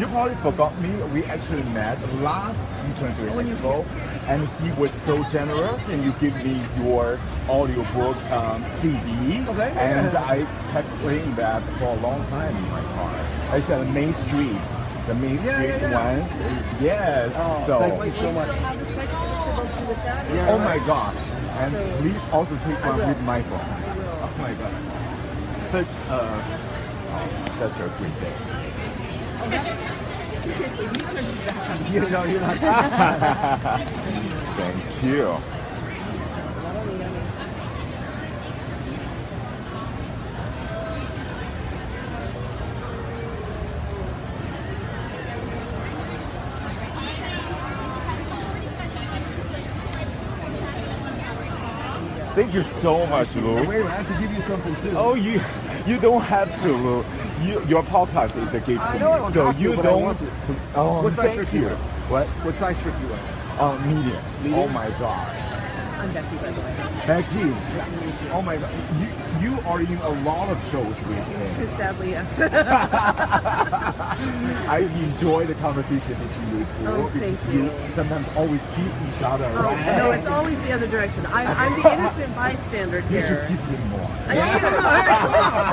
you probably forgot me. We actually met last D23 Expo, and he was so generous, and you give me your audiobook CD, Okay. and I kept playing that for a long time in my car. It's the Main Street. The Main Street one. Yes. Oh, so. thank you Wait, so do you much. still have this guy to both you with that? Yeah. Oh my gosh. And So- please also take I one will. with my phone. I will. Oh my god. Such a great day. Oh, that's seriously. You should just back on. You know, you're not. Thank you. Thank you so much, Lou. Wait a minute, I have to give you something too. Oh, you don't have to, Lou. Your podcast is a gift I to know I me, don't so have to, you but I don't. want to. Oh, What size thank shirt do you. you wear? What? What size shirt do you wear? Medium. Medium? Oh my gosh. I'm Becky, by the way. Becky. Oh my god. You are in a lot of shows with him. Sadly, yes. I enjoy the conversation between you two. Oh, because thank you. sometimes always tease each other, Oh, right? no, it's always the other direction. I'm the innocent bystander You should here. tease him more. I should.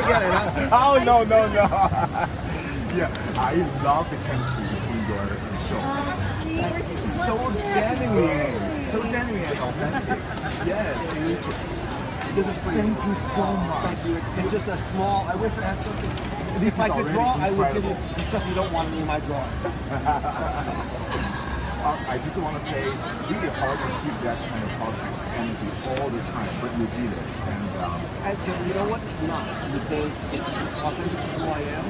Forget it. Huh? Oh, no. Yeah, I love the chemistry between your shows. It's so genuine. So genuine and authentic. Yes, it is. Thank you so much. Thank you. It's just a small. I wish I had something. This If I is could already draw, I would give you. incredible. It's just you don't want me in my drawing. I just want to say it's really hard to keep that kind of positive energy all the time, but you did it. And so, you know what? It's not, because it's authentic to who I am.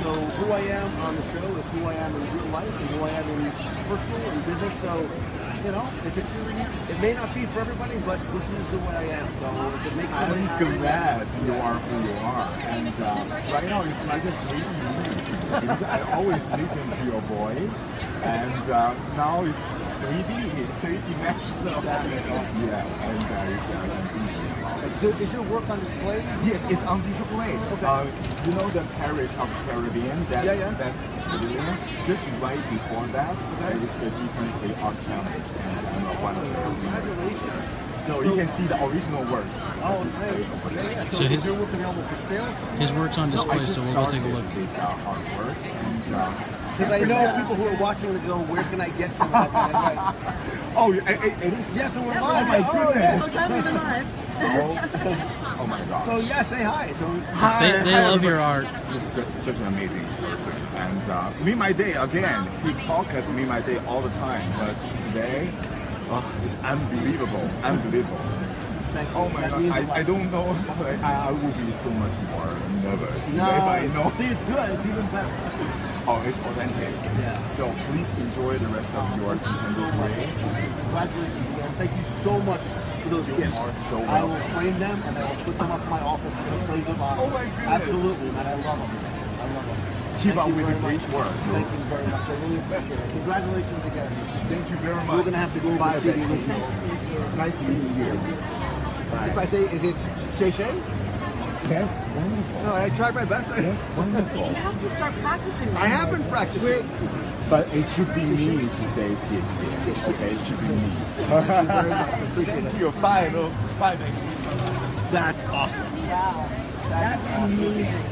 So who I am on the show is who I am in real life and who I am in personal and business. So, you know, if it's, it may not be for everybody, but this is the way I am. So if it makes somebody happy, I'm glad you are who you are. And right now it's like a dream because I always listen to your voice. And now it's 3D, it's three-dimensional. That is awesome. Yeah, and it's So is your work on display? Yes, it's on display. Okay. You know the Paris of Caribbean? That, Yeah. That pavilion? Just right before that, there is the D23 Art Challenge. And I'm one of the winners. Congratulations. So you can see the original work. Oh, nice. Yeah. So his- is your work available for sale? His work's on display, so we'll go take a look. This artwork. And, Because I know people who are watching to go, where can I get some of that? Like, oh, it is? yes, and we're Oh live. my goodness. So time we're live. Oh my gosh. So yeah, say hi. So They love your art. He's such an amazing person. And Me My Day, again, his podcast Me My Day all the time. But today, it's unbelievable. Unbelievable. thank you. Oh my That god, means a lot. I don't know. I will be so much more nervous. No, if I know. see, it's good. It's even better. Oh, it's authentic. Yeah. So please enjoy the rest of your contemporary. Congratulations again. Thank you so much for those gifts. are so I will welcome. frame them and I will put them up in my office in a place of honor. Oh my goodness. Absolutely, man. I love them. I love them. Keep Thank up you with the very great much. work. Thank you very much. I really appreciate it. Congratulations again. Thank you very much. We're going to have to go over and see the Bye. original. Nice meeting you. If I say, is it Shay Shay? That's wonderful. No, I tried my best. That's wonderful. You have to start practicing. I have been practicing. But it should be me to say 谢谢. Okay, it should be me. Thank you. Bye, Lou. Bye, thank you. That's awesome. Wow. That's amazing.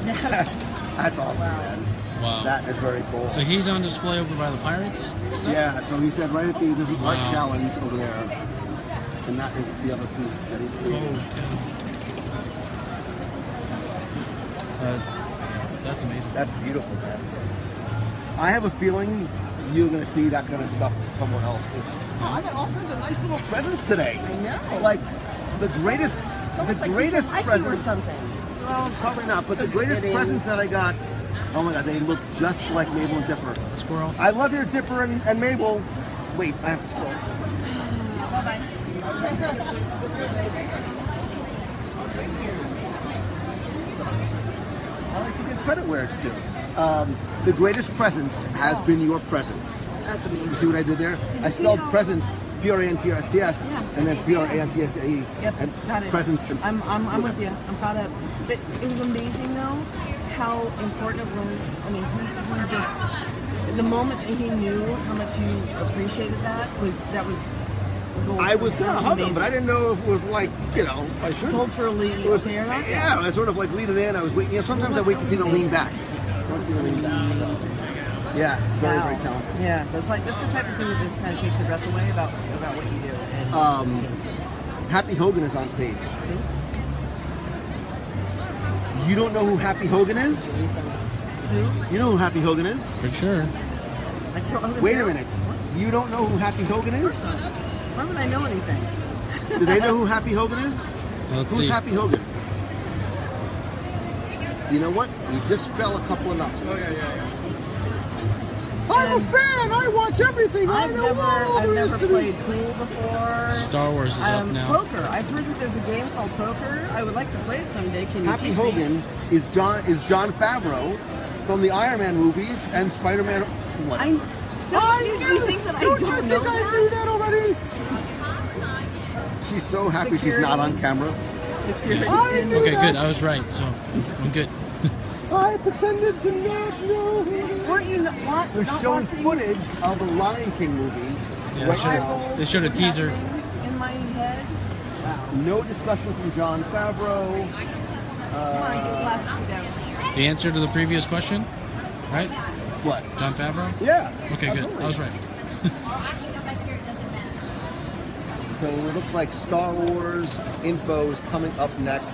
That's awesome, man. Wow. That is very cool. So he's on display over by the Pirates stuff? Yeah, so he said right at the, there's an art Wow. challenge over there. And that is the other piece that he created. That's amazing. That's beautiful, man. I have a feeling you're going to see that kind of stuff somewhere else, too. Oh, I got all kinds of nice little presents today. I know. Like, the greatest, Almost like people like you or something. Well, probably not, but the greatest Kidding. presents that I got, oh my god, they look just like Mabel and Dipper. Squirrel. I love your Dipper and Mabel. Wait, I have to scroll. Bye-bye. I like to give credit where it's due. The greatest presence has been your presence. That's You amazing. see what I did there? I see spelled how- presence, P-R-E-N-T-R-S-T-S, Yeah. and then P-R-A-N-C-S-A-E. Yep, and got it. presence. And I'm with you. I'm caught up. But it was amazing though how important it was. I mean, he just the moment that he knew how much you appreciated that was gold. I was for going to him. hug him, Amazing. but I didn't know if it was like, you know, I should. Culturally It was, okay or not? yeah, I was sort of like leaning in. I was waiting. You know, sometimes I wait to see them lean back. I want to see them lean back. Yeah, very, very talented. Yeah, that's the type of thing that just kind of takes your breath away about what you do. And Happy Hogan is on stage. You don't know who Happy Hogan is? who? You know who Happy Hogan is? For sure. I can't remember Wait a his minute. name. You don't know who Happy Hogan is? Why would I know anything? Do they know who Happy Hogan is? Let's Who's see. Happy Hogan? You know what? You just fell a couple of notches. Oh, yeah. I'm a fan. I watch everything. I I've know all never there is to played pool before. Star Wars is up now. Poker. I've heard that there's a game called poker. I would like to play it someday. Can you Happy teach Hogan me? is John Favreau from the Iron Man movies and Spider-Man. What? You think that I don't know I that? knew that already? She's so happy she's not on camera. Security. Okay, good. I was right, so I'm good. I pretended to not know. Weren't you not They're showing watching footage of the Lion King movie. Yeah, right they now. showed a teaser. in my head? No discussion from John Favreau. Come on, get glasses down. The answer to the previous question, right? What? John Favreau? Yeah. Okay, good. absolutely. I was right. So it looks like Star Wars info is coming up next.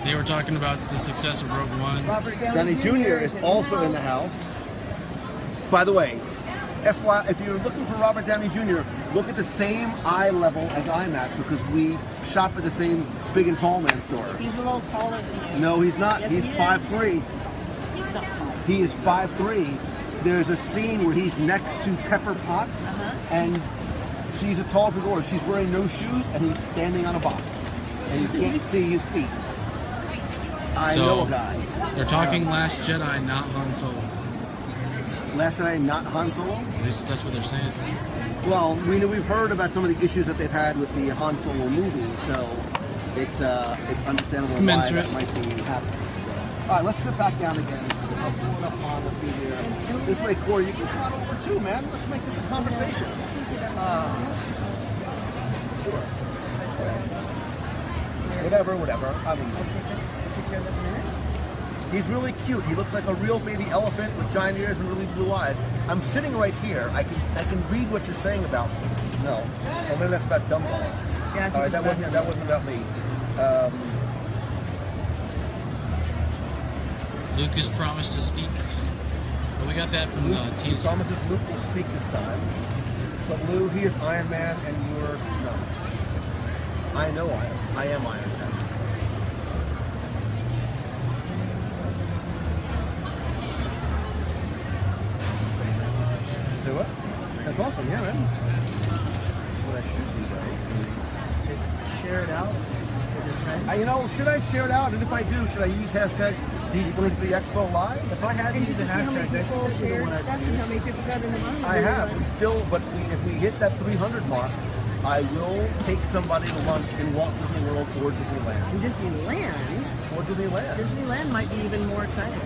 They were talking about the success of Rogue One. Robert Downey Jr. is also in the house. By the way, FY, if you're looking for Robert Downey Jr., look at the same eye level as I'm at because we shop at the same big and tall man store. He's a little taller than you. No, he's not. Yes, He's he is. 5'3". He's not 5'3". He is 5'3". There's a scene where he's next to Pepper Potts, and she's a tall figure. She's wearing no shoes, and he's standing on a box, and you can't see his feet. I know a guy. They're talking Last Jedi, not Han Solo. Last night, not Han Solo. At least that's what they're saying. Well, we've heard about some of the issues that they've had with the Han Solo movie, so it's understandable why that might be happening. So. All right, let's sit back down again. I'll pull it up on the feed here. This way, Corey, you can come on over too, man. Let's make this a conversation. Sure. Whatever. I mean, I'll take care of that in a minute. he's really cute. He looks like a real baby elephant with giant ears and really blue eyes. I'm sitting right here. I can read what you're saying about. No, oh, maybe that's about Dumbo. Yeah, all right, that wasn't about me. Lucas promised to speak. Well, we got that from the teaser. He promises Luke will speak this time. But Lou, he is Iron Man, and you're no. I know I am Iron Man. Say what? That's awesome, yeah, man. What I should do though Just share it out with your friends. you know, should I share it out? And if I do, should I use hashtag D23Expo Live? If I had to use the hashtag, People shared stuff and how many people got in the room. I have. If we hit that 300 mark, I will take somebody to lunch in Walt Disney World or Disneyland. Disneyland? Or Disneyland. Disneyland might be even more exciting.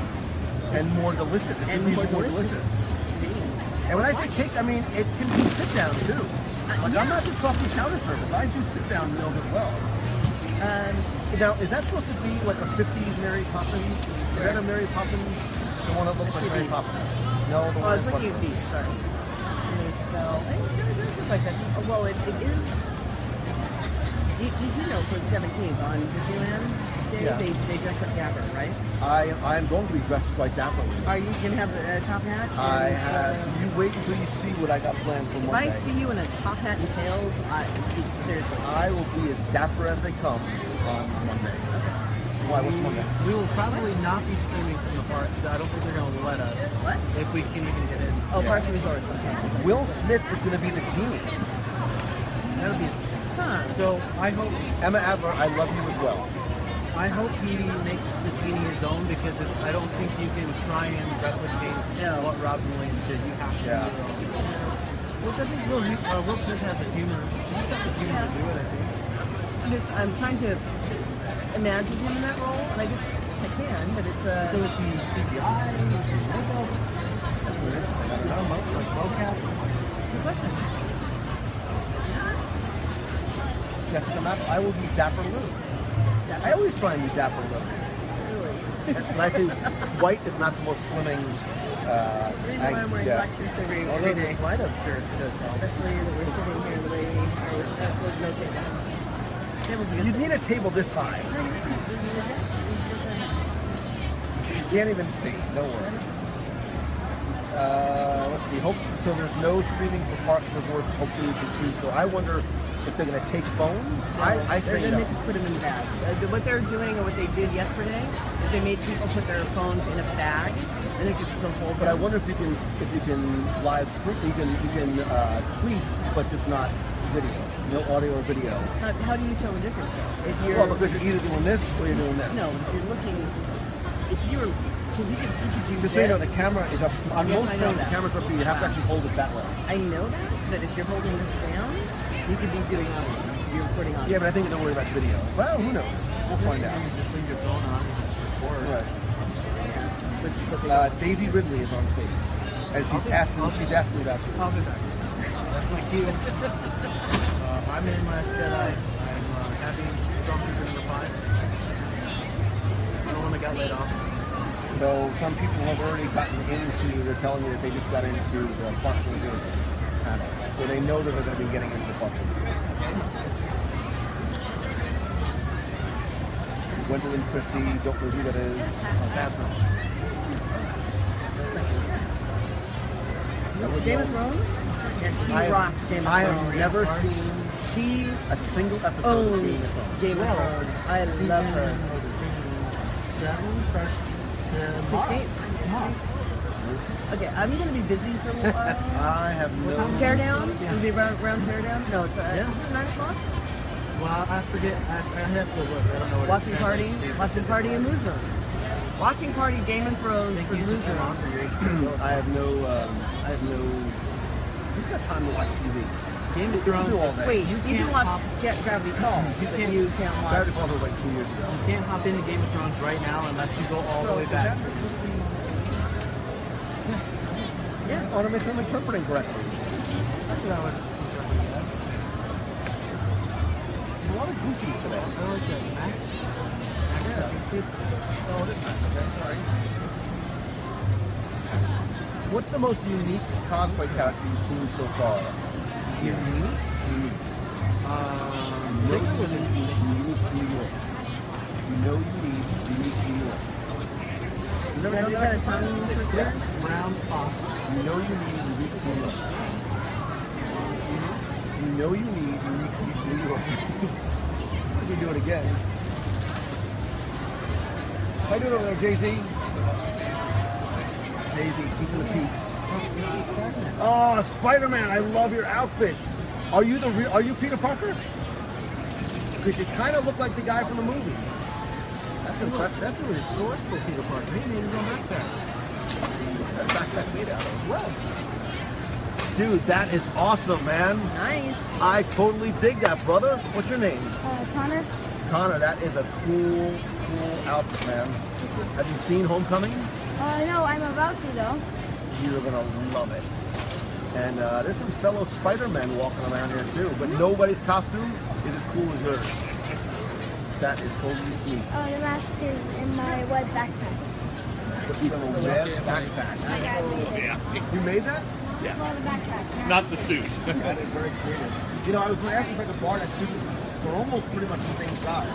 And more delicious. It's And even more delicious. And when I say take, I mean it can be sit down too. Like I'm not just talking counter service. I do sit down meals as well. Now, is that supposed to be like a 50s Mary Poppins? Is that a Mary Poppins? The one that looks like Mary Poppins? No, the one I was that's looking at these stars. And they spell. It does look like that. Well, it is. You do know for the 17th on Disneyland Day, Yeah. they dress up dapper, right? I'm going to be dressed quite dapperly. Are you going to have a top hat? I have. You wait until you see what I got planned for If Monday. I see you in a top hat and tails, seriously. I will be as dapper as they come on Monday. Why? What's Monday? We will probably not be streaming from the park, so I don't think they're going to let us. What? If we can even get in. Oh, Parks and Resorts. Will Smith is going to be the genie. That would be interesting. Huh. So I hope Emma Adler, I love you as well. I hope he makes the genie his own because I don't think you can try and replicate what Robin Williams did. You have to do your own. Well, I think Will Smith has the humor. He's got the humor to do it, I think. I'm trying to imagine him in that role, and I guess I can, but it's a... So is he CGI? Is he makeup? That's weird. I don't know, like mocap? Good question. Jessica Mapp, I will be Dapper Lou. I always try and be Dapper Lou. Really? And I think white is not the most swimming. The reason why I'm wearing black shirts every day. This light-up shirt does help. Especially that we're sitting here the way with no table. Table's a good You thing. need a table this high. You can't even see. Don't worry. Let's see. So there's no streaming for Park Resorts. Hopefully we can too. So I wonder if they're going to take phones. I They're think going no. to put them in bags. What they're doing, or what they did yesterday, is they made people put their phones in a bag, and they could still hold them. But I wonder if you can live stream. You can tweet, but just not video. No audio or video. How do you tell the difference though? If you're Well, because you're either doing this or you're doing this. no, if you're looking, if you're because you could do Just this. so you know, the camera is up. On Yes, most I know phones, the that. camera's up. You have to actually hold it that way. I know that, but if you're holding this down, you could be doing audio. You're recording audio. Yeah, but I think don't worry about video. Well, who knows? We'll find out. You just leave your phone on and just record. Right. Daisy Ridley is on stage, and she's asking. She's asking about you. I'll be back. That's my cue. I'm in Last Jedi. I'm happy Stormtrooper number 5. I don't want to get laid off. So some people have already gotten into. They're telling me that they just got into the Parks and Resorts panel, so they know that they're going to be getting into the Parks and Resorts. Gwendolyn Christie, don't know who that is. Game of Thrones? Yeah, she rocks Game of I Thrones. have never seen She a single episode of owns Game of Thrones. Game of Thrones. I love her. Season 7 starts tomorrow. 16? Okay, I'm going to be busy for a little while. I have no. Teardown? It'll be around Teardown? No, it's is it 9 o'clock? Well, I forget. I have to look. I don't know what Watching it Party? is. Watching Party in Newsroom. Watching Party, Game of Thrones for Newsroom. I have no. Who's got time to watch TV? Game of You Thrones. do all day. Wait, you can watch Gravity Falls, but you can't watch. Gravity Falls was like 2 years ago. You can't hop into Game of Thrones right now unless you go all the way back. Yeah. I want to make sure I'm interpreting correctly. That's what I would. There's a lot of goofies today. I like that. Max? Oh, it is nice. Okay, sorry. What's the most unique cosplay character you've seen so far? Unique? Jacob was in unique New York. You know you need unique New York. You never done Is that a that? tongue twister? Brown pop. You know you need unique New York. You know you need unique New York. Let me do it again. How you doing over there, Jay-Z? Jay-Z, keeping the peace. Oh, Spider-Man, I love your outfit. Are you the real? Are you Peter Parker? Because you kind of look like the guy from the movie. That's impressive. That's a resourceful Peter Parker. He made his own backpack. That backpack made out of well. Dude, that is awesome, man. Nice. I totally dig that, brother. What's your name? Connor. Connor, that is a cool outfit, man. Have you seen Homecoming? No, I'm about to though. You're gonna love it. And there's some fellow Spider-Men walking around here too, but nobody's costume is as cool as yours. That is totally sweet. Oh, the mask is in my web backpack. Put you in a web backpack. My dad made it. You made that? Well, the backpack. Not the suit. That is very creative. You know, I was going to ask if I could borrow that suit. They're almost pretty much the same size.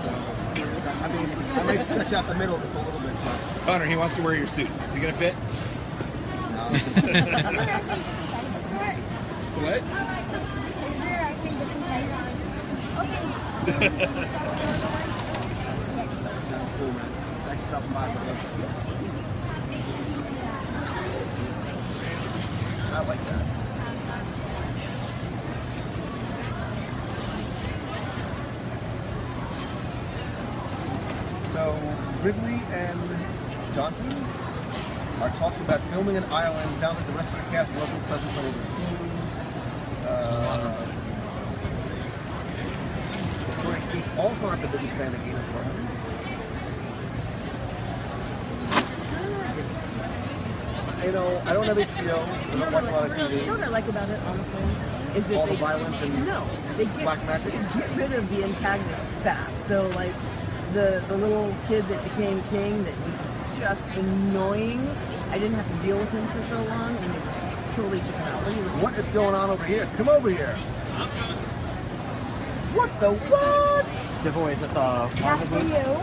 So, I mean, I may stretch out the middle just a little bit. But Connor, he wants to wear your suit. Is he gonna fit? no. What? Is there actually different sizes? Okay. Sounds cool, man. Thanks for stopping by, brother. I like that. So, Ridley and Johnson are talking about filming in Ireland. Sounds like the rest of the cast wasn't present for the scenes. Victoria Keith also not the biggest fan of Game of Thrones. You know, I don't have HBO. I don't watch a lot of TV. You know what I like about it, honestly? Is All that the violence and they black magic? get rid of the antagonist fast. So like the little kid that became king that was just annoying. I didn't have to deal with him for so long, and it totally took him out. What is going on over here? Come over here. What the what? Giveaways at the That's Marvel for booth. you.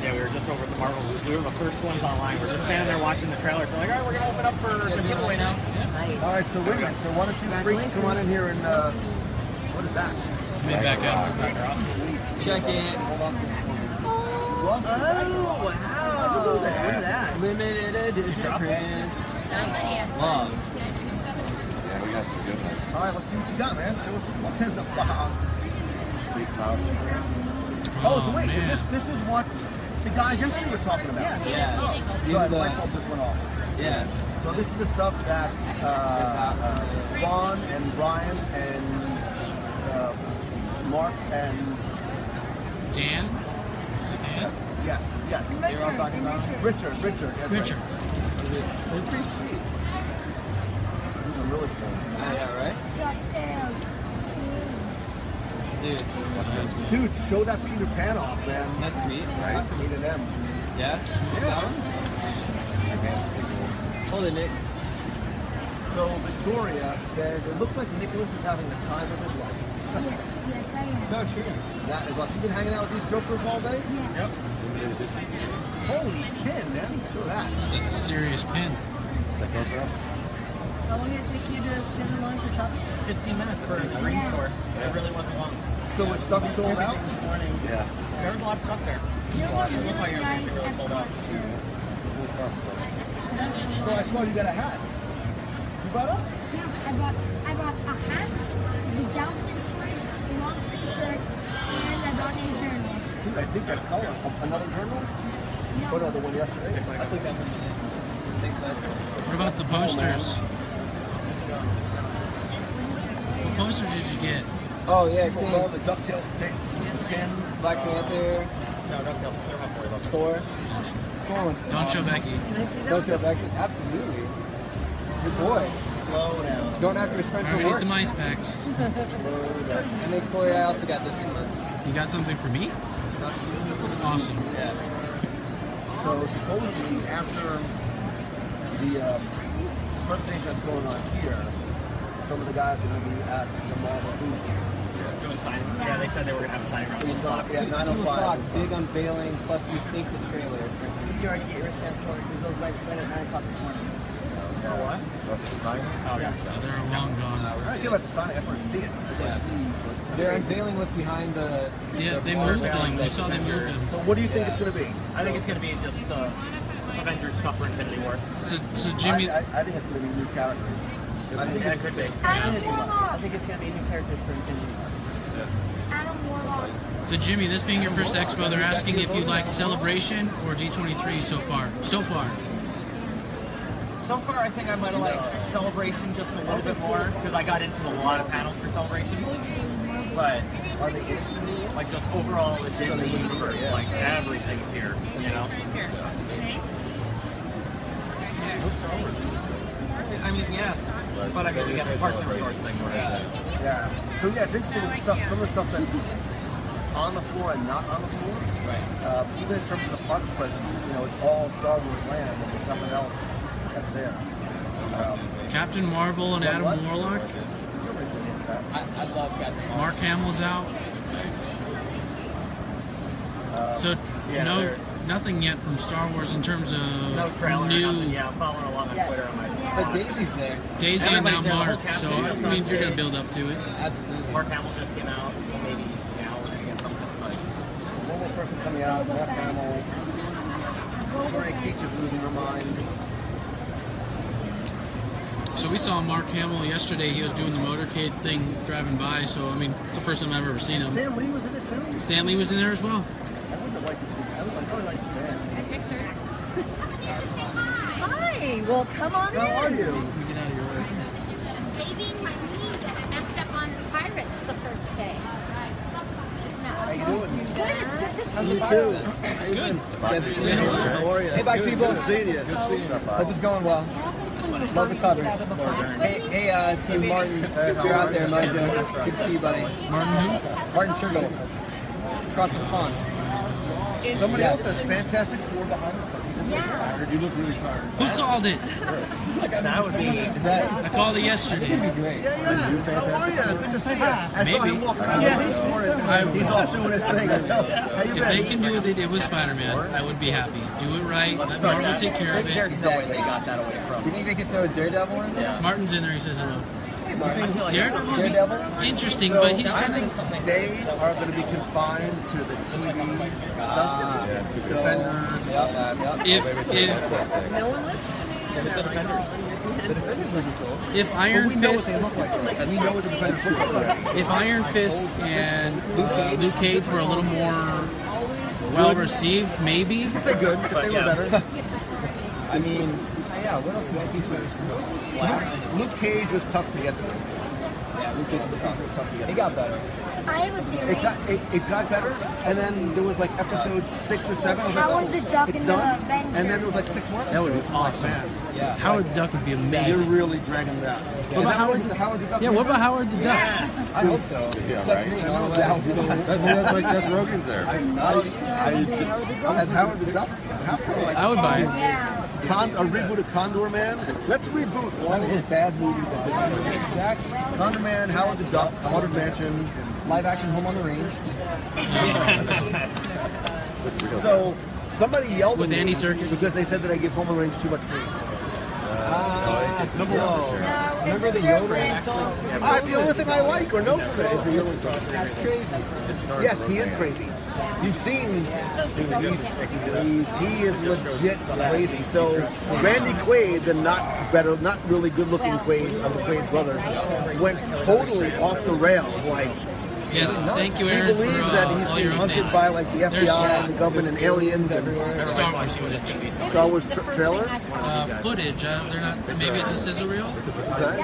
Yeah, we were just over at the Marvel booth. We were the first ones online. We're just standing there watching the trailer. We're like, all right, we're gonna open up for the giveaway now. Nice. All right, so wait a minute. So why don't you freaks come on in here and what is that? Made back out. Check it. Hold on. Oh wow! Look at that. Limited edition prints. Love. Yeah, we got some good ones. All right, let's see what you got, man. Show us what's in the box. Oh, so wait, this is what the guys yesterday were talking about. Yeah. So the light bulb just went off. Yeah. So this is the stuff that Vaughn and Brian and Mark and Dan? Is it Dan? yes. They were all talking about Richard. That's Richard. Right. They're pretty sweet. These are really cool. Yeah, right? DuckTales. Dude, show that Peter Pan off, man. That's sweet, right? Not to me, to them. Yeah? Hold it, Nick. So Victoria says it looks like Nicholas is having the time of his life. Yes, I am. So true. That is awesome. You've been hanging out with these jokers all day? Yep. Holy pin, man. Show that. It's a serious pin. How long did it take you to stand in line for shopping? 15 minutes for a green store. It really wasn't long. So was stuff sold out? This morning. Yeah. There was a lot of stuff there. You know what It looked like really everything nice really sold out. So I saw you got a hat. You bought up? Yeah, I bought a hat, the Galaxy inspiration, a long sleeve shirt, and I bought a journal. Dude, I think that color. Another journal? Oh no, the one yesterday. I took that one. What about the posters? What poster did you get? Oh yeah, People call the DuckTales pin. Black Panther. No, DuckTales. They're my boy. Thor. Thor. Don't show Becky. Don't show Becky. Absolutely. Good boy. Slow down. Going after his friend I for need work. some ice packs. And then Corey, I also got this one. You got something for me? That's awesome. Yeah. So supposedly after the presentation that's going on here, some of the guys are going to be at the Marvel booth. Yeah, they said they were going to have a signing around 1 o'clock. Yeah, 9:05. Big unveiling, plus we think the trailer. Did you already get your wristbands for it? Because those went at 9 o'clock this morning. What? Oh, yeah. They're long gone. I don't care about the signing. I just want to see it. I just want to see. They're unveiling what's behind the. Yeah, they moved them. You saw they moved them. So what do you think it's going to be? I think it's going to be just Avengers stuff for Infinity War. So Jimmy, I think it's going to be new characters. I think Yeah, it could be. Adam I Warlock. think it's going to be new characters for Infinity War. Adam Warlock. so Jimmy, this being your first expo, they're asking if you like Celebration or D23 so far. So far. So far, I think I might have liked Celebration just a little bit more because I got into a lot of panels for Celebration. But Are they like just overall the Disney universe, like everything's here, you know. I mean, yes, but I mean, we got the Parks and Resorts thing. Yeah. So yeah, it's interesting with stuff. Some of the stuff that's on the floor and not on the floor. Right. Even in terms of the parks presence, you know, it's all Star Wars land, and there's nothing else that's there. Captain Marvel and Adam Warlock. I love Captain Marvel. Mark Hamill's out. So nothing yet from Star Wars in terms of No trailer, new. nothing. Yeah, I'm following along on Twitter on my. But Daisy's there. Daisy and now Everybody's there, the Mark. whole cast So is I on mean, you're gonna stage. build up to it. Absolutely. Mark Hamill just came out, so maybe now we're gonna get something. But One more person coming out, Mark Hamill. Victoria Keach is losing her mind. So we saw Mark Hamill yesterday. He was doing the motorcade thing driving by. So I mean, it's the first time I've ever seen him. Stan Lee was in it too. Stan Lee was in there as well. I wouldn't have liked to see. I would really like Stan. And pictures. Hi. Well, come on How are in. you? Get out of your way. Babying my knee that I messed up on Pirates the first day. How you doing? Good, it's good to see You you. too. Good. Say hello. How are you? Hey, bye, people. Good seeing you. Good seeing you. Hope it's going well. Love the coverage. Hey, to Martin, if you're out there, Mojo, good to see you, buddy. Martin who? Martin Shergold, across the pond. Somebody else says Fantastic Four behind the curtain. You look really tired. Who called it? that would be. Is that? I called it yesterday. That'd be great. How are you? Good to see you. I saw Maybe. him walking around this morning. He's off doing his thing. How you If been? they can do what they did with Spider-Man, I would be happy. Do it right. Let Marvel take care of it. There's no way they got that away Do from. you think they could throw a Daredevil in there? Yeah. Martin's in there. He says hello. I feel like Daredevil? Daredevil? Interesting, but he's kind of. They are going to be confined to the TV stuff. Defenders, all that. If No one listened to me. The Defenders would be cool. if But Iron we know what Fist, they look like. We know what the Defenders look like. if Iron Fist and Luke Cage were a little more well received, maybe. I'd say good, if they were better. I mean, yeah, what else might be Flash? Luke Cage was tough to get through. Yeah, Luke Cage was tough. Tough to get He through. got better. I have a theory. It got better, and then there was like episode 6 or 7. I was like, Howard the Duck it's and the done. Avengers. And then there was like 6 more. That would be episodes. I'm like, awesome. man, Yeah. Howard the Duck would be you're amazing. really dragging it out. Is that about what it is? Howard the Duck? Yeah, what about Howard the Duck? I hope so. Yeah, Seth right? Green, all the way. That's why Seth Rogen's there. As Howard the Duck? I would buy it. Yeah. A reboot of Condor Man? Let's reboot all of the bad movies that Disney made. Exactly. Condor Man, Howard the Duck, Haunted Mansion. Live action Home on the Range. So somebody yelled With at me Andy Serkis? because they said that I give Home on the Range too much grief. No. Remember the Yoda song? The only thing I like or know from it is the Yoda song. That's crazy. Yes, he is crazy. You've seen he is legit crazy. So Randy Quaid, the not really good looking Quaid of the Quaid brothers, went totally off the rails. Like Yes, thank you, He Aaron, believes for that all he's being your hunted updates. by like the FBI There's and the government and aliens everywhere. Star Wars footage. Star Wars trailer. Footage. They're not. Maybe it's a sizzle reel. Okay.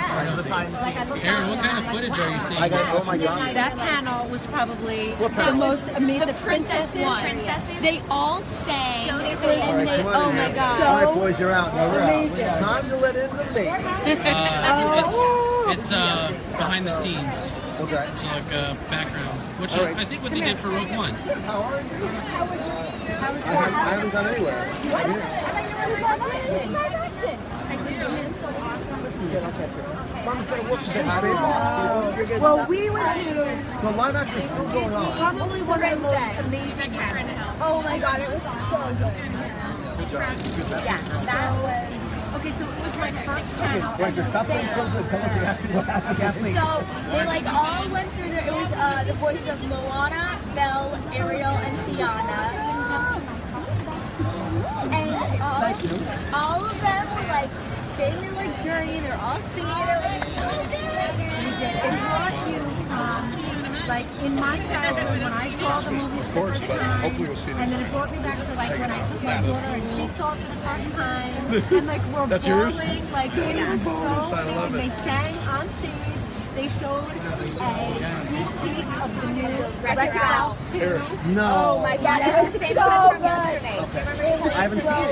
Aaron, what kind of footage are you seeing? I got. Oh my God. That panel was probably What the panel? most amazing. The princess one. They all sang. And they, oh my All god. right, boys, you're out. Time to let in the lady. It's behind the scenes. Okay. It's like background, which All is right. I think what they did for Rogue One. How are you? I haven't gone anywhere. I'm here. Mom's got to work to get big box. Well, we went to So live action is still going on. probably one of the most amazing panels. Oh my god, it was so good. Yeah, that was. Okay, so it was my first panel. Wait, just stop saying something and tell us exactly what happened. So they like all went through there. It was the voice of Moana, Belle, Ariel, and Tiana. And all of them were like saying their like journey. They're all singing it. It brought you from like in my childhood when I saw the movies for the first time, and then it brought me back to like when I took my daughter and she saw it for the first time, and like we're bawling. Like it was so. They sang on stage. They showed a sneak peek of the new Wreck-It Ralph 2. No. Oh my god, that's the same one from yesterday. I haven't seen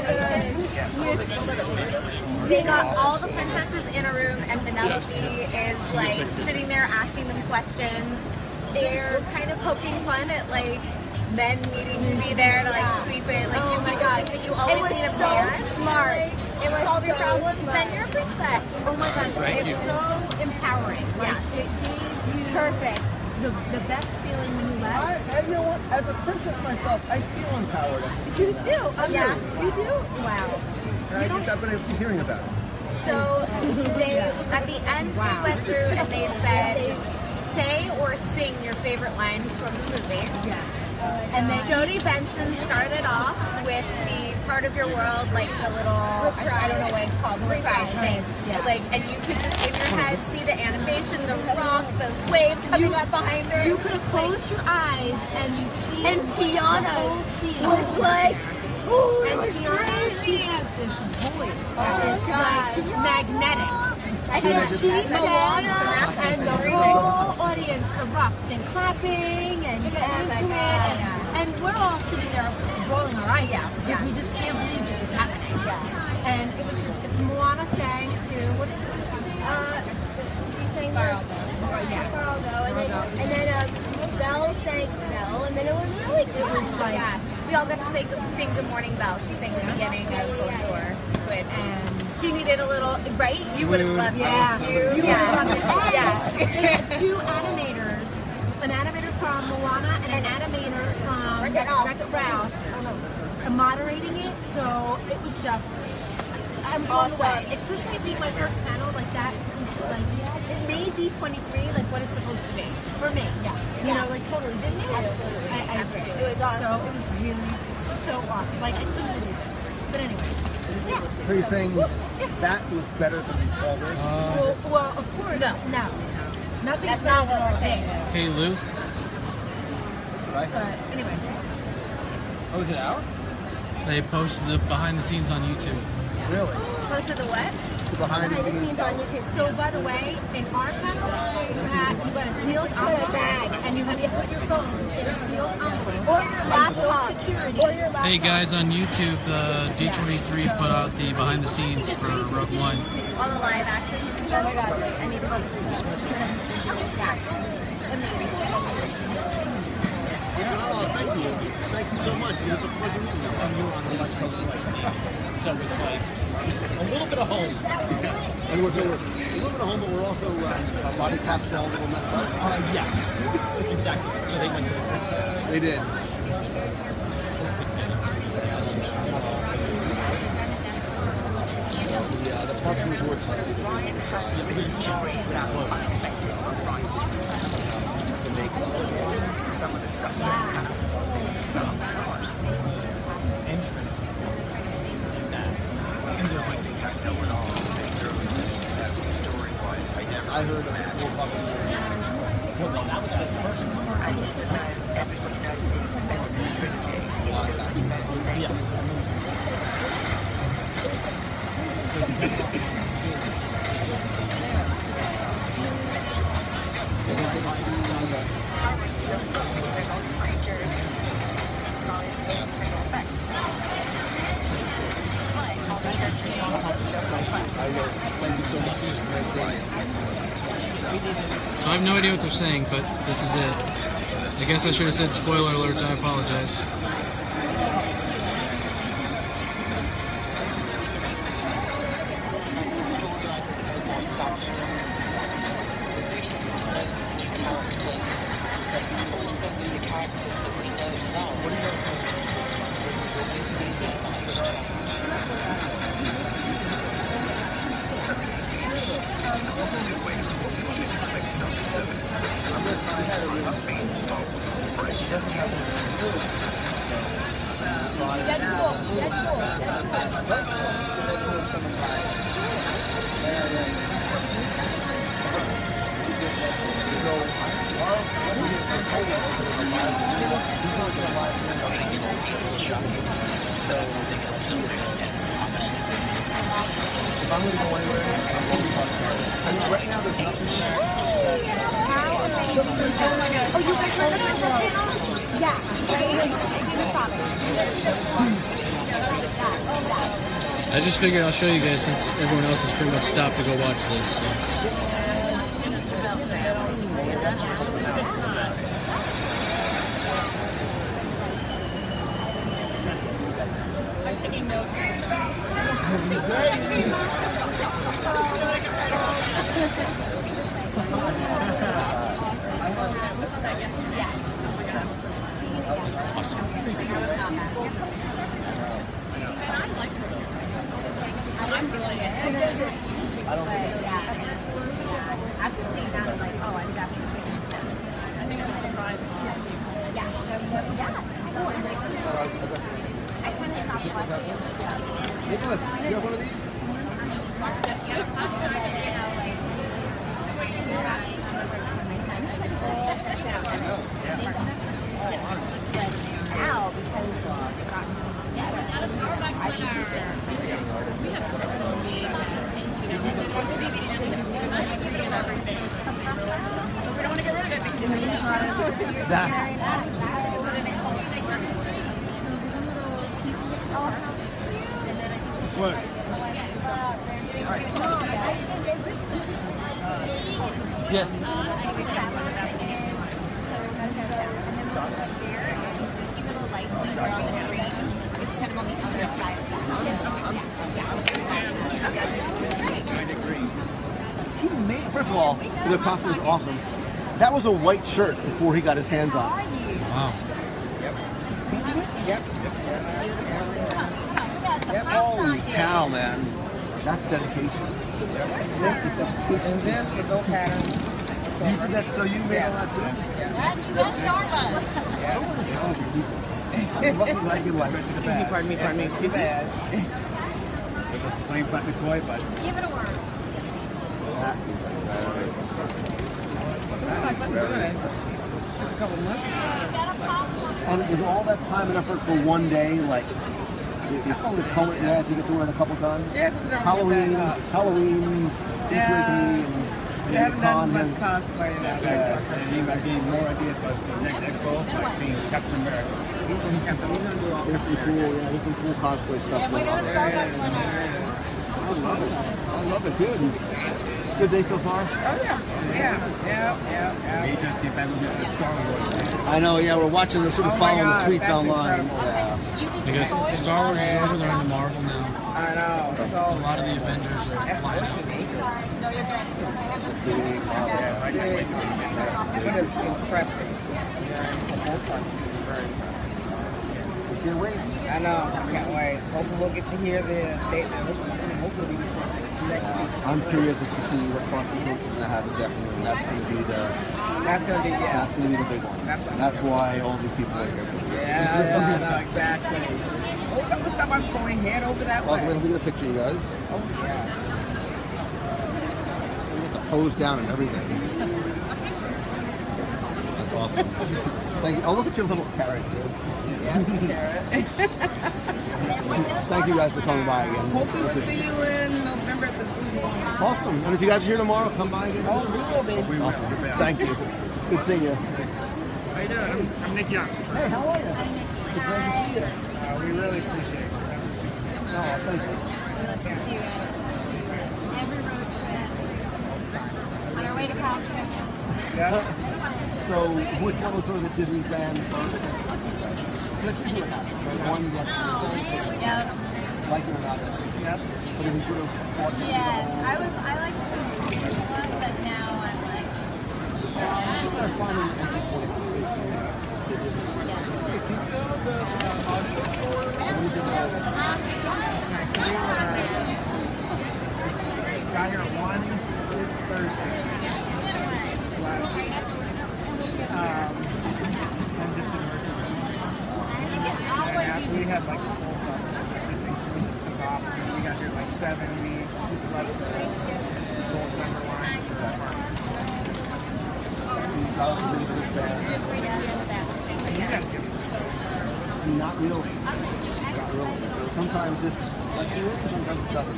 it. They got all the princesses in a room, and Penelope is like sitting there asking them questions. They're kind of poking fun at like men needing to be there to like sweep it. Like, Oh my god, you always it was need a so man. smart. It was solve your problems, then you're a princess. Oh my gosh, Thank it's you. so empowering. Like it gave you perfect the best feeling when you left. You know what? As a princess myself, I feel empowered. You do, you do. Wow. I've been hearing about it. So they, at the end, we went through and they said, say or sing your favorite line from the movie. Yes. And then Jodie Benson started off with the part of your world, like the little, I don't know what it's called, the reprise thing. Yeah. Like, and you could just in your head see the animation, the rock, the wave coming up behind her. You could have closed your eyes and you see. And Tiana was like, and Tiana, she has this voice that is like magnetic. And then she sang, and the whole audience erupts and clapping and getting into it. And we're all sitting there rolling our eyes out because we just can't believe this is happening. And it was just, Moana sang to, what did she sing? She sang Faraldo. And then Belle sang Belle. And then it was really good. It was like, we all got to sing Good Morning Belle. She sang the beginning of Bonjour, which she needed a little, right? You would have loved it. You would have loved it. They had two animators, an animator from Moana and an animator from Wreck-It Ralph, moderating it. So it was just, I'm blown away. Especially being my first panel like that. Like it made D23 like what it's supposed to be for me. You know, like totally didn't it? Absolutely. I agree. It was awesome. So it was really so awesome. Like I couldn't believe it. But anyway. So you're saying that was better than all this? Well, of course, no. Nothing's That's not what we're saying. Hey Lou, But anyway. Oh, is it out? they posted the behind the scenes on YouTube. Really? Posted the what? The behind the scenes. on YouTube. So by the way, in our panel, you got a sealed envelope bag, and you have to put your phones in a sealed envelope or your laptop security. Or your laptop. Hey guys, on YouTube, the D23 put out the behind the scenes for Rogue One. All the live action. Oh my god, wait, I need to Thank you so much. It was a pleasure meeting you. And you're on the West Coast like me. So it's like a little bit of home. And we're a little bit of home, but we're also body cops all a little messed up. Yes. Exactly. So they went to the princess. They did. The Parks and Resorts. Some of the stuff that I heard of 4 puppets. Well, that was the first one. have no idea what they're saying, but this is it. I guess I should have said spoiler alerts. I apologize. I just figured I'll show you guys since everyone else has pretty much stopped to go watch this. So. I'm taking notes. Awesome. I'm really I don't think after seeing that, I was like, oh, I'm definitely taking that. I think I'm surprised. I kind of stopped watching. Nicholas, you have one of these? Now, because it's gotten What? Yes. It's kind of on the other side of He made, first of all, the costume is awesome. That was a white shirt before he got his hands on it. Wow. Yep. Holy cow, man. That's dedication. And this with no pattern. You did that, so you made all that too? Excuse me, pardon me, excuse me. It's just a plain plastic toy, but... Give it a whirl. I like doing it. Took a couple months. And is all that time and effort for one day, like, you get to wear it a couple times? Yeah, because Halloween, yeah. D23, We haven't done much cosplay now. And you might get more ideas for the next expo, like being Captain America. There's some cool cosplay stuff going on. I love it. Good. Good day so far? Oh, yeah. We just get back with the Star Wars. I know, yeah, we're watching, we're sort of following the tweets online. Because Star Wars is over, they're into Marvel now. I know. It's all a lot of the Avengers are flying out. It is impressive. Can't wait. I know. I can't wait. Hopefully we'll get to hear the date. Hopefully next week. I'm curious as to see what sponsors we're going to have this afternoon. That's going to be the. That's going to be That's going to be the big one. That's why all these people are here. Yeah, no, exactly. Oh, don't stop by before we head over that way. Also, we're going to get a picture, you guys. Oh yeah. We get the pose down and everything. That's awesome. Thank you. Oh, look at your little carrot, dude. Thank you guys for coming by again. Hopefully we'll see you in November at the food. Awesome. And if you guys are here tomorrow, come by again. Oh, we will be. Awesome. Thank you. Good seeing you. How you doing? I'm Nick Young. Hey, how are you? It's nice to see you. We really appreciate it. Oh, thank you. Every road trip. On our way to California. So, which one was sort of the Disney fan? That's usually what happens. Like one gets like it or not. Yep. But then he sort of Yes, I liked the one, but now I'm like, finding entry points into the Disney. Got here at 1 Thursday. And just did merchandise. We had like a full everything, so we just took off. And we got here at like 7. We just left the gold member line for that part. Not really. Sometimes this, like, sometimes it doesn't.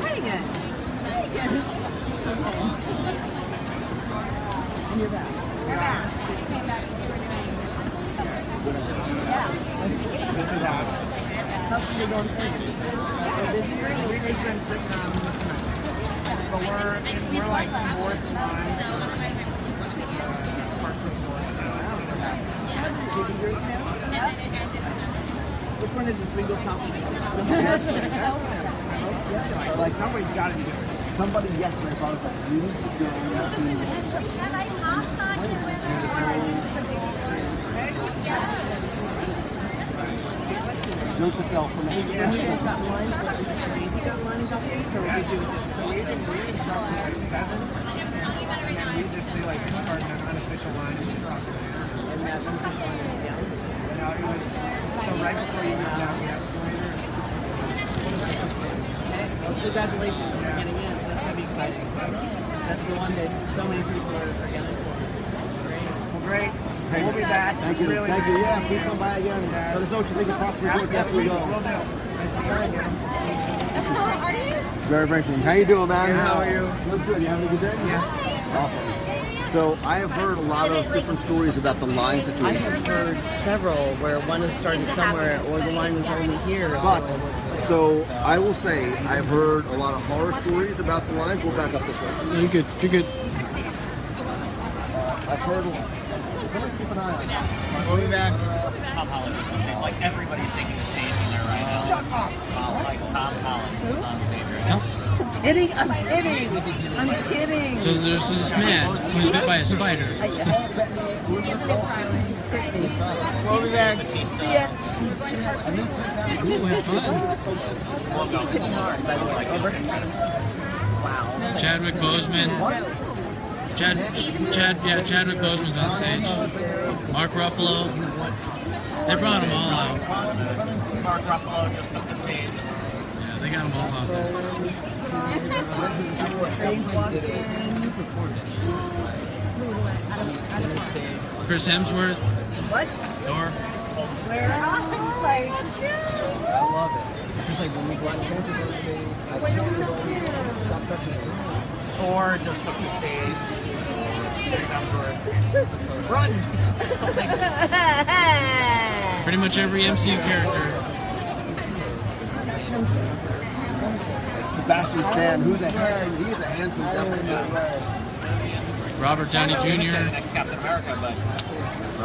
Pretty good. And you're back. This is awesome. How's the going for you? We're just been sitting on this night. But we're like fourth in line. Which one is this Wrinkle compliment? Like somebody's got to do it. Somebody yesterday brought up a really good note to self from the You guys got one? You got one coffee? So what we do is we just do like start an unofficial line in the truck. and that unofficial line is down. And now it was so right before you went down the escalator. Congratulations for getting in. So that's gonna be exciting. That's the one that so many people are getting for. Great. Hey, We'll be back. Thank you. Really Thank you. nice. Yeah, please come by again. Let us know what you think of Fox Resorts after we go. Will do. Very interesting. How you doing, man? How are you? Good, good. You having a good day? Yeah. Awesome. So I have heard a lot of different stories about the line I situation. have heard several where one has started somewhere or the line was only here. But, so I will say, I've heard a lot of horror stories about the lines. We'll back up this way. No, you're good. You're good. I've heard a lot. Somebody keep an eye on that. We'll be back. Tom Holland is on stage. Like everybody's taking the stage in there right now. Shut up! Like Tom Holland is on stage right now. I'm kidding. I'm kidding. I'm kidding. So there's this man who's bit by a spider. We'll be back. See ya. Ooh, have fun. Wow. Chadwick Boseman. Chadwick Boseman's on stage. Mark Ruffalo. They brought them all out. Mark Ruffalo just took the stage. Yeah, they got them all out there. Chris Hemsworth. What? Thor. Where? I love it. It's just like when we Black Panther the other day, I can't stop touching it. Thor just took the stage. Chris Hemsworth. Run! Pretty much every MCU character. Sebastian Stan, he's a handsome devil. Robert Downey Jr. Next Captain America, but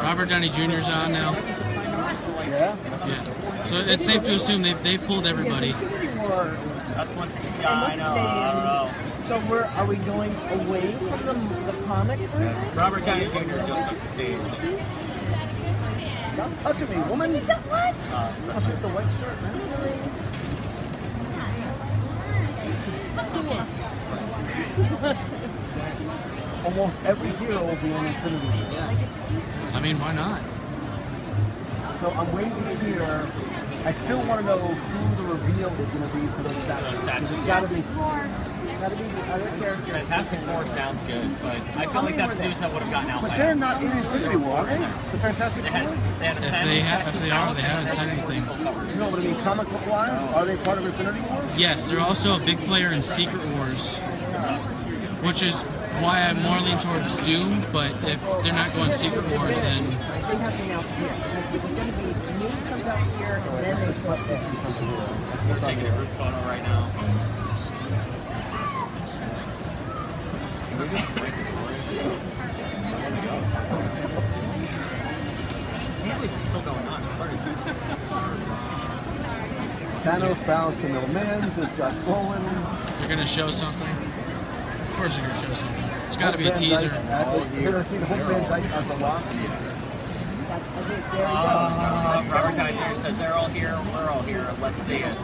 Robert Downey Jr.'s on now. Yeah? Yeah. So it's safe to assume they've pulled everybody. that's one thing. Yeah, I know. I don't know. So are we going away from the comic version? Robert Downey Jr. just took the stage. Stop touching me, woman! Is that what? Oh, it's just the white shirt, man. Almost every hero will be in Infinity War. I mean, why not? So I'm waiting to hear. I still want to know who the reveal is going to be for those statues. Because it's got to be the other characters. Fantastic Four sounds good, but I feel like that's news that would have gotten out But by they're now. not in Infinity War, are they? The Fantastic Four? If they are, they haven't said anything. No, but I mean, comic book wise, are they part of Infinity War? Yes, they're also a big player in Secret Wars, which is why I'm more leaning towards Doom. But if they're not going Secret Wars, then They have to announce it here. It's going to be news comes out here, and then they flip this. We're taking a group photo right now. can't believe it's still going on. It started. Thanos bows to no man, says Josh Brolin. You're gonna show something? Of course you're gonna show something. It's gotta be a teaser. You're gonna see the Hope Van Dyke as the Rock. Robert Downey Jr. says they're all here. We're all here. Let's see it.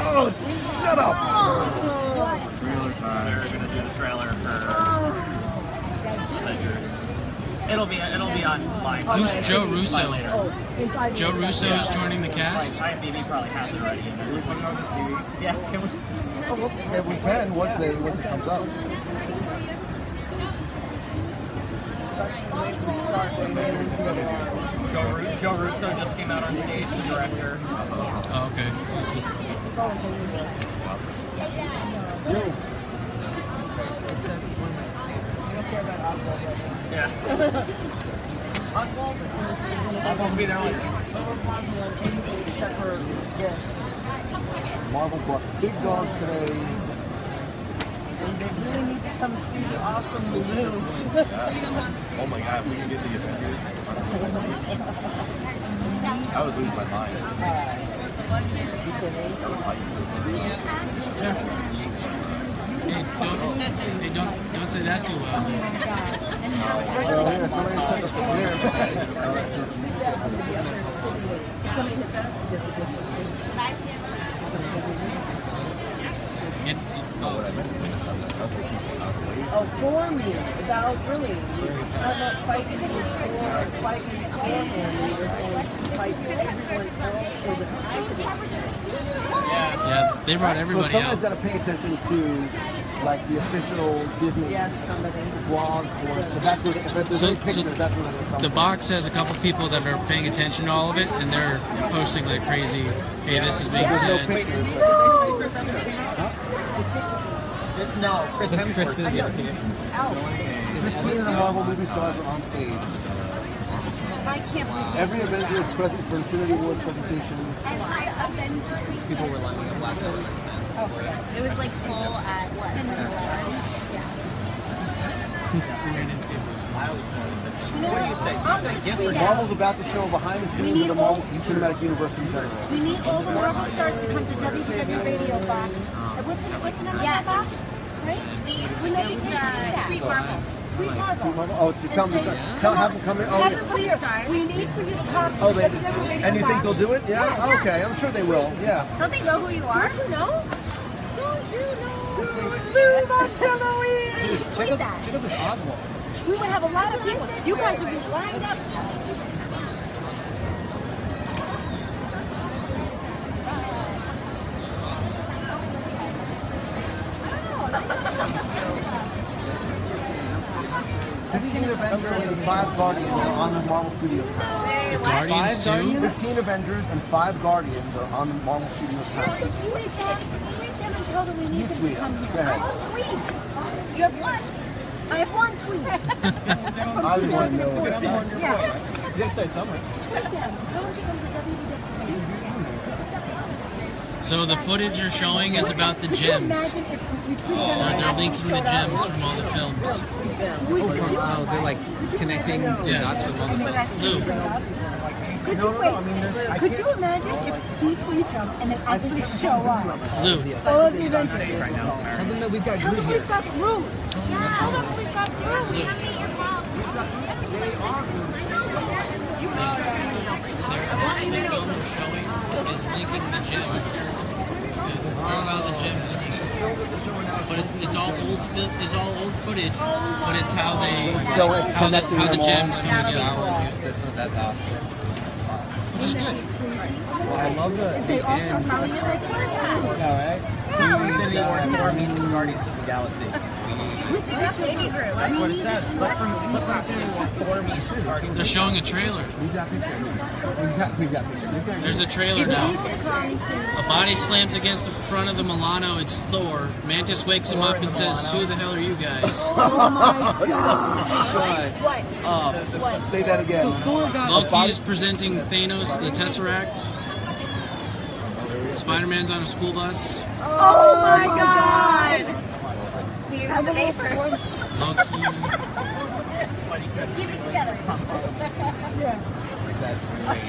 Oh, shut up! Trailer time. They're gonna do the trailer for Avengers. It'll be online. Who's Joe Russo? Later. Joe Russo is joining the cast? IMDb probably has it already. Can we put it on this TV? Yeah, can we? Yeah, we can once it comes up. Joe Russo just came out on stage, the director. Oh, okay. Yeah. Oswald will be there. Except for this. Marvel brought big dogs today. And they really need to come see the awesome balloons. Oh my god, if we can get the Avengers, I would lose my mind. Hey, don't say that too loud. Oh, for me, about really, not fighting for fighting for me, fight for everyone else so that Yeah, they brought everybody so out. somebody's got to pay attention to like the official Disney blog or so that's where if there's any pictures, that's where they're coming The box has a couple people that are paying attention to all of it, and they're posting like crazy. Hey, this is being said. No, Chris is here. 15 of the Marvel movie stars are on stage. I can't believe Every Avenger is present for Infinity War's presentation. These people were lining up last night. It was like full at what? What do you say? Do you say gift or Marvel's about to show behind the scenes of the Marvel Cinematic Universe in general. We need all the Marvel stars to come to WDW Radio Box. What's the number of that box? Right? We know we can do that. Tweet Marvel. Tweet Marvel. Oh, to have them come in. Oh, Have them please stars. We need for you to come to oh, WDW Radio and you think Box. they'll do it? Yeah? Oh, okay, I'm sure they will. Yeah. Don't they know who you are? Don't you know? Don't you know? Tweet that. Check out this Oswald. We would have a lot of people. You guys would be lined up. 15 Avengers and 5 Guardians are on the Marvel Studios panel. The Guardians too? 15 Avengers and 5 Guardians are on the Marvel Studios panel. Tweet them and tell them we need them to come here. Go ahead. I will tweet. You have one. I have one tweet. I just want to know. Yes. You gotta stay somewhere. Tweet them. Tell them to come to WDW. So the footage you're showing is about the Could you gems. imagine if we tweeted them? They're linking the gems from all the films. Oh, they're like connecting the dots from all the films. Lou. Could you wait? Could you imagine if he tweets them and then actually show up? Lou. All of the Avengers. Right now. Tell them that we've got Tell Groot them here. we've got Groot. Tell them we've got Groot. They are good. The film you're showing is linking the gems. All about the gems. But it's all old footage. But it's how they how the gems come together. Use this one. That's awesome. Which is good. I love They the also end. probably like Horseman. No, right? Infinity War 4 meets the Guardians of the Galaxy. Baby Groot. That's what it says. Look from Infinity War 4 meets the Guardians. They're showing a trailer. We've got pictures. We've got pictures. There's a trailer now. A body slams against the front of the Milano. It's Thor. Mantis wakes him up and says, "Who the hell are you guys?" Oh my God. What? Say that again. So Thor got Loki is presenting Thanos the Tesseract. Spider-Man's on a school bus. Oh my God. using the vapors. Loki. Keep it together. That's great.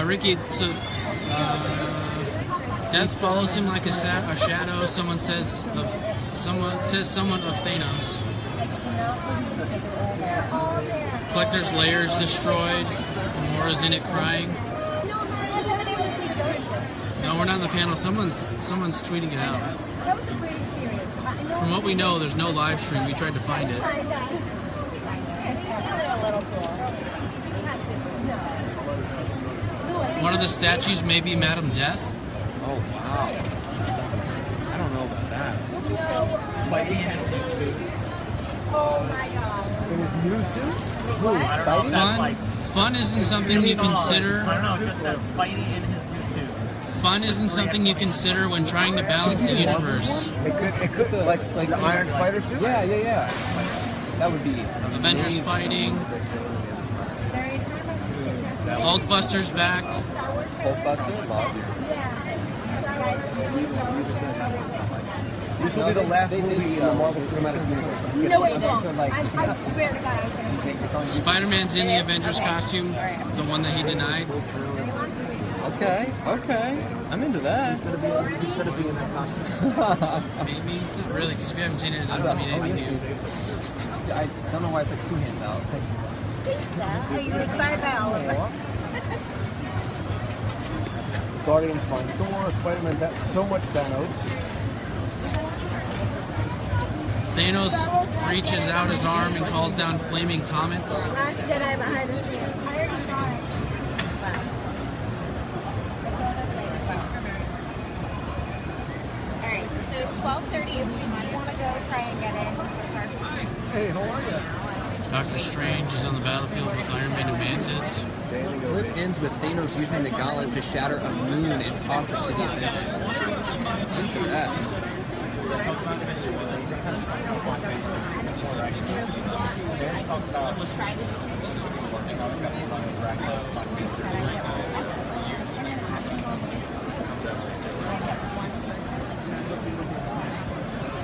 Ricky, so death follows him like a shadow. Someone says someone of Thanos. Collector's Lair's destroyed. Gamora's in it crying. No, we're not on the panel. Someone's tweeting it out. That was a great experience. From what we know, there's no live stream. We tried to find it. One of the statues may be Madam Death. Oh wow! I don't know about that. Spidey in his new suit. Oh my god. In his new suit? Fun isn't something you consider. I don't know. It just says Spidey in his new suit. Fun isn't something you consider when trying to balance the universe. It could like the Iron Spider suit. Yeah. That would be Avengers fighting. Hulkbuster's back. Hulkbuster, love. This will be the last movie in the Marvel Cinematic Universe. No, it won't. I swear to God, Spider-Man's in the Avengers costume, the one that he denied. Okay. I'm into that. Instead of being in that costume. Maybe. Not really, because if you haven't seen it, it doesn't mean anything new. I don't know why I put two hands out. Are you inspired by Oliver? Guardians find Thor, Spider-Man, that's so much Thanos. Thanos reaches out his arm and calls down flaming comets. Last Jedi behind the scenes. I already saw it. Alright, so it's 12:30 if we do want to go try and get in. Hey, how are you? Doctor Strange is on the battlefield with Iron Man and Mantis. The clip ends with Thanos using the gauntlet to shatter a moon and toss it to the Avengers. Into that.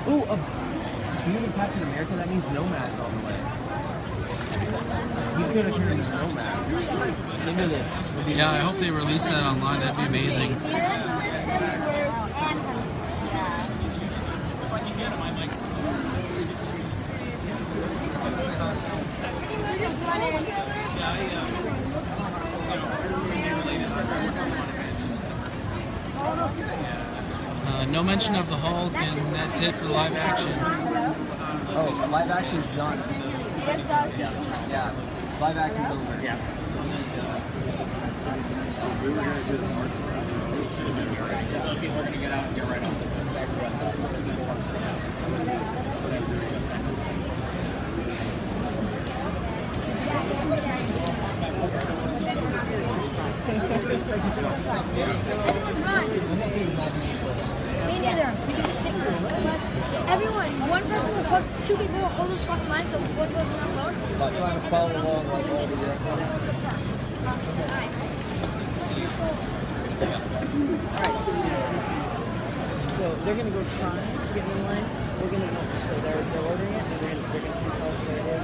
Ooh, being in Captain America, that means Nomad's on the way. He's gonna turn into Nomad. Yeah, I hope they release that online. That'd be amazing. No mention of the Hulk, and that's it for live action. Oh, live action's done. Yeah. Live action's over. Yeah. We were going to do the march. People are going to get out and get right on. Me neither. We can just take everyone, one person will fuck, two people will hold this fucking line, so one person will load. Like trying to follow along like all the So they're gonna go try to get in line. We're gonna go. So they're ordering it, and they're gonna come tell us what it is,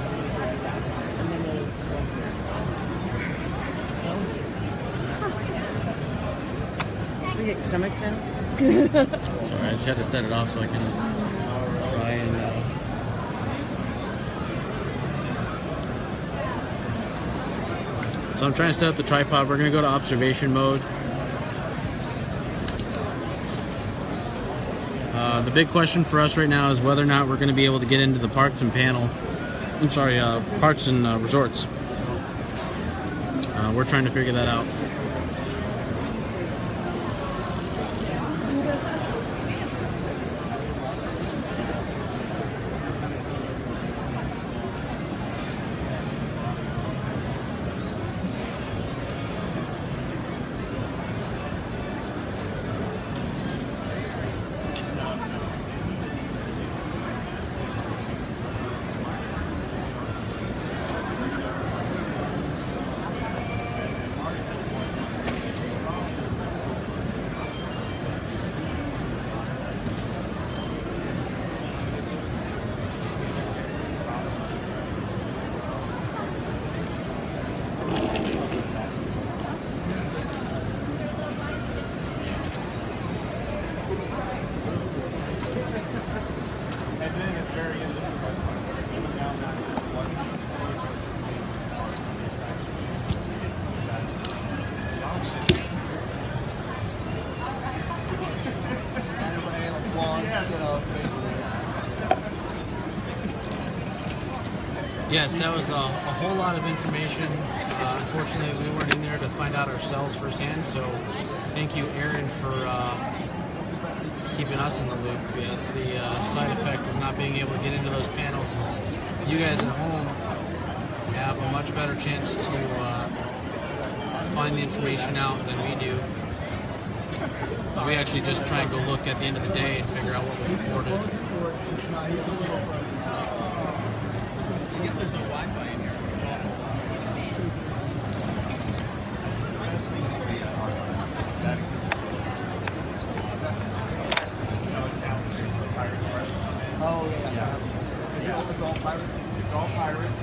and then they'll go from there. We get stomachs now. Sorry, I just had to set it off so I can try and. So I'm trying to set up the tripod. We're going to go to observation mode. The big question for us right now is whether or not we're going to be able to get into the parks and panel. I'm sorry, parks and resorts. We're trying to figure that out. Yes, that was a whole lot of information. Unfortunately, we weren't in there to find out ourselves firsthand, so thank you, Aaron, for keeping us in the loop. Yeah, it's the side effect of not being able to get into those panels is you guys at home have a much better chance to find the information out than we do. We actually just try and go look at the end of the day and figure out what was reported. I guess there's no Wi-Fi in here. Oh, yeah. Yeah, it's all pirates. It's all pirates.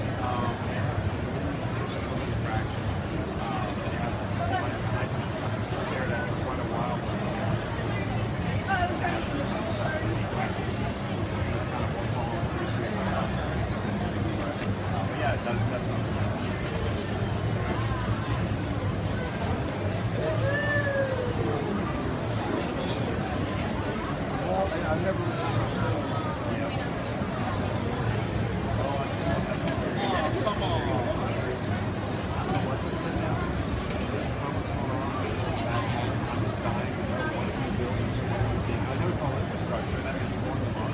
I've never. Come on. I know it's all infrastructure. That is more than one.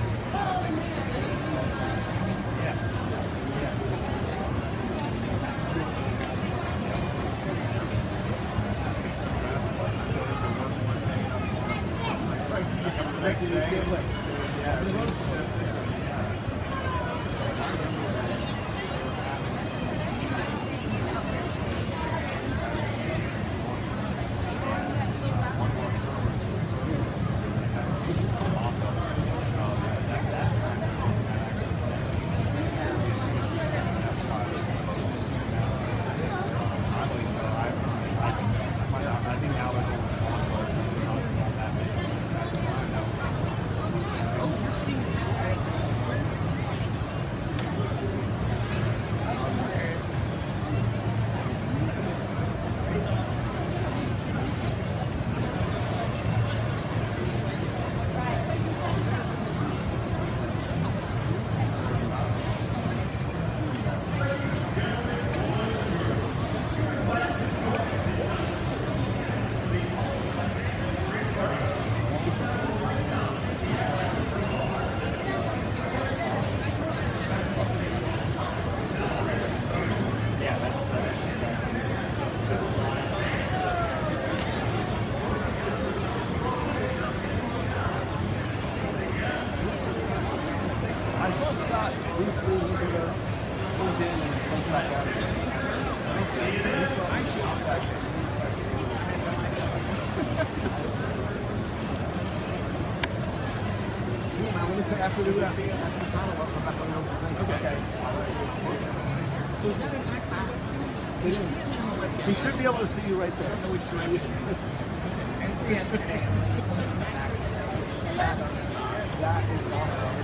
I saw Scott briefly using those LinkedIn and stuff like that. After the see after the final, I'll come back on those things. Okay. So is that an iPad? He should be able to see you right there. Which direction? That is awesome.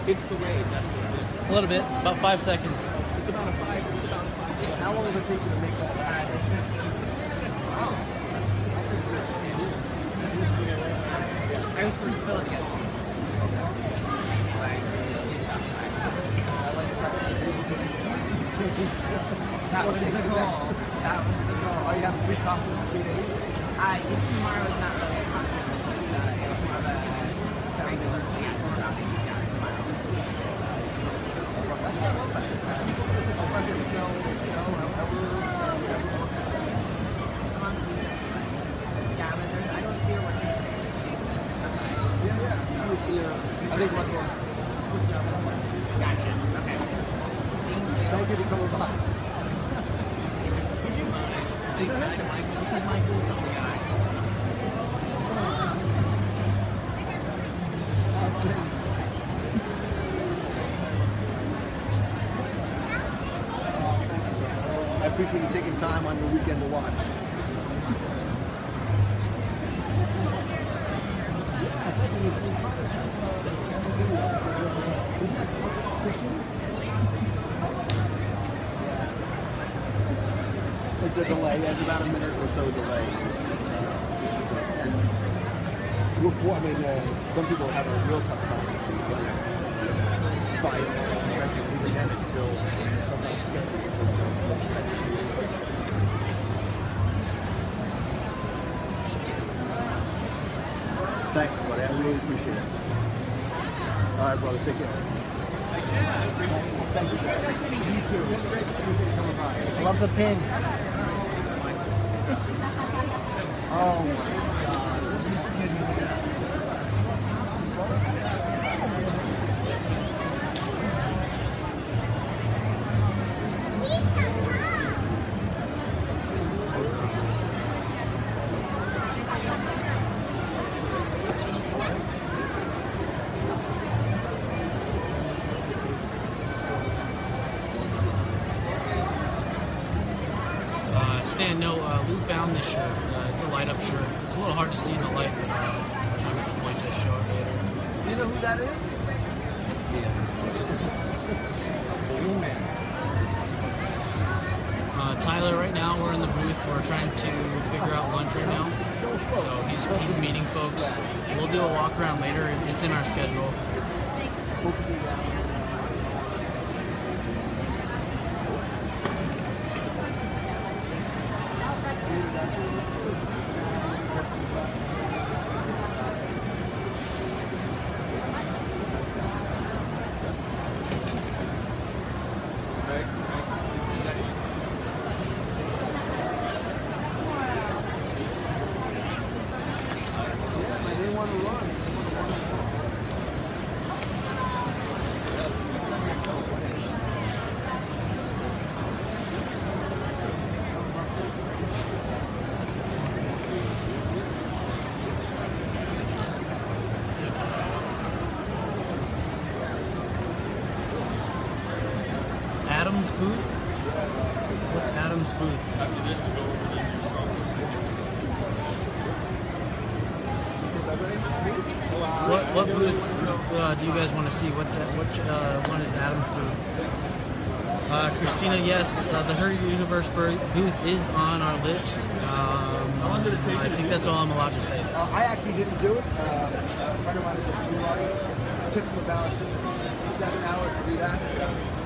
It's the wave, that's what it is. A little bit, about 5 seconds. It's about a 5. It's about a 5. So how long did it take you to make that? I was first filling it. That was the goal. That was the goal. Oh, you have 3 costumes in 3 days? Tomorrow is not really a costume. It's more of a regular thing. It's more about making down tomorrow. Yeah, but I don't see her working in shape. Yeah. I see her. I think much more. Gotcha. Okay. Thank you for coming by. Would you mind saying hi to Michael? This is Michael, some guy. I appreciate you taking time on your weekend to watch. It's a delay. It's about a minute or so delay. And before, I mean, some people have a real tough time. Fight. All right, brother. Take care. I love the pin. Oh my God. Stan, no, Lou found this shirt. It's a light-up shirt. It's a little hard to see in the light, but I'm trying to make a point to show it later. Do you know who that is? Tyler, right now we're in the booth. We're trying to figure out lunch right now. So he's meeting folks. We'll do a walk around later. It's in our schedule. Adam's booth? What's Adam's booth? What booth do you guys want to see? Which one is Adam's booth? Christina, yes, the Hurt Universe booth is on our list. I think that's all I'm allowed to say. I actually didn't do it. A friend of mine is a food. It took him about 7 hours to do that.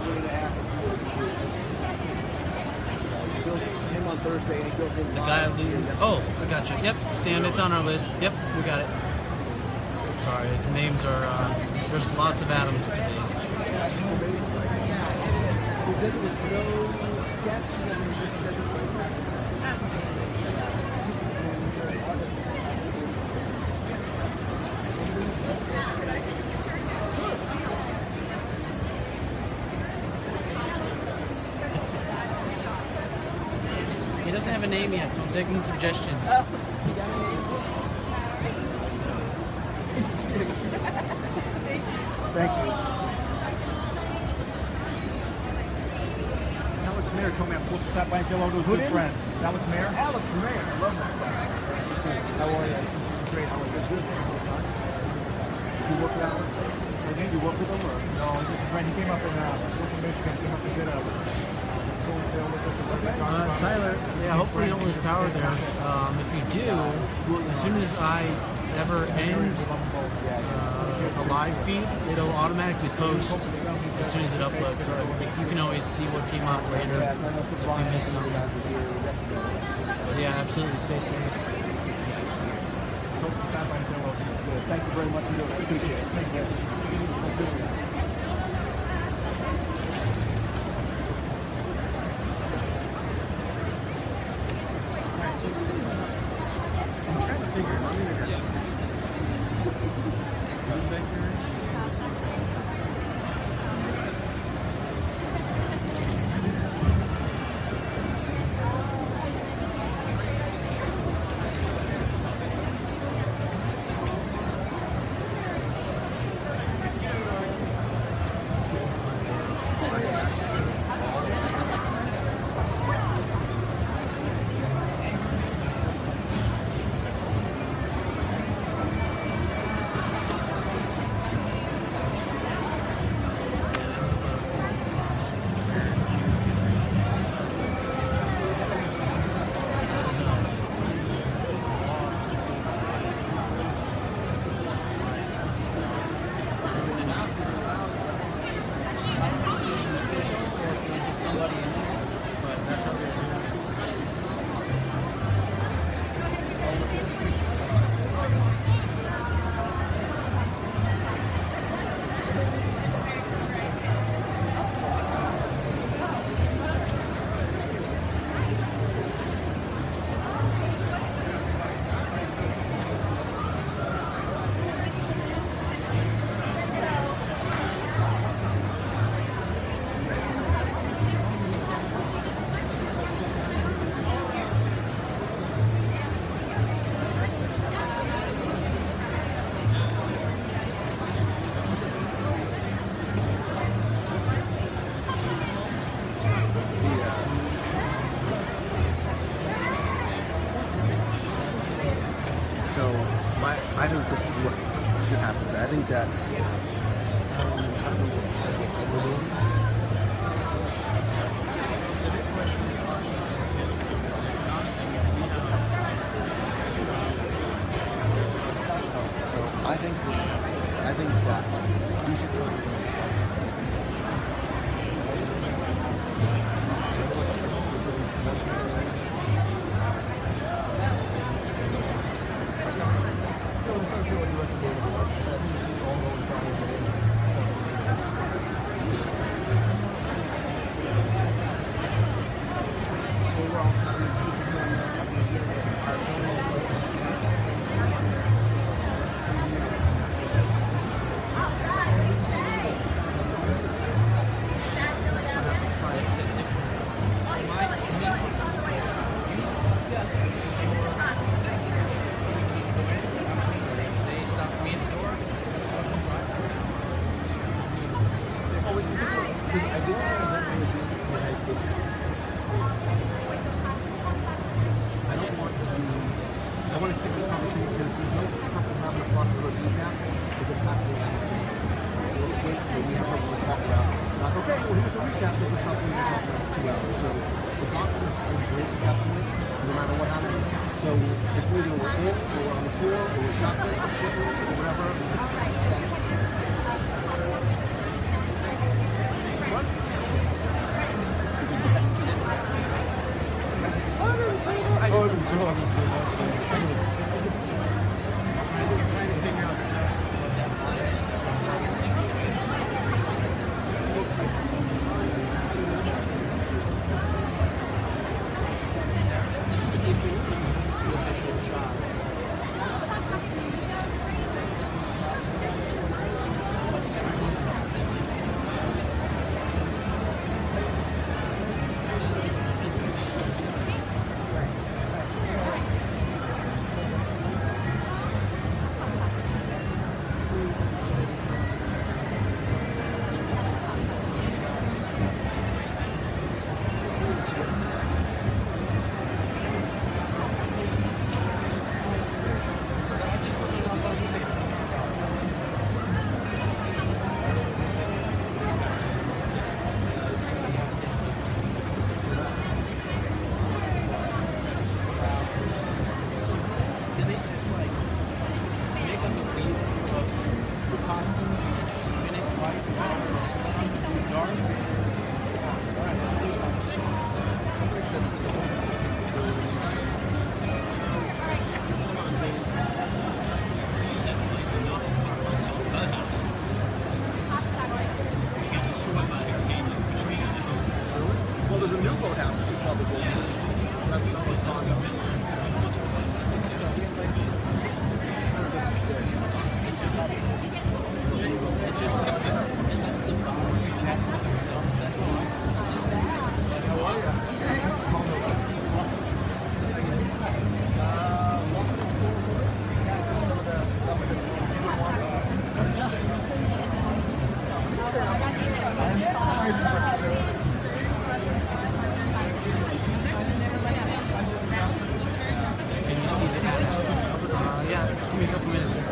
3.5. He built him on Thursday, and he built him. The guy oh, I got you. Yep, Stan, it's on our list. Yep, we got it. Sorry, the names are, there's lots of Adams today. He doesn't have a name yet, so I'm taking suggestions. Thank you. Alex Mayer told me I'm supposed to stop by and say hello to his good friend. Alex Mayer? Alex Mayer, I love that guy. How are you? Great, how are you? Good. You work with Alex? You work with him or? No, he's a friend. He came up in Michigan, came up to get a Tyler, yeah, hopefully you don't lose power there. If you do, as soon as I ever end a live feed, it'll automatically post as soon as it uploads. So you can always see what came out later if you missed something. But yeah, absolutely, stay safe. Thank you very much for doing it. I appreciate it. Thank you. here's a recap of the stuff we were talking about for 2 hours. So the boxers embrace definitely, no matter what happens. So if we either we're in, or we're on the floor, or we're shotgun, or shooting, or whatever. Well, there's a new boathouse that you probably go to. That's something fun. Can you see the ad? Yeah, give me a couple minutes here.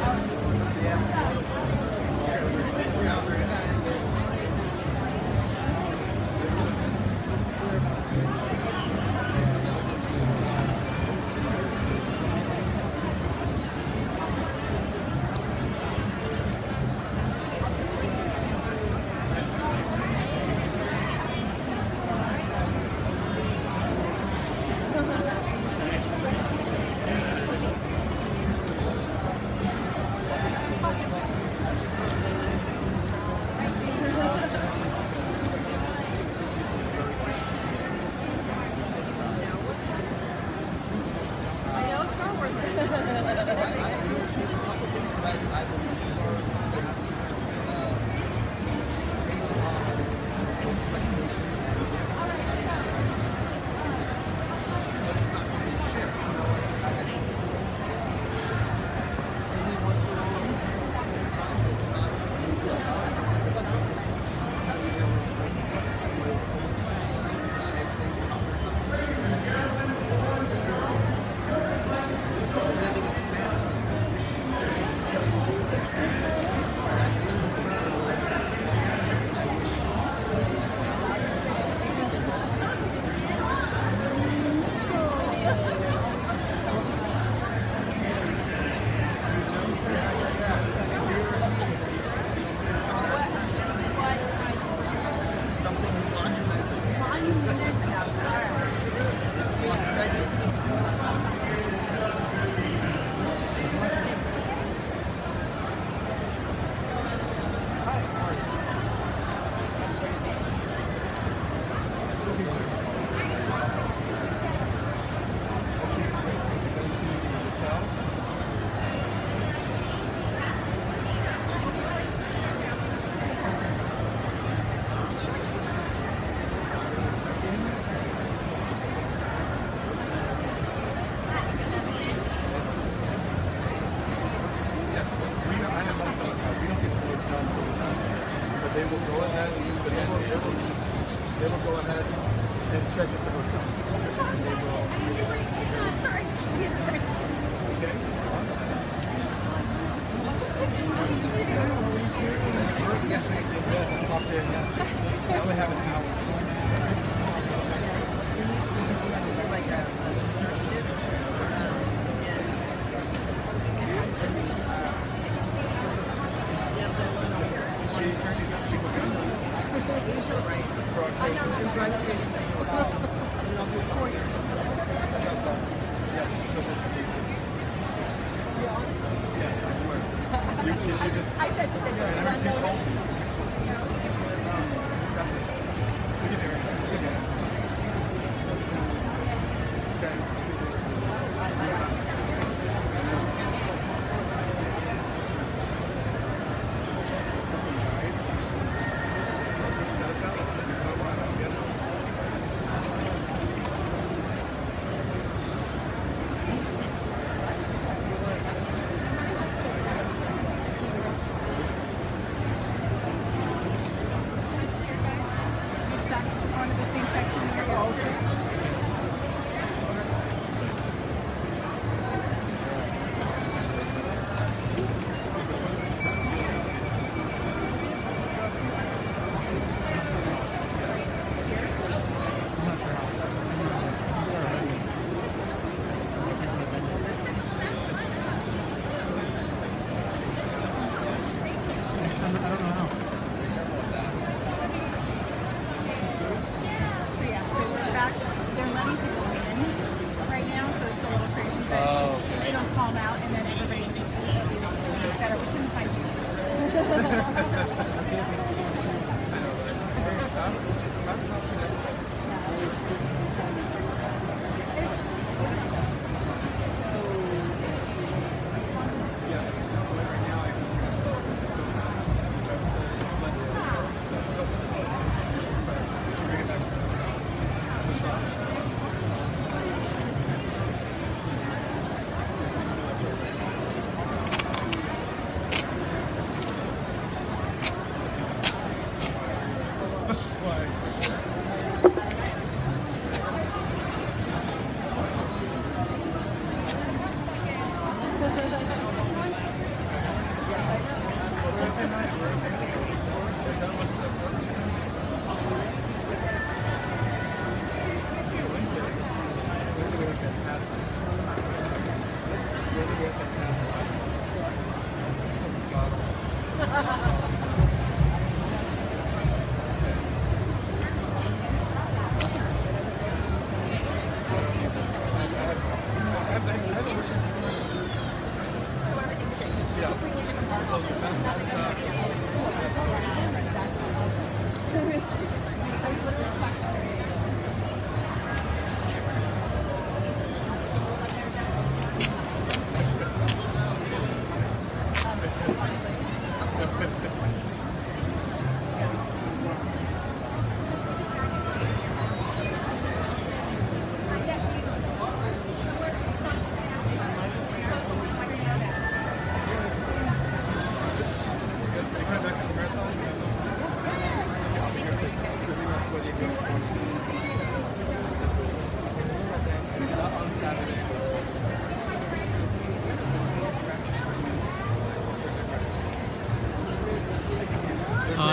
They will go ahead and check at the hotel. And they will Okay? Yes, I popped in. Now we have an hour. Like a stir stitch, I said to them, "Did you run notice?"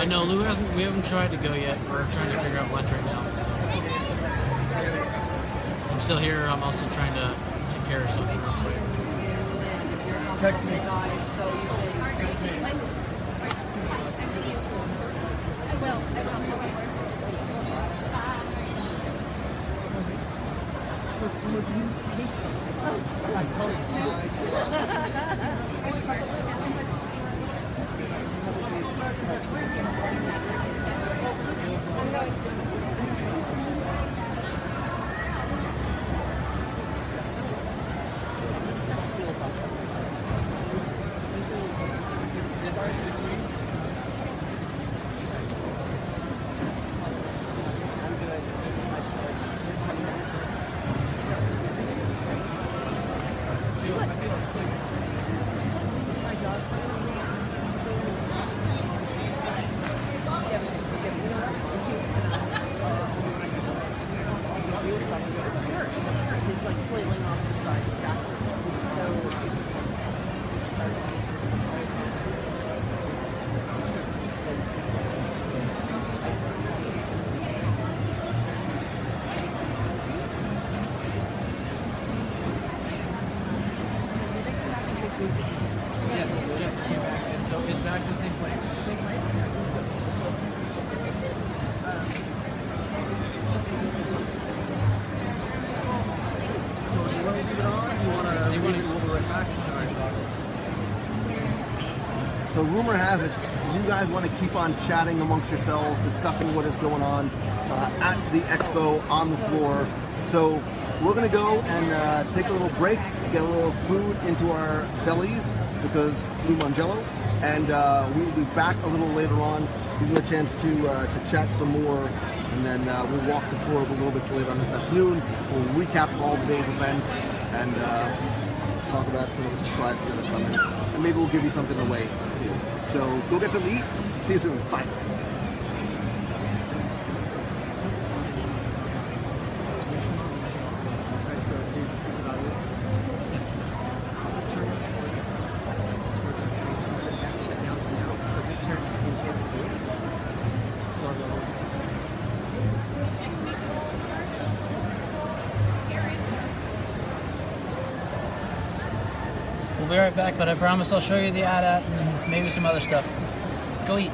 No, Lou hasn't. We haven't tried to go yet. We're trying to figure out lunch right now. So I'm still here. I'm also trying to take care of something real quick. Text me. I will. With loose face. I told you. So rumor has it, you guys want to keep on chatting amongst yourselves, discussing what is going on at the expo on the floor. So we're going to go and take a little break, get a little food into our bellies because Lou Mangello, and we will be back a little later on, give you a chance to chat some more, and then we'll walk the floor a little bit later on this afternoon. We'll recap all the day's events and talk about some of the surprises that are coming, and maybe we'll give you something away too. So go get something to eat. See you soon. Bye. We'll be right back, but I promise I'll show you the AT-AT and maybe some other stuff. Go eat.